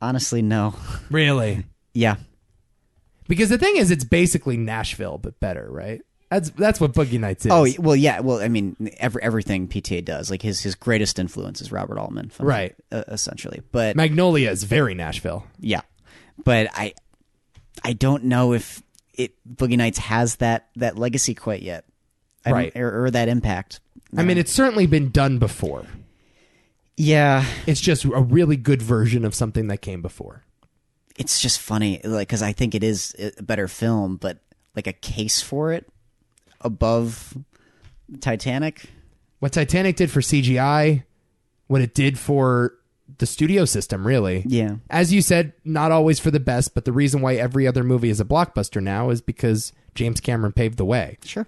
Honestly, no. Really? Yeah. Because the thing is, it's basically Nashville, but better, right? That's what Boogie Nights is. Oh, well, yeah. Well, I mean, everything PTA does. Like, his greatest influence is Robert Altman. Right. Essentially. But Magnolia is very Nashville. Yeah. But I don't know if Boogie Nights has that legacy quite yet. Right. Or that impact. I mean, it's certainly been done before. Yeah. It's just a really good version of something that came before. It's just funny, like, because I think it is a better film, but like a case for it above Titanic. What Titanic did for CGI, what it did for the studio system, really. Yeah. As you said, not always for the best, but the reason why every other movie is a blockbuster now is because James Cameron paved the way. Sure.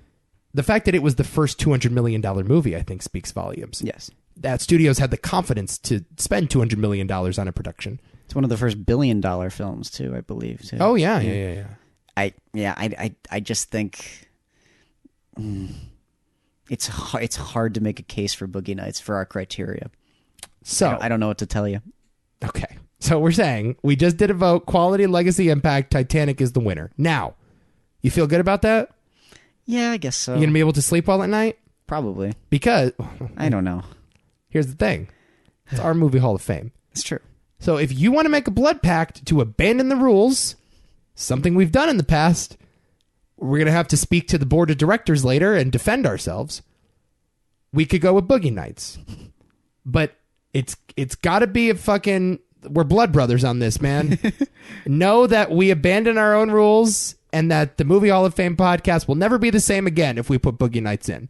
The fact that it was the first $200 million movie, I think, speaks volumes. Yes. That studios had the confidence to spend $200 million on a production. It's one of the first $1 billion films, too, I believe. Too. Oh, yeah. I just think it's hard to make a case for Boogie Nights for our criteria. So I don't know what to tell you. Okay. So we're saying we just did a vote. Quality, legacy, impact. Titanic is the winner. Now, you feel good about that? Yeah, I guess so. You gonna be able to sleep well at night? Probably. Because I don't know. Here's the thing. It's our movie Hall of Fame. It's true. So if you want to make a blood pact to abandon the rules, something we've done in the past, we're going to have to speak to the board of directors later and defend ourselves. We could go with Boogie Nights. but it's got to be a fucking... We're blood brothers on this, man. Know that we abandon our own rules and that the Movie Hall of Fame podcast will never be the same again if we put Boogie Nights in.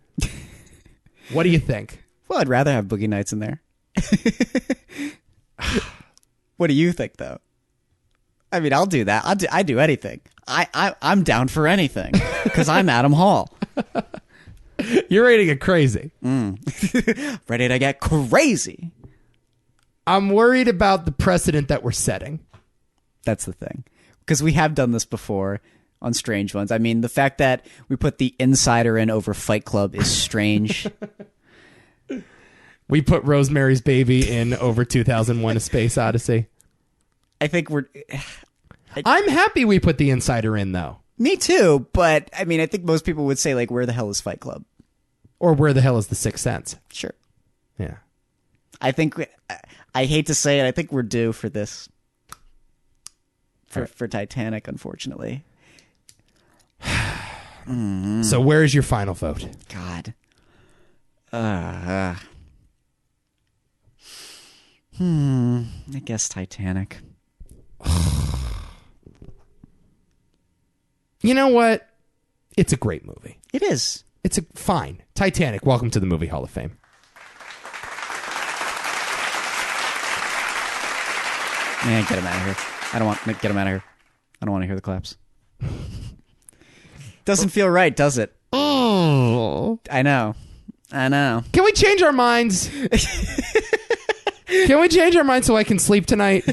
What do you think? Well, I'd rather have Boogie Nights in there. What do you think, though? I mean, I'll do that. I do anything. I'm down for anything because I'm Adam Hall. You're ready to get crazy. Ready to get crazy. I'm worried about the precedent that we're setting. That's the thing. Because we have done this before on Strange Ones. I mean, the fact that we put The Insider in over Fight Club is strange. We put Rosemary's Baby in over 2001: A Space Odyssey. I think I'm happy we put The Insider in, though. Me too, but I mean, I think most people would say, like, where the hell is Fight Club? Or where the hell is The Sixth Sense? Sure. Yeah. I think, I hate to say it, I think we're due for this. For Titanic, unfortunately. So where is your final vote? God. I guess Titanic. You know what? It's a great movie. It is. It's fine. Titanic, welcome to the Movie Hall of Fame. Man, get him out of here. I don't want to get him out of here. I don't want to hear the claps. Doesn't feel right, does it? Oh. I know. Can we change our minds? Can we change our minds so I can sleep tonight?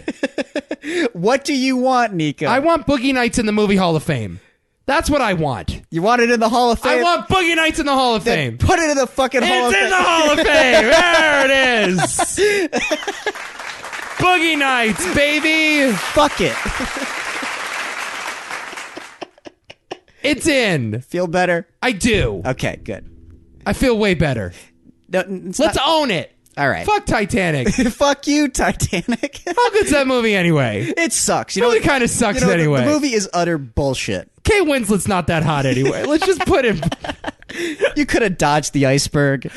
What do you want, Nico? I want Boogie Nights in the Movie Hall of Fame. That's what I want. You want it in the Hall of Fame? I want Boogie Nights in the Hall of Fame. Put it in the fucking Hall of Fame. It's in the Hall of Fame. There it is. Boogie Nights, baby. Fuck it. It's in. Feel better? I do. Okay, good. I feel way better. No, Let's own it. All right. Fuck Titanic. Fuck you, Titanic. How good's that movie anyway? It sucks. You Really know, kind of sucks you know, anyway. The movie is utter bullshit. Kate Winslet's not that hot anyway. Let's just put him. You could have dodged the iceberg.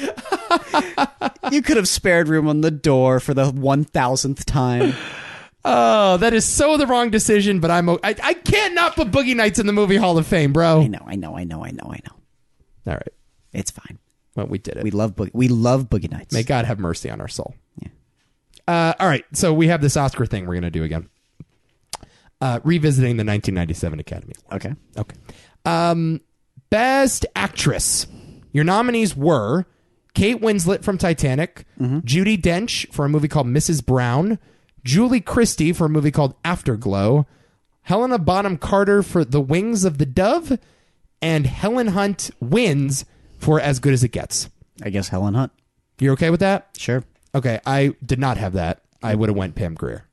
You could have spared room on the door for the 1,000th time. Oh, that is so the wrong decision, but I can't not put Boogie Nights in the Movie Hall of Fame, bro. I know. All right. It's fine. Well, we did it. We love Boogie Nights. May God have mercy on our soul. Yeah. All right. So we have this Oscar thing we're going to do again. Revisiting the 1997 Academy Awards. Okay. Best Actress. Your nominees were Kate Winslet from Titanic, Judi Dench for a movie called Mrs. Brown, Julie Christie for a movie called Afterglow, Helena Bonham Carter for The Wings of the Dove, and Helen Hunt wins for As Good as It Gets. I guess Helen Hunt. You're okay with that? Sure. Okay, I did not have that. I would have went Pam Grier.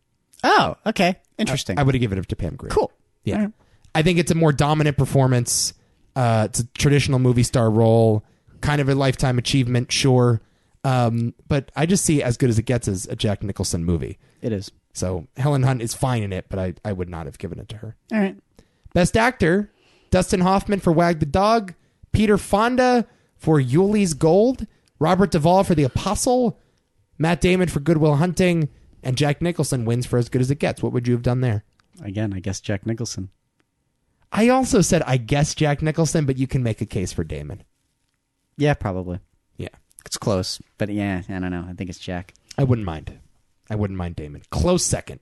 Oh, okay. Interesting. I would have given it to Pam Grier. Cool. Yeah. Right. I think it's a more dominant performance. It's a traditional movie star role, kind of a lifetime achievement, sure. But I just see As Good as It Gets as a Jack Nicholson movie. It is. So Helen Hunt is fine in it, but I would not have given it to her. All right. Best Actor, Dustin Hoffman for Wag the Dog, Peter Fonda for Yuli's Gold, Robert Duvall for The Apostle, Matt Damon for Good Will Hunting, and Jack Nicholson wins for As Good as It Gets. What would you have done there? Again, I guess Jack Nicholson. I also said, I guess Jack Nicholson, but you can make a case for Damon. Yeah, probably. Yeah. It's close, but yeah, I don't know. I think it's Jack. I wouldn't mind. Damon. Close second.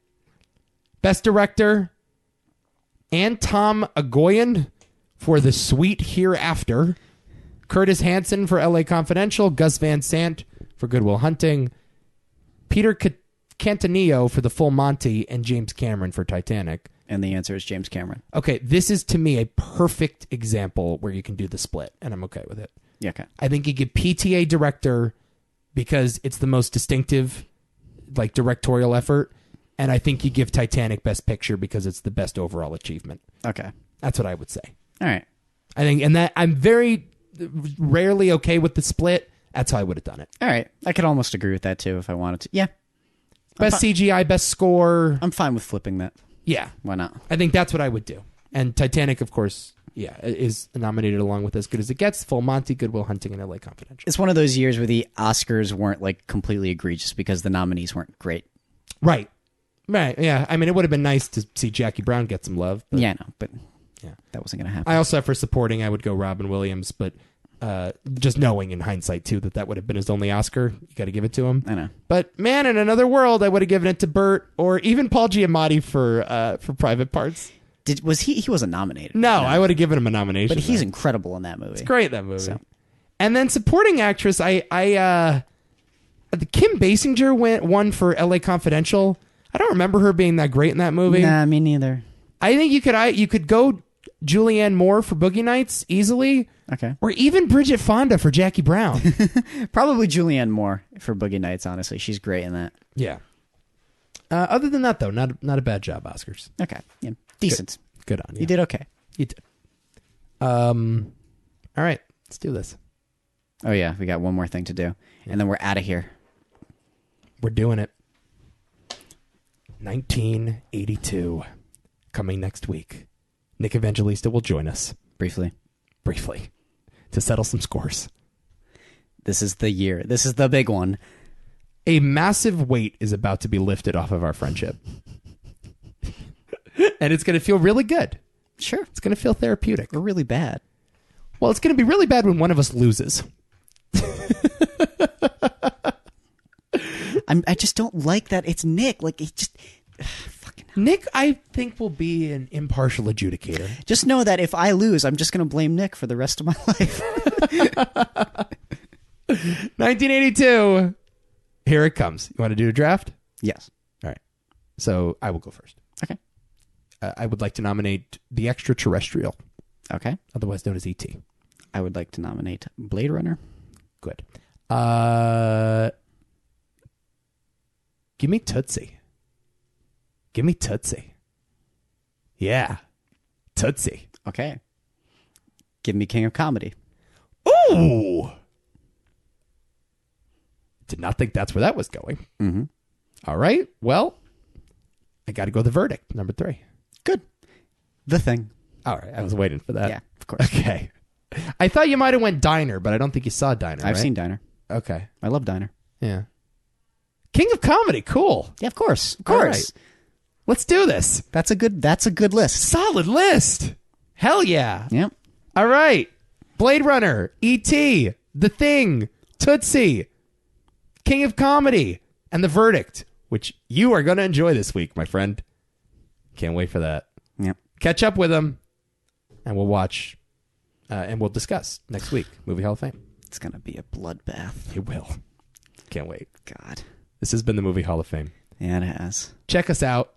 Best Director, Tom Agoyan for The Sweet Hereafter, Curtis Hanson for L.A. Confidential, Gus Van Sant for Good Will Hunting, Peter Cantanillo for The Full Monty, and James Cameron for Titanic. And the answer is James Cameron. Okay, this is to me a perfect example where you can do the split, and I'm okay with it. Yeah, okay. I think you give PTA Director because it's the most distinctive, like, directorial effort, and I think you give Titanic Best Picture because it's the best overall achievement. Okay. That's what I would say. All right. I think, and that I'm very rarely okay with the split. That's how I would have done it. All right. I could almost agree with that too if I wanted to. Yeah. Best CGI, best score. I'm fine with flipping that. Yeah. Why not? I think that's what I would do. And Titanic, of course, is nominated along with As Good as It Gets, Full Monty, Good Will Hunting, and LA Confidential. It's one of those years where the Oscars weren't like completely egregious because the nominees weren't great. Right. Yeah. I mean, it would have been nice to see Jackie Brown get some love. But, Yeah, I know, but that wasn't going to happen. I also, for supporting, I would go Robin Williams, but just knowing in hindsight, too, that would have been his only Oscar. You got to give it to him. I know. But, man, in another world, I would have given it to Burt or even Paul Giamatti for Private Parts. Was he wasn't nominated? No, I would have given him a nomination. But he's incredible in that movie. It's great, that movie. So. And then supporting actress, the Kim Basinger won for LA Confidential. I don't remember her being that great in that movie. Nah, me neither. I think you could go Julianne Moore for Boogie Nights easily. Okay. Or even Bridget Fonda for Jackie Brown. Probably Julianne Moore for Boogie Nights, honestly. She's great in that. Yeah. Other than that, though, not a bad job, Oscars. Okay. Yeah. Decent. Good on you. You did okay. You did. All right. Let's do this. Oh, yeah. We got one more thing to do. And then we're out of here. We're doing it. 1982. Coming next week. Nick Evangelista will join us. Briefly. To settle some scores. This is the year. This is the big one. A massive weight is about to be lifted off of our friendship. And it's going to feel really good. Sure. It's going to feel therapeutic. Or really bad. Well, it's going to be really bad when one of us loses. I just don't like that it's Nick. Like, it just... fucking hell. Nick, I think, will be an impartial adjudicator. Just know that if I lose, I'm just going to blame Nick for the rest of my life. 1982. Here it comes. You want to do a draft? Yes. All right. So I will go first. Okay. I would like to nominate The Extraterrestrial. Okay. Otherwise known as E.T. I would like to nominate Blade Runner. Good. Give me Tootsie. Yeah. Tootsie. Okay. Give me King of Comedy. Ooh! Did not think that's where that was going. Mm-hmm. All right. Well, I got to go The Verdict, number 3. Good. The Thing. All right. I was waiting for that. Yeah, of course. Okay. I thought you might have went Diner, but I don't think you saw Diner, I've right? seen Diner. Okay. I love Diner. Yeah. King of Comedy. Cool. Yeah, of course. Of All course. right. Let's do this. That's a good list. Solid list. Hell yeah. Yep. All right. Blade Runner, E.T., The Thing, Tootsie, King of Comedy, and The Verdict, which you are going to enjoy this week, my friend. Can't wait for that. Yep. Catch up with them, and we'll watch, and we'll discuss next week, Movie Hall of Fame. It's going to be a bloodbath. It will. Can't wait. God. This has been the Movie Hall of Fame. Yeah, it has. Check us out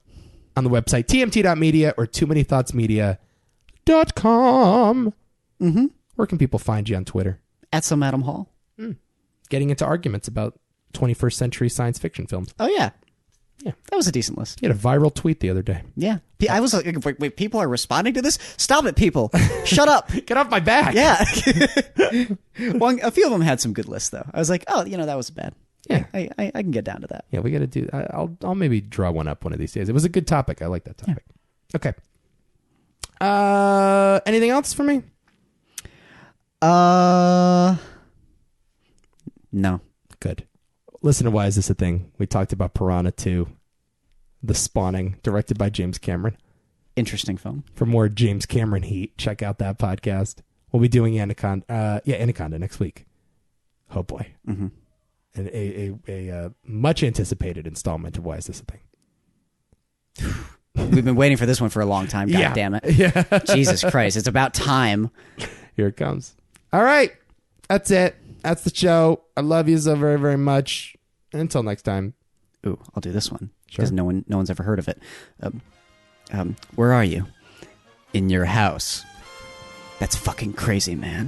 on the website, tmt.media or toomanythoughtsmedia.com. Mm-hmm. Where can people find you on Twitter? At Some Adam Hall. Getting into arguments about 21st century science fiction films. Oh, yeah. Yeah. That was a decent list. You had a viral tweet the other day. Yeah. I was like, wait, people are responding to this? Stop it, people. Shut up. Get off my back. Yeah. Well, a few of them had some good lists, though. I was like, oh, that was bad. Yeah. I can get down to that. Yeah, we got to do... I'll maybe draw one up one of these days. It was a good topic. I like that topic. Yeah. Okay. Anything else for me? No. Good. Listen to Why Is This a Thing? We talked about Piranha 2, The Spawning, directed by James Cameron. Interesting film. For more James Cameron heat, check out that podcast. We'll be doing Anaconda next week. Oh boy. Mm-hmm. And a much anticipated installment of Why Is This a Thing? We've been waiting for this one for a long time. God damn it. Yeah. Jesus Christ. It's about time. Here it comes. All right. That's it. That's the show. I love you so very, very much. And until next time. Ooh, I'll do this one. Sure. Because no one's ever heard of it. Where are you? In your house. That's fucking crazy, man.